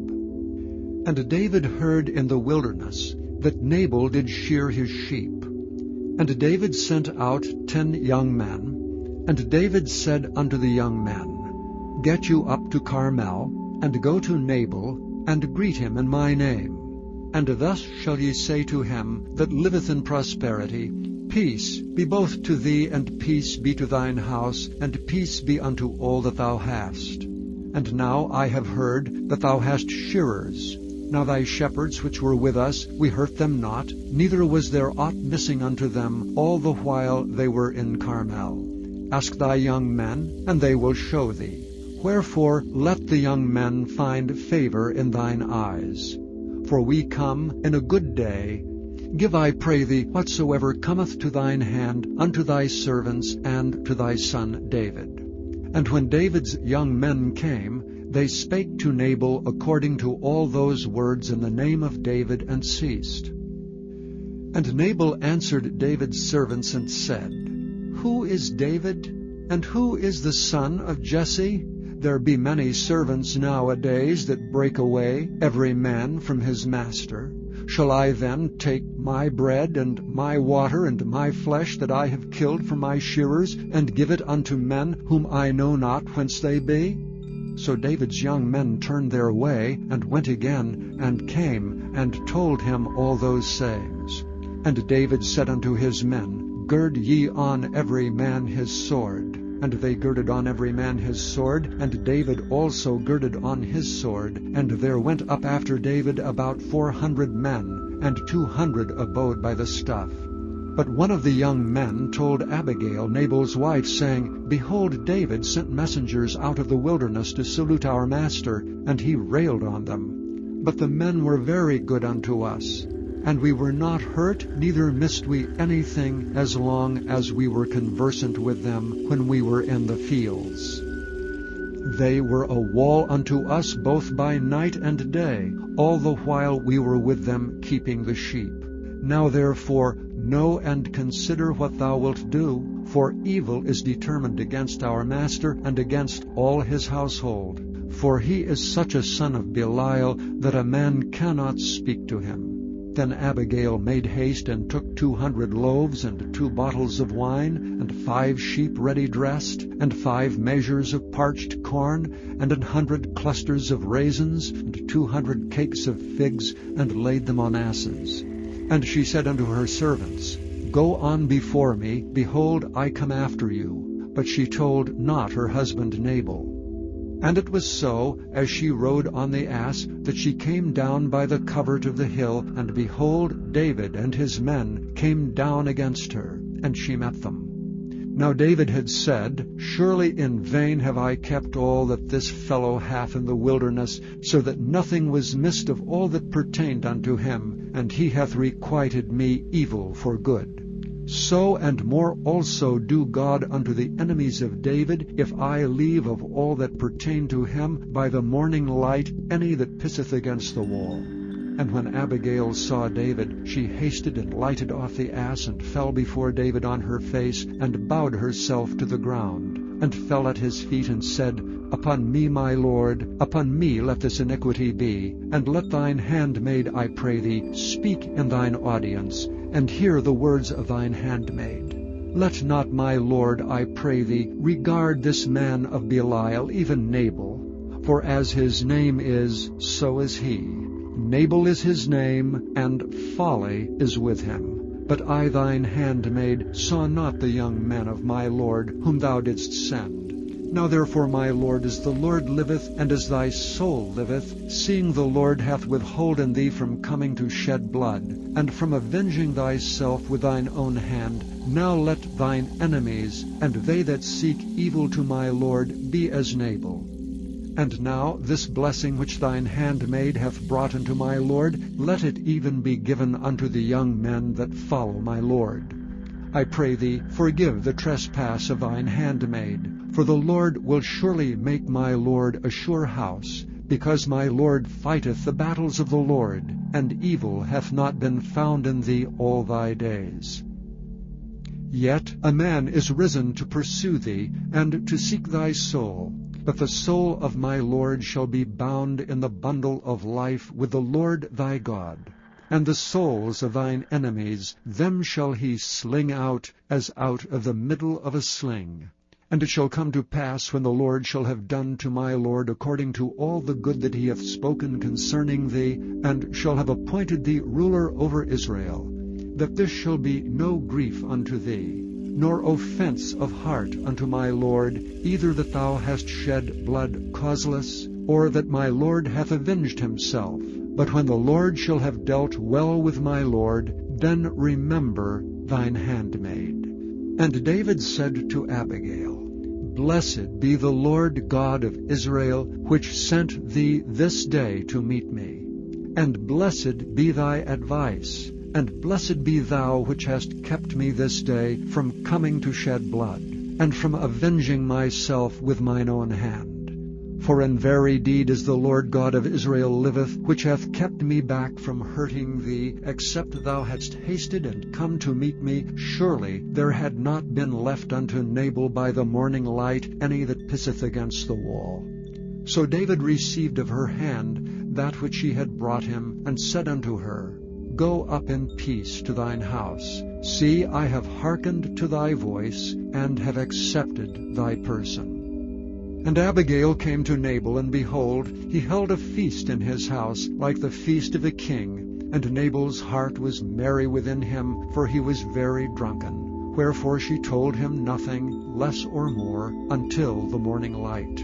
And David heard in the wilderness that Nabal did shear his sheep. And David sent out 10 young men. And David said unto the young men, Get you up to Carmel, and go to Nabal, and greet him in my name. And thus shall ye say to him that liveth in prosperity, Peace be both to thee, and peace be to thine house, and peace be unto all that thou hast. And now I have heard that thou hast shearers. Now thy shepherds which were with us, we hurt them not, neither was there aught missing unto them all the while they were in Carmel. Ask thy young men, and they will show thee. Wherefore let the young men find favor in thine eyes. For we come in a good day. Give, I pray thee, whatsoever cometh to thine hand unto thy servants and to thy son David. And when David's young men came, they spake to Nabal according to all those words in the name of David, and ceased. And Nabal answered David's servants and said, Who is David, and who is the son of Jesse? There be many servants nowadays that break away, every man from his master. Shall I then take my bread and my water and my flesh that I have killed from my shearers, and give it unto men whom I know not whence they be? So David's young men turned their way, and went again, and came, and told him all those sayings. And David said unto his men, Gird ye on every man his sword. And they girded on every man his sword, and David also girded on his sword. And there went up after David about 400 men, and 200 abode by the stuff. But one of the young men told Abigail, Nabal's wife, saying, Behold, David sent messengers out of the wilderness to salute our master, and he railed on them. But the men were very good unto us, and we were not hurt, neither missed we anything, as long as we were conversant with them when we were in the fields. They were a wall unto us both by night and day, all the while we were with them keeping the sheep. Now therefore know and consider what thou wilt do, for evil is determined against our master and against all his household. For he is such a son of Belial that a man cannot speak to him. Then Abigail made haste, and took 200 loaves, and 2 bottles of wine, and 5 sheep ready dressed, and 5 measures of parched corn, and 100 clusters of raisins, and 200 cakes of figs, and laid them on asses. And she said unto her servants, Go on before me, behold, I come after you. But she told not her husband Nabal. And it was so, as she rode on the ass, that she came down by the covert of the hill, and behold, David and his men came down against her, and she met them. Now David had said, Surely in vain have I kept all that this fellow hath in the wilderness, so that nothing was missed of all that pertained unto him, and he hath requited me evil for good. So and more also do God unto the enemies of David, if I leave of all that pertain to him by the morning light any that pisseth against the wall. And when Abigail saw David, she hasted and lighted off the ass, and fell before David on her face, and bowed herself to the ground, and fell at his feet, and said, Upon me, my lord, upon me let this iniquity be, and let thine handmaid, I pray thee, speak in thine audience, and hear the words of thine handmaid. Let not my lord, I pray thee, regard this man of Belial, even Nabal, for as his name is, so is he. Nabal is his name, and folly is with him. But I thine handmaid saw not the young men of my lord, whom thou didst send. Now therefore, my lord, as the Lord liveth, and as thy soul liveth, seeing the Lord hath withholden thee from coming to shed blood, and from avenging thyself with thine own hand, now let thine enemies, and they that seek evil to my lord, be as Nabal. And now this blessing which thine handmaid hath brought unto my lord, let it even be given unto the young men that follow my lord. I pray thee, forgive the trespass of thine handmaid. For the Lord will surely make my lord a sure house, because my lord fighteth the battles of the Lord, and evil hath not been found in thee all thy days. Yet a man is risen to pursue thee, and to seek thy soul. But the soul of my lord shall be bound in the bundle of life with the Lord thy God. And the souls of thine enemies, them shall he sling out, as out of the middle of a sling. And it shall come to pass, when the Lord shall have done to my lord according to all the good that he hath spoken concerning thee, and shall have appointed thee ruler over Israel, that this shall be no grief unto thee, nor offense of heart unto my lord, either that thou hast shed blood causeless, or that my lord hath avenged himself. But when the Lord shall have dealt well with my lord, then remember thine handmaid. And David said to Abigail, Blessed be the Lord God of Israel, which sent thee this day to meet me. And blessed be thy advice, and blessed be thou which hast kept me this day from coming to shed blood, and from avenging myself with mine own hand. For in very deed as the Lord God of Israel liveth, which hath kept me back from hurting thee, except thou hadst hasted and come to meet me, surely there had not been left unto Nabal by the morning light any that pisseth against the wall. So David received of her hand that which she had brought him, and said unto her, Go up in peace to thine house. See, I have hearkened to thy voice, and have accepted thy person. And Abigail came to Nabal, and behold, he held a feast in his house, like the feast of a king. And Nabal's heart was merry within him, for he was very drunken. Wherefore she told him nothing, less or more, until the morning light.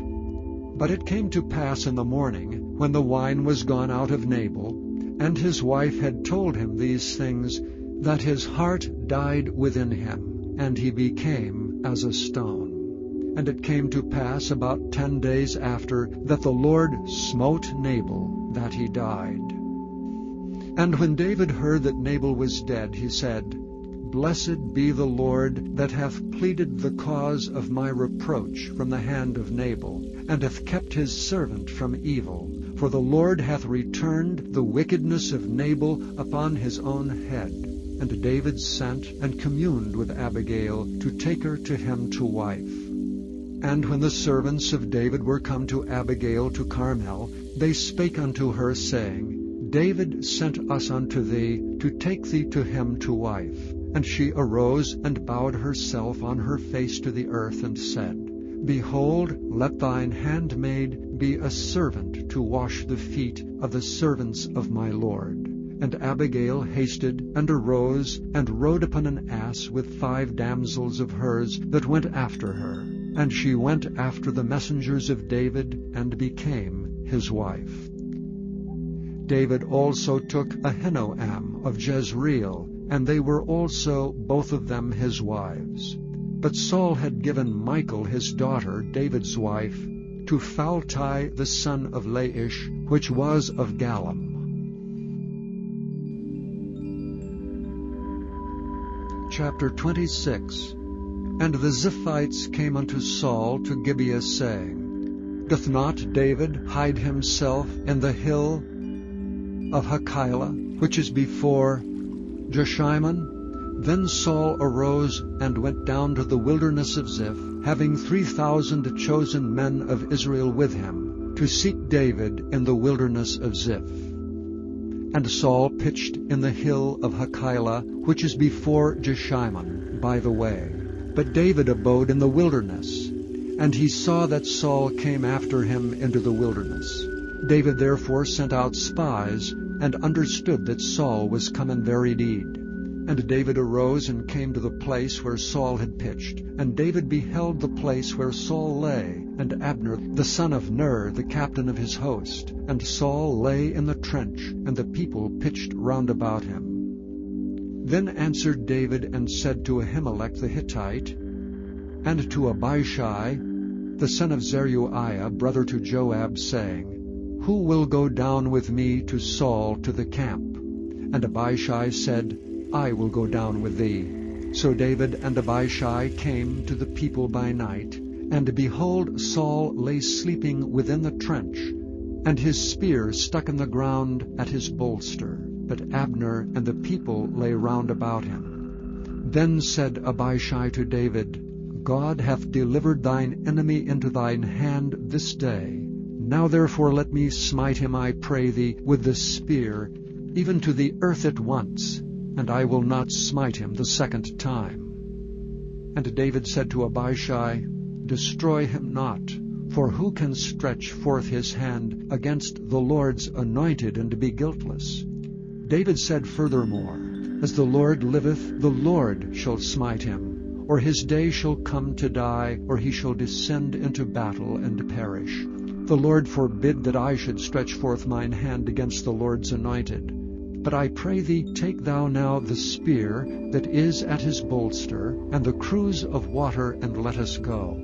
But it came to pass in the morning, when the wine was gone out of Nabal, and his wife had told him these things, that his heart died within him, and he became as a stone. And it came to pass about 10 days after, that the Lord smote Nabal, that he died. And when David heard that Nabal was dead, he said, Blessed be the Lord, that hath pleaded the cause of my reproach from the hand of Nabal, and hath kept his servant from evil. For the Lord hath returned the wickedness of Nabal upon his own head. And David sent and communed with Abigail to take her to him to wife. And when the servants of David were come to Abigail to Carmel, they spake unto her, saying, David sent us unto thee, to take thee to him to wife. And she arose and bowed herself on her face to the earth, and said, Behold, let thine handmaid be a servant to wash the feet of the servants of my lord. And Abigail hasted, and arose, and rode upon an ass with 5 damsels of hers that went after her. And she went after the messengers of David, and became his wife. David also took Ahinoam of Jezreel, and they were also both of them his wives. But Saul had given Michal his daughter, David's wife, to Phalti the son of Laish, which was of Gallim. Chapter 26. And the Ziphites came unto Saul to Gibeah, saying, Doth not David hide himself in the hill of Hachilah, which is before Jeshimon? Then Saul arose and went down to the wilderness of Ziph, having 3,000 chosen men of Israel with him, to seek David in the wilderness of Ziph. And Saul pitched in the hill of Hachilah, which is before Jeshimon, by the way. But David abode in the wilderness, and he saw that Saul came after him into the wilderness. David therefore sent out spies, and understood that Saul was come in very deed. And David arose and came to the place where Saul had pitched. And David beheld the place where Saul lay, and Abner the son of Ner, the captain of his host. And Saul lay in the trench, and the people pitched round about him. Then answered David and said to Ahimelech the Hittite, and to Abishai the son of Zeruiah, brother to Joab, saying, Who will go down with me to Saul to the camp? And Abishai said, I will go down with thee. So David and Abishai came to the people by night, and behold, Saul lay sleeping within the trench, and his spear stuck in the ground at his bolster. But Abner and the people lay round about him. Then said Abishai to David, God hath delivered thine enemy into thine hand this day. Now therefore let me smite him, I pray thee, with the spear, even to the earth at once, and I will not smite him the second time. And David said to Abishai, Destroy him not, for who can stretch forth his hand against the Lord's anointed and be guiltless? David said furthermore, As the Lord liveth, the Lord shall smite him, or his day shall come to die, or he shall descend into battle and perish. The Lord forbid that I should stretch forth mine hand against the Lord's anointed. But I pray thee, take thou now the spear that is at his bolster, and the cruse of water, and let us go.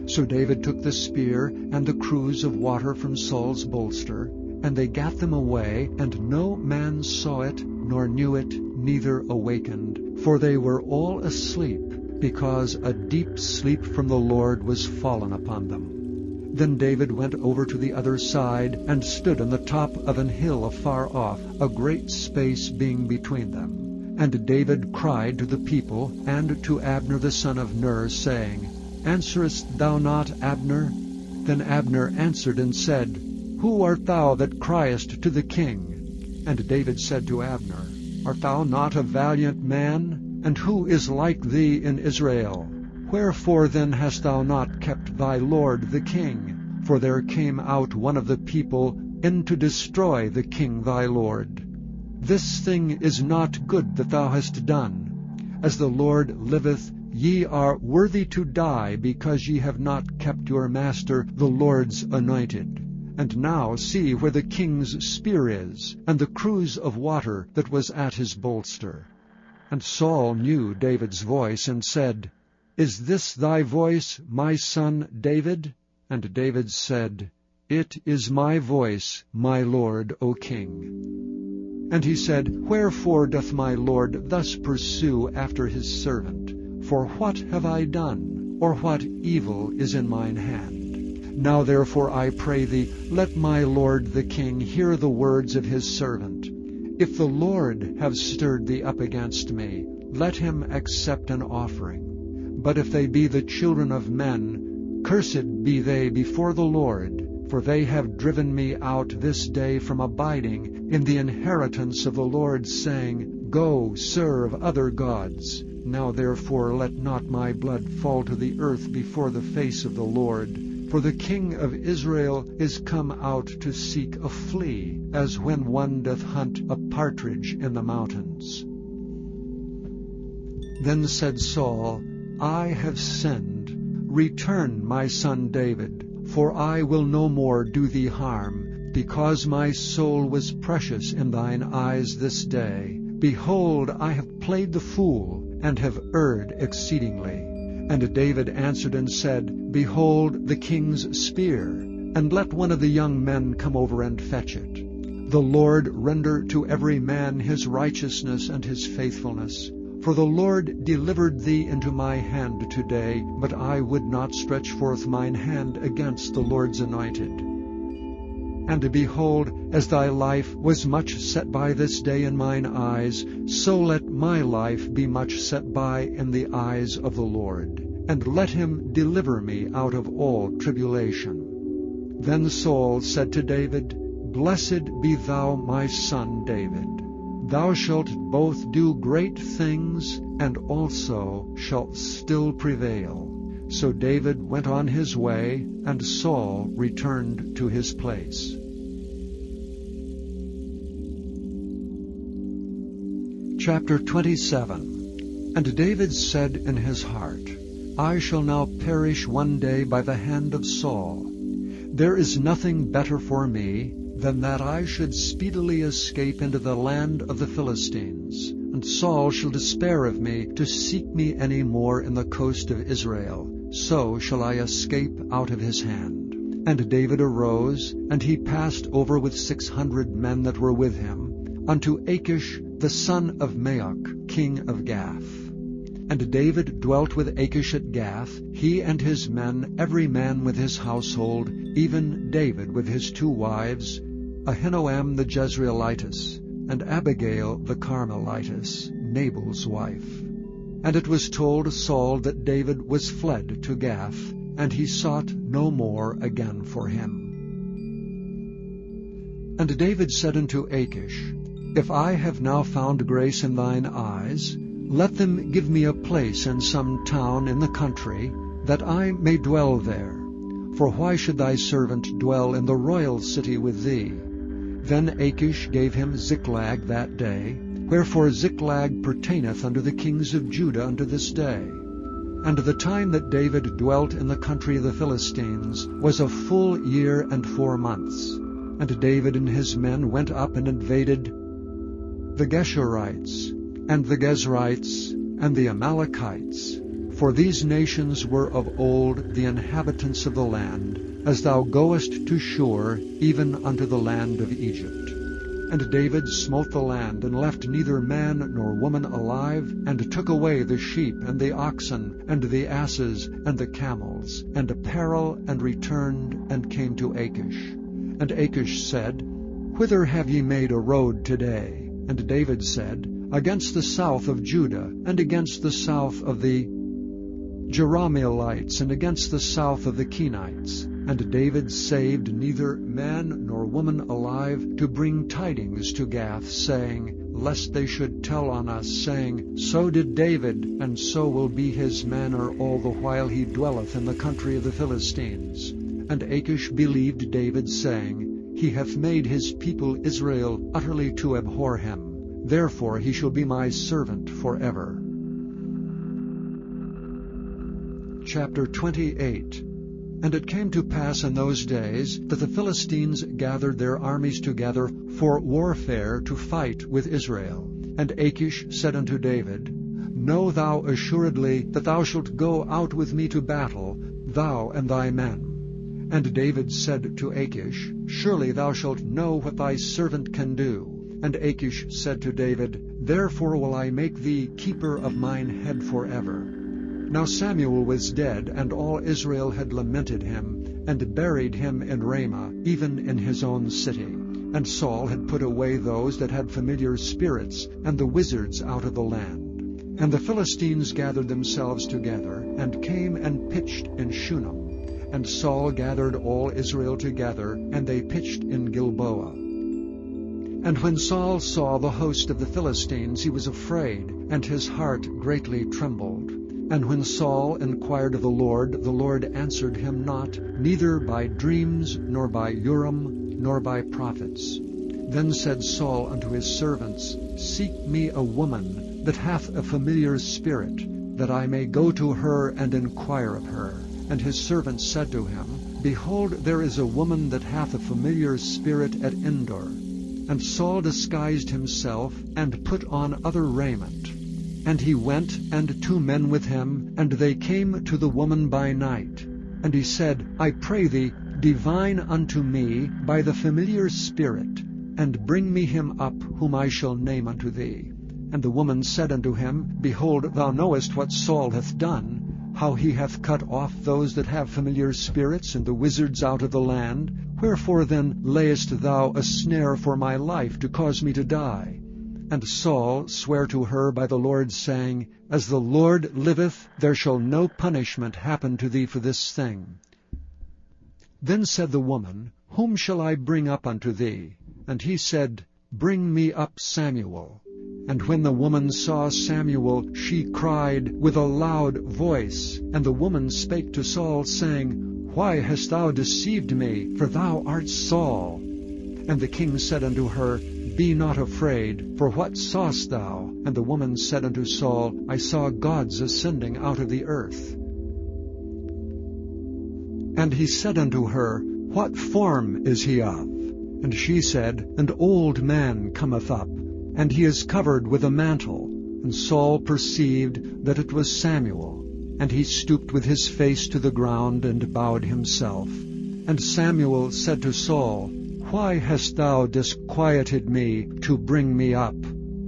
So David took the spear and the cruse of water from Saul's bolster, and they gat them away, and no man saw it, nor knew it, neither awakened, for they were all asleep, because a deep sleep from the Lord was fallen upon them. Then David went over to the other side, and stood on the top of an hill afar off, a great space being between them. And David cried to the people, and to Abner the son of Ner, saying, Answerest thou not, Abner? Then Abner answered and said, Who art thou that criest to the king? And David said to Abner, Art thou not a valiant man? And who is like thee in Israel? Wherefore then hast thou not kept thy lord the king? For there came out one of the people in to destroy the king thy lord. This thing is not good that thou hast done. As the Lord liveth, ye are worthy to die, because ye have not kept your master the Lord's anointed. And now see where the king's spear is, and the cruse of water that was at his bolster. And Saul knew David's voice, and said, Is this thy voice, my son David? And David said, It is my voice, my lord, O king. And he said, Wherefore doth my lord thus pursue after his servant? For what have I done, or what evil is in mine hand? Now therefore I pray thee, let my lord the king hear the words of his servant. If the Lord have stirred thee up against me, let him accept an offering. But if they be the children of men, cursed be they before the Lord, for they have driven me out this day from abiding in the inheritance of the Lord, saying, Go, serve other gods. Now therefore let not my blood fall to the earth before the face of the Lord. For the king of Israel is come out to seek a flea, as when one doth hunt a partridge in the mountains. Then said Saul, I have sinned. Return, my son David, for I will no more do thee harm, because my soul was precious in thine eyes this day. Behold, I have played the fool, and have erred exceedingly. And David answered and said, Behold the king's spear, and let one of the young men come over and fetch it. The Lord render to every man his righteousness and his faithfulness. For the Lord delivered thee into my hand today, but I would not stretch forth mine hand against the Lord's anointed. And behold, as thy life was much set by this day in mine eyes, so let my life be much set by in the eyes of the Lord, and let him deliver me out of all tribulation. Then Saul said to David, Blessed be thou, my son David. Thou shalt both do great things, and also shalt still prevail. So David went on his way, and Saul returned to his place. Chapter 27. And David said in his heart, I shall now perish one day by the hand of Saul. There is nothing better for me than that I should speedily escape into the land of the Philistines, and Saul shall despair of me to seek me any more in the coast of Israel. So shall I escape out of his hand. And David arose, and he passed over with 600 men that were with him, unto Achish the son of Maoch, king of Gath. And David dwelt with Achish at Gath, he and his men, every man with his household, even David with his 2 wives, Ahinoam the Jezreelitess, and Abigail the Carmelitess, Nabal's wife. And it was told Saul that David was fled to Gath, and he sought no more again for him. And David said unto Achish, If I have now found grace in thine eyes, let them give me a place in some town in the country, that I may dwell there. For why should thy servant dwell in the royal city with thee? Then Achish gave him Ziklag that day, wherefore Ziklag pertaineth unto the kings of Judah unto this day. And the time that David dwelt in the country of the Philistines was a full year and 4 months. And David and his men went up and invaded the Geshurites, and the Gezrites, and the Amalekites. For these nations were of old the inhabitants of the land, as thou goest to Shur, even unto the land of Egypt. And David smote the land, and left neither man nor woman alive, and took away the sheep, and the oxen, and the asses, and the camels, and apparel, and returned, and came to Achish. And Achish said, Whither have ye made a road today? And David said, Against the south of Judah, and against the south of the Jerahmeelites, and against the south of the Kenites. And David saved neither man nor woman alive, to bring tidings to Gath, saying, Lest they should tell on us, saying, So did David, and so will be his manner all the while he dwelleth in the country of the Philistines. And Achish believed David, saying, He hath made his people Israel utterly to abhor him. Therefore he shall be my servant forever. Chapter 28. And it came to pass in those days that the Philistines gathered their armies together for warfare to fight with Israel. And Achish said unto David, Know thou assuredly that thou shalt go out with me to battle, thou and thy men. And David said to Achish, Surely thou shalt know what thy servant can do. And Achish said to David, Therefore will I make thee keeper of mine head forever. Now Samuel was dead, and all Israel had lamented him, and buried him in Ramah, even in his own city. And Saul had put away those that had familiar spirits, and the wizards out of the land. And the Philistines gathered themselves together, and came and pitched in Shunem. And Saul gathered all Israel together, and they pitched in Gilboa. And when Saul saw the host of the Philistines, he was afraid, and his heart greatly trembled. And when Saul inquired of the Lord answered him not, neither by dreams, nor by Urim, nor by prophets. Then said Saul unto his servants, Seek me a woman that hath a familiar spirit, that I may go to her and inquire of her. And his servants said to him, Behold, there is a woman that hath a familiar spirit at Endor. And Saul disguised himself, and put on other raiment. And he went, and 2 men with him, and they came to the woman by night. And he said, I pray thee, divine unto me by the familiar spirit, and bring me him up, whom I shall name unto thee. And the woman said unto him, Behold, thou knowest what Saul hath done, how he hath cut off those that have familiar spirits, and the wizards out of the land. Wherefore then layest thou a snare for my life, to cause me to die? And Saul sware to her by the Lord, saying, As the Lord liveth, there shall no punishment happen to thee for this thing. Then said the woman, Whom shall I bring up unto thee? And he said, Bring me up Samuel. And when the woman saw Samuel, she cried with a loud voice. And the woman spake to Saul, saying, Why hast thou deceived me? For thou art Saul. And the king said unto her, Be not afraid, for what sawest thou? And the woman said unto Saul, I saw gods ascending out of the earth. And he said unto her, What form is he of? And she said, An old man cometh up, and he is covered with a mantle. And Saul perceived that it was Samuel. And he stooped with his face to the ground, and bowed himself. And Samuel said to Saul, Why hast thou disquieted me to bring me up?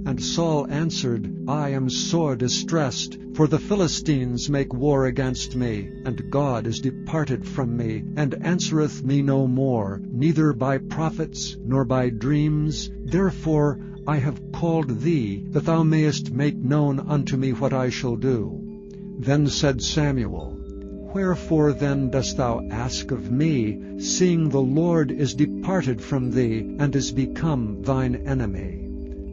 And Saul answered, I am sore distressed, for the Philistines make war against me, and God is departed from me, and answereth me no more, neither by prophets, nor by dreams. Therefore I have called thee, that thou mayest make known unto me what I shall do. Then said Samuel, Wherefore then dost thou ask of me, seeing the Lord is departed from thee, and is become thine enemy?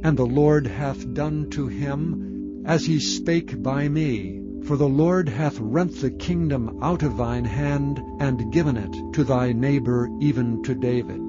And the Lord hath done to him as he spake by me. For the Lord hath rent the kingdom out of thine hand, and given it to thy neighbor, even to David.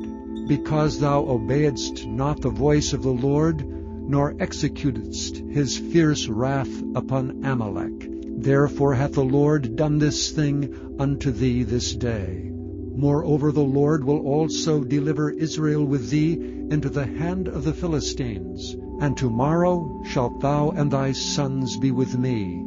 because thou obeyedst not the voice of the Lord, nor executedst his fierce wrath upon Amalek. Therefore hath the Lord done this thing unto thee this day. Moreover the Lord will also deliver Israel with thee into the hand of the Philistines, and tomorrow shalt thou and thy sons be with me.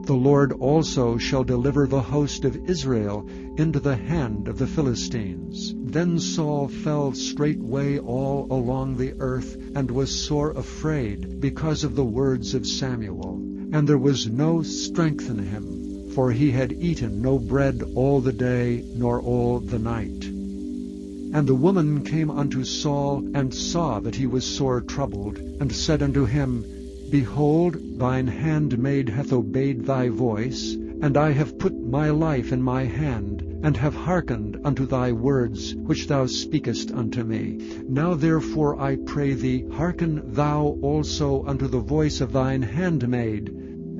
The Lord also shall deliver the host of Israel into the hand of the Philistines. Then Saul fell straightway all along the earth, and was sore afraid because of the words of Samuel. And there was no strength in him, for he had eaten no bread all the day, nor all the night. And the woman came unto Saul, and saw that he was sore troubled, and said unto him, Behold, thine handmaid hath obeyed thy voice, and I have put my life in my hand, and have hearkened unto thy words, which thou speakest unto me. Now therefore I pray thee, hearken thou also unto the voice of thine handmaid,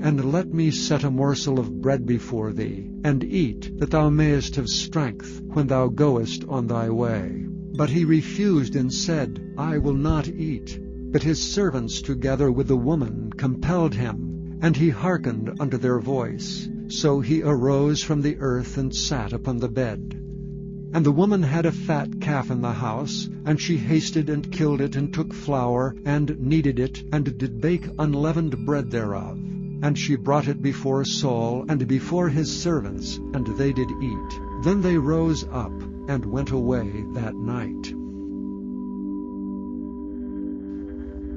and let me set a morsel of bread before thee, and eat, that thou mayest have strength when thou goest on thy way. But he refused and said, I will not eat. But his servants together with the woman compelled him, and he hearkened unto their voice. So he arose from the earth and sat upon the bed. And the woman had a fat calf in the house, and she hasted and killed it, and took flour, and kneaded it, and did bake unleavened bread thereof. And she brought it before Saul, and before his servants, and they did eat. Then they rose up, and went away that night.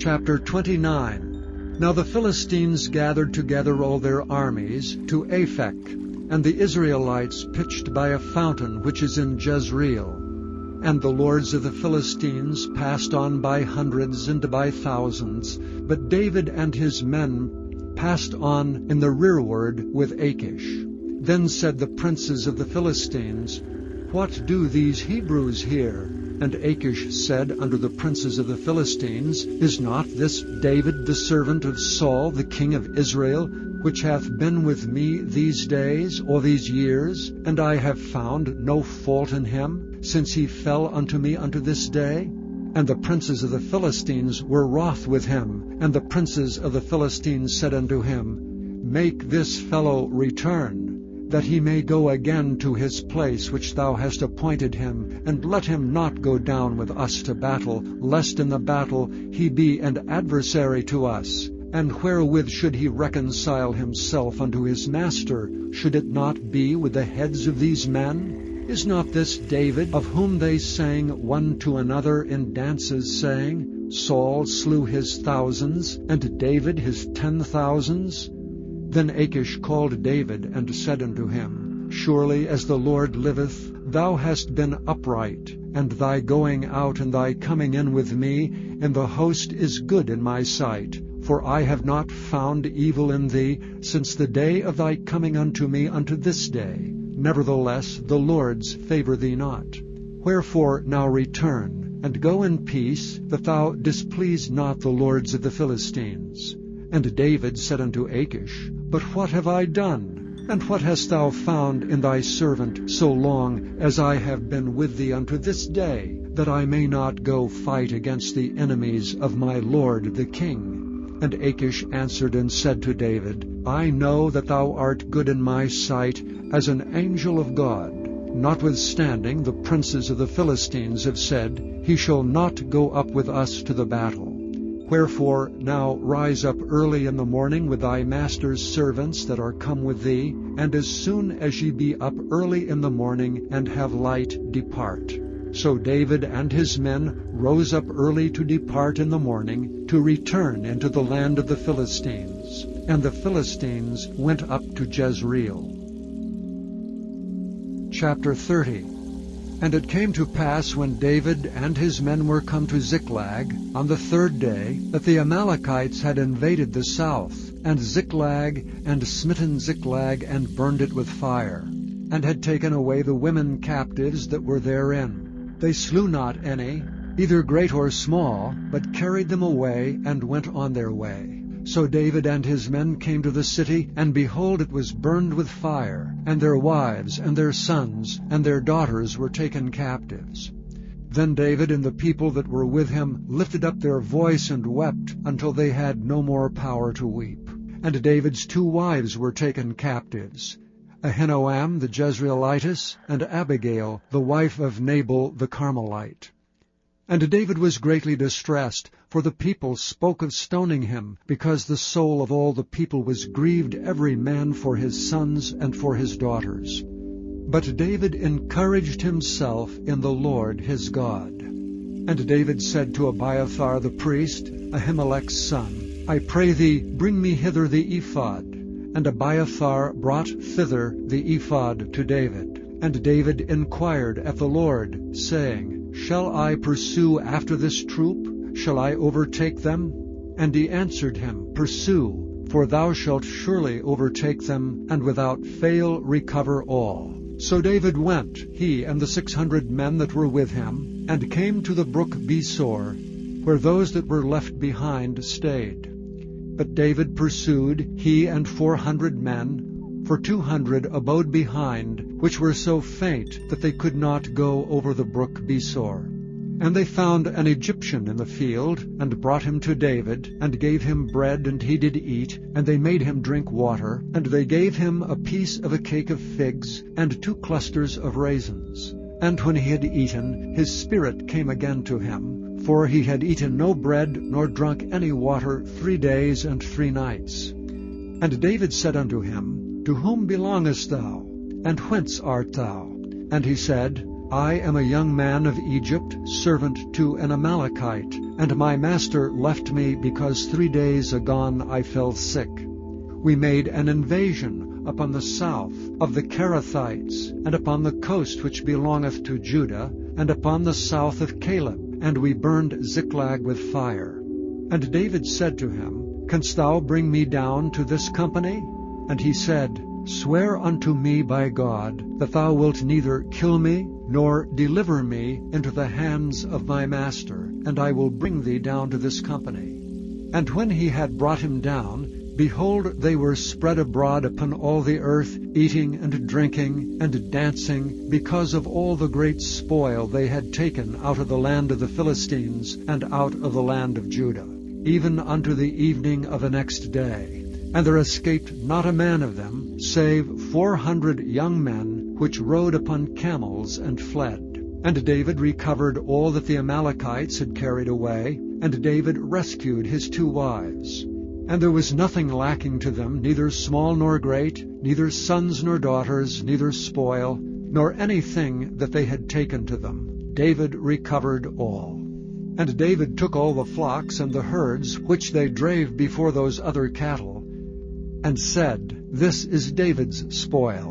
Chapter 29. Now the Philistines gathered together all their armies to Aphek, and the Israelites pitched by a fountain which is in Jezreel. And the lords of the Philistines passed on by hundreds and by thousands, but David and his men passed on in the rearward with Achish. Then said the princes of the Philistines, What do these Hebrews here? And Achish said unto the princes of the Philistines, Is not this David the servant of Saul the king of Israel, which hath been with me these days or these years, and I have found no fault in him, since he fell unto me unto this day? And the princes of the Philistines were wroth with him, and the princes of the Philistines said unto him, Make this fellow return, that he may go again to his place which thou hast appointed him, and let him not go down with us to battle, lest in the battle he be an adversary to us. And wherewith should he reconcile himself unto his master? Should it not be with the heads of these men? Is not this David, of whom they sang one to another in dances, saying, Saul slew his thousands, and David his 10,000s? Then Achish called David, and said unto him, Surely as the Lord liveth, thou hast been upright, and thy going out and thy coming in with me in the host is good in my sight. For I have not found evil in thee since the day of thy coming unto me unto this day. Nevertheless the Lord's favour thee not. Wherefore now return, and go in peace, that thou displease not the lords of the Philistines. And David said unto Achish, But what have I done? And what hast thou found in thy servant so long as I have been with thee unto this day, that I may not go fight against the enemies of my lord the king? And Achish answered and said to David, I know that thou art good in my sight as an angel of God. Notwithstanding the princes of the Philistines have said, He shall not go up with us to the battle. Wherefore now rise up early in the morning with thy master's servants that are come with thee, and as soon as ye be up early in the morning and have light, depart. So David and his men rose up early to depart in the morning, to return into the land of the Philistines. And the Philistines went up to Jezreel. Chapter 30. And it came to pass, when David and his men were come to Ziklag on the third day, that the Amalekites had invaded the south, and Ziklag, and smitten Ziklag, and burned it with fire, and had taken away the women captives that were therein. They slew not any, either great or small, but carried them away, and went on their way. So David and his men came to the city, and behold, it was burned with fire, and their wives, and their sons, and their daughters were taken captives. Then David and the people that were with him lifted up their voice and wept until they had no more power to weep. And David's 2 wives were taken captives, Ahinoam the Jezreelitess, and Abigail, the wife of Nabal the Carmelite. And David was greatly distressed, for the people spoke of stoning him, because the soul of all the people was grieved, every man for his sons and for his daughters. But David encouraged himself in the Lord his God. And David said to Abiathar the priest, Ahimelech's son, I pray thee, bring me hither the ephod. And Abiathar brought thither the ephod to David. And David inquired at the Lord, saying, Shall I pursue after this troop? Shall I overtake them? And he answered him, Pursue, for thou shalt surely overtake them, and without fail recover all. So David went, he and the 600 men that were with him, and came to the brook Besor, where those that were left behind stayed. But David pursued, he and 400 men, for 200 abode behind, which were so faint that they could not go over the brook Besor. And they found an Egyptian in the field, and brought him to David, and gave him bread, and he did eat, and they made him drink water, and they gave him a piece of a cake of figs, and 2 clusters of raisins. And when he had eaten, his spirit came again to him, for he had eaten no bread, nor drunk any water 3 days and 3 nights. And David said unto him, To whom belongest thou? And whence art thou? And he said, I am a young man of Egypt, servant to an Amalekite, and my master left me because 3 days agone I fell sick. We made an invasion upon the south of the Kerethites, and upon the coast which belongeth to Judah, and upon the south of Caleb, and we burned Ziklag with fire. And David said to him, Canst thou bring me down to this company? And he said, Swear unto me by God, that thou wilt neither kill me, nor deliver me into the hands of my master, and I will bring thee down to this company. And when he had brought him down, behold, they were spread abroad upon all the earth, eating and drinking and dancing, because of all the great spoil they had taken out of the land of the Philistines, and out of the land of Judah, even unto the evening of the next day. And there escaped not a man of them, save 400 young men, which rode upon camels and fled. And David recovered all that the Amalekites had carried away, and David rescued his 2 wives. And there was nothing lacking to them, neither small nor great, neither sons nor daughters, neither spoil, nor anything that they had taken to them. David recovered all. And David took all the flocks and the herds which they drave before those other cattle, and said, This is David's spoil.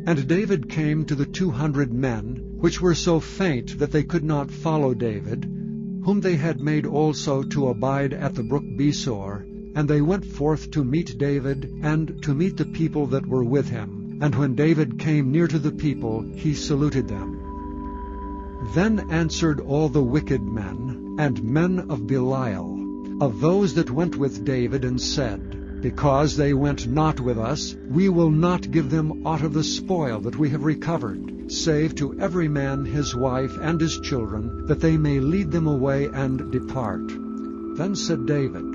And David came to the 200 men, which were so faint that they could not follow David, whom they had made also to abide at the brook Besor, and they went forth to meet David, and to meet the people that were with him. And when David came near to the people, he saluted them. Then answered all the wicked men, and men of Belial, of those that went with David, and said, Because they went not with us, we will not give them aught of the spoil that we have recovered, save to every man his wife and his children, that they may lead them away and depart. Then said David,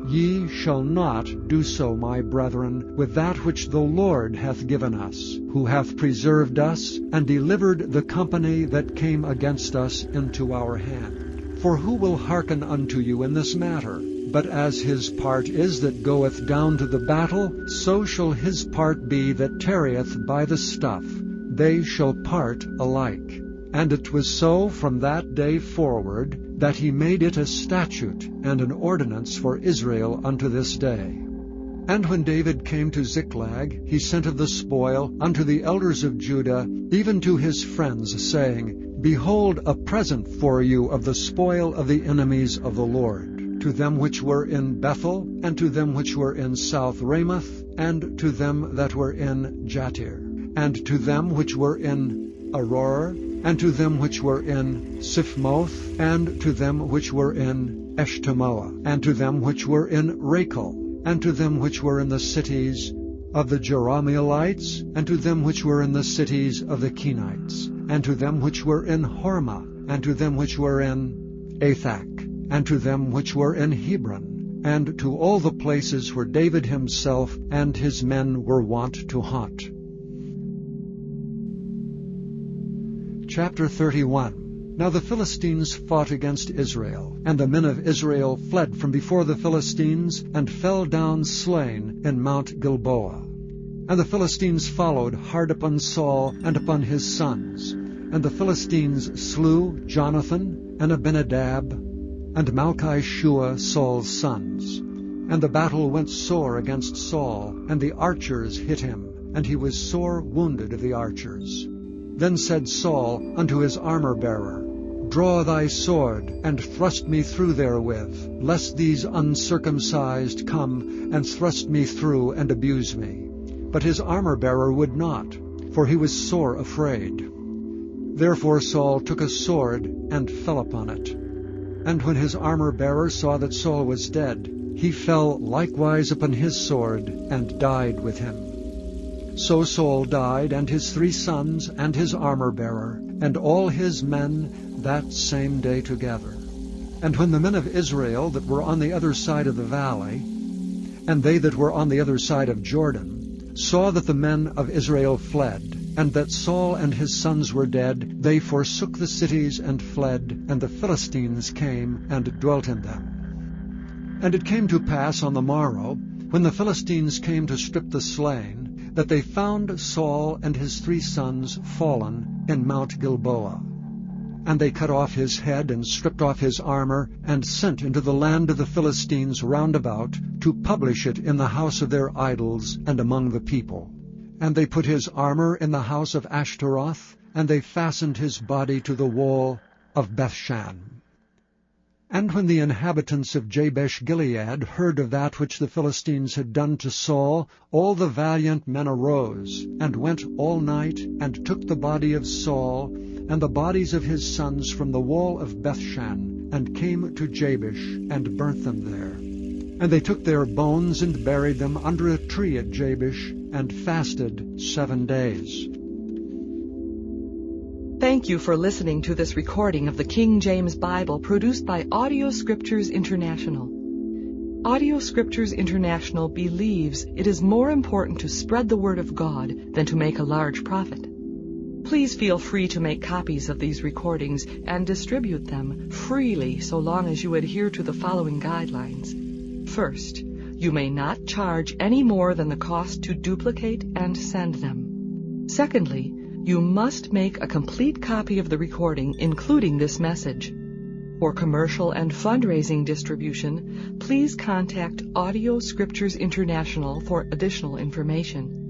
Ye shall not do so, my brethren, with that which the Lord hath given us, who hath preserved us, and delivered the company that came against us into our hand. For who will hearken unto you in this matter? But as his part is that goeth down to the battle, so shall his part be that tarrieth by the stuff. They shall part alike. And it was so from that day forward, that he made it a statute and an ordinance for Israel unto this day. And when David came to Ziklag, he sent of the spoil unto the elders of Judah, even to his friends, saying, Behold, a present for you of the spoil of the enemies of the Lord, to them which were in Bethel, and to them which were in South Ramoth, and to them that were in Jatir, and to them which were in Aroer, and to them which were in Siphmoth, and to them which were in Eshtemoa, and to them which were in Rachel, and to them which were in the cities of the Jerahmeelites, and to them which were in the cities of the Kenites, and to them which were in Hormah, and to them which were in Athach, and to them which were in Hebron, and to all the places where David himself and his men were wont to haunt. Chapter 31. Now the Philistines fought against Israel, and the men of Israel fled from before the Philistines, and fell down slain in Mount Gilboa. And the Philistines followed hard upon Saul and upon his sons. And the Philistines slew Jonathan, and Abinadab, and Malchishua, Saul's sons. And the battle went sore against Saul, and the archers hit him, and he was sore wounded of the archers. Then said Saul unto his armor-bearer, Draw thy sword, and thrust me through therewith, lest these uncircumcised come and thrust me through and abuse me. But his armor-bearer would not, for he was sore afraid. Therefore Saul took a sword and fell upon it. And when his armor-bearer saw that Saul was dead, he fell likewise upon his sword, and died with him. So Saul died, and his 3 sons, and his armor-bearer, and all his men, that same day together. And when the men of Israel that were on the other side of the valley, and they that were on the other side of Jordan, saw that the men of Israel fled, and that Saul and his sons were dead, they forsook the cities and fled, and the Philistines came and dwelt in them. And it came to pass on the morrow, when the Philistines came to strip the slain, that they found Saul and his 3 sons fallen in Mount Gilboa. And they cut off his head, and stripped off his armor, and sent into the land of the Philistines round about, to publish it in the house of their idols and among the people. And they put his armor in the house of Ashtaroth, and they fastened his body to the wall of Bethshan. And when the inhabitants of Jabesh-Gilead heard of that which the Philistines had done to Saul, all the valiant men arose, and went all night, and took the body of Saul, and the bodies of his sons from the wall of Bethshan, and came to Jabesh, and burnt them there. And they took their bones, and buried them under a tree at Jabesh, and fasted 7 days. Thank you for listening to this recording of the King James Bible produced by Audio Scriptures International. Audio Scriptures International believes it is more important to spread the Word of God than to make a large profit. Please feel free to make copies of these recordings and distribute them freely so long as you adhere to the following guidelines. First, you may not charge any more than the cost to duplicate and send them. Secondly, you must make a complete copy of the recording, including this message. For commercial and fundraising distribution, please contact Audio Scriptures International for additional information.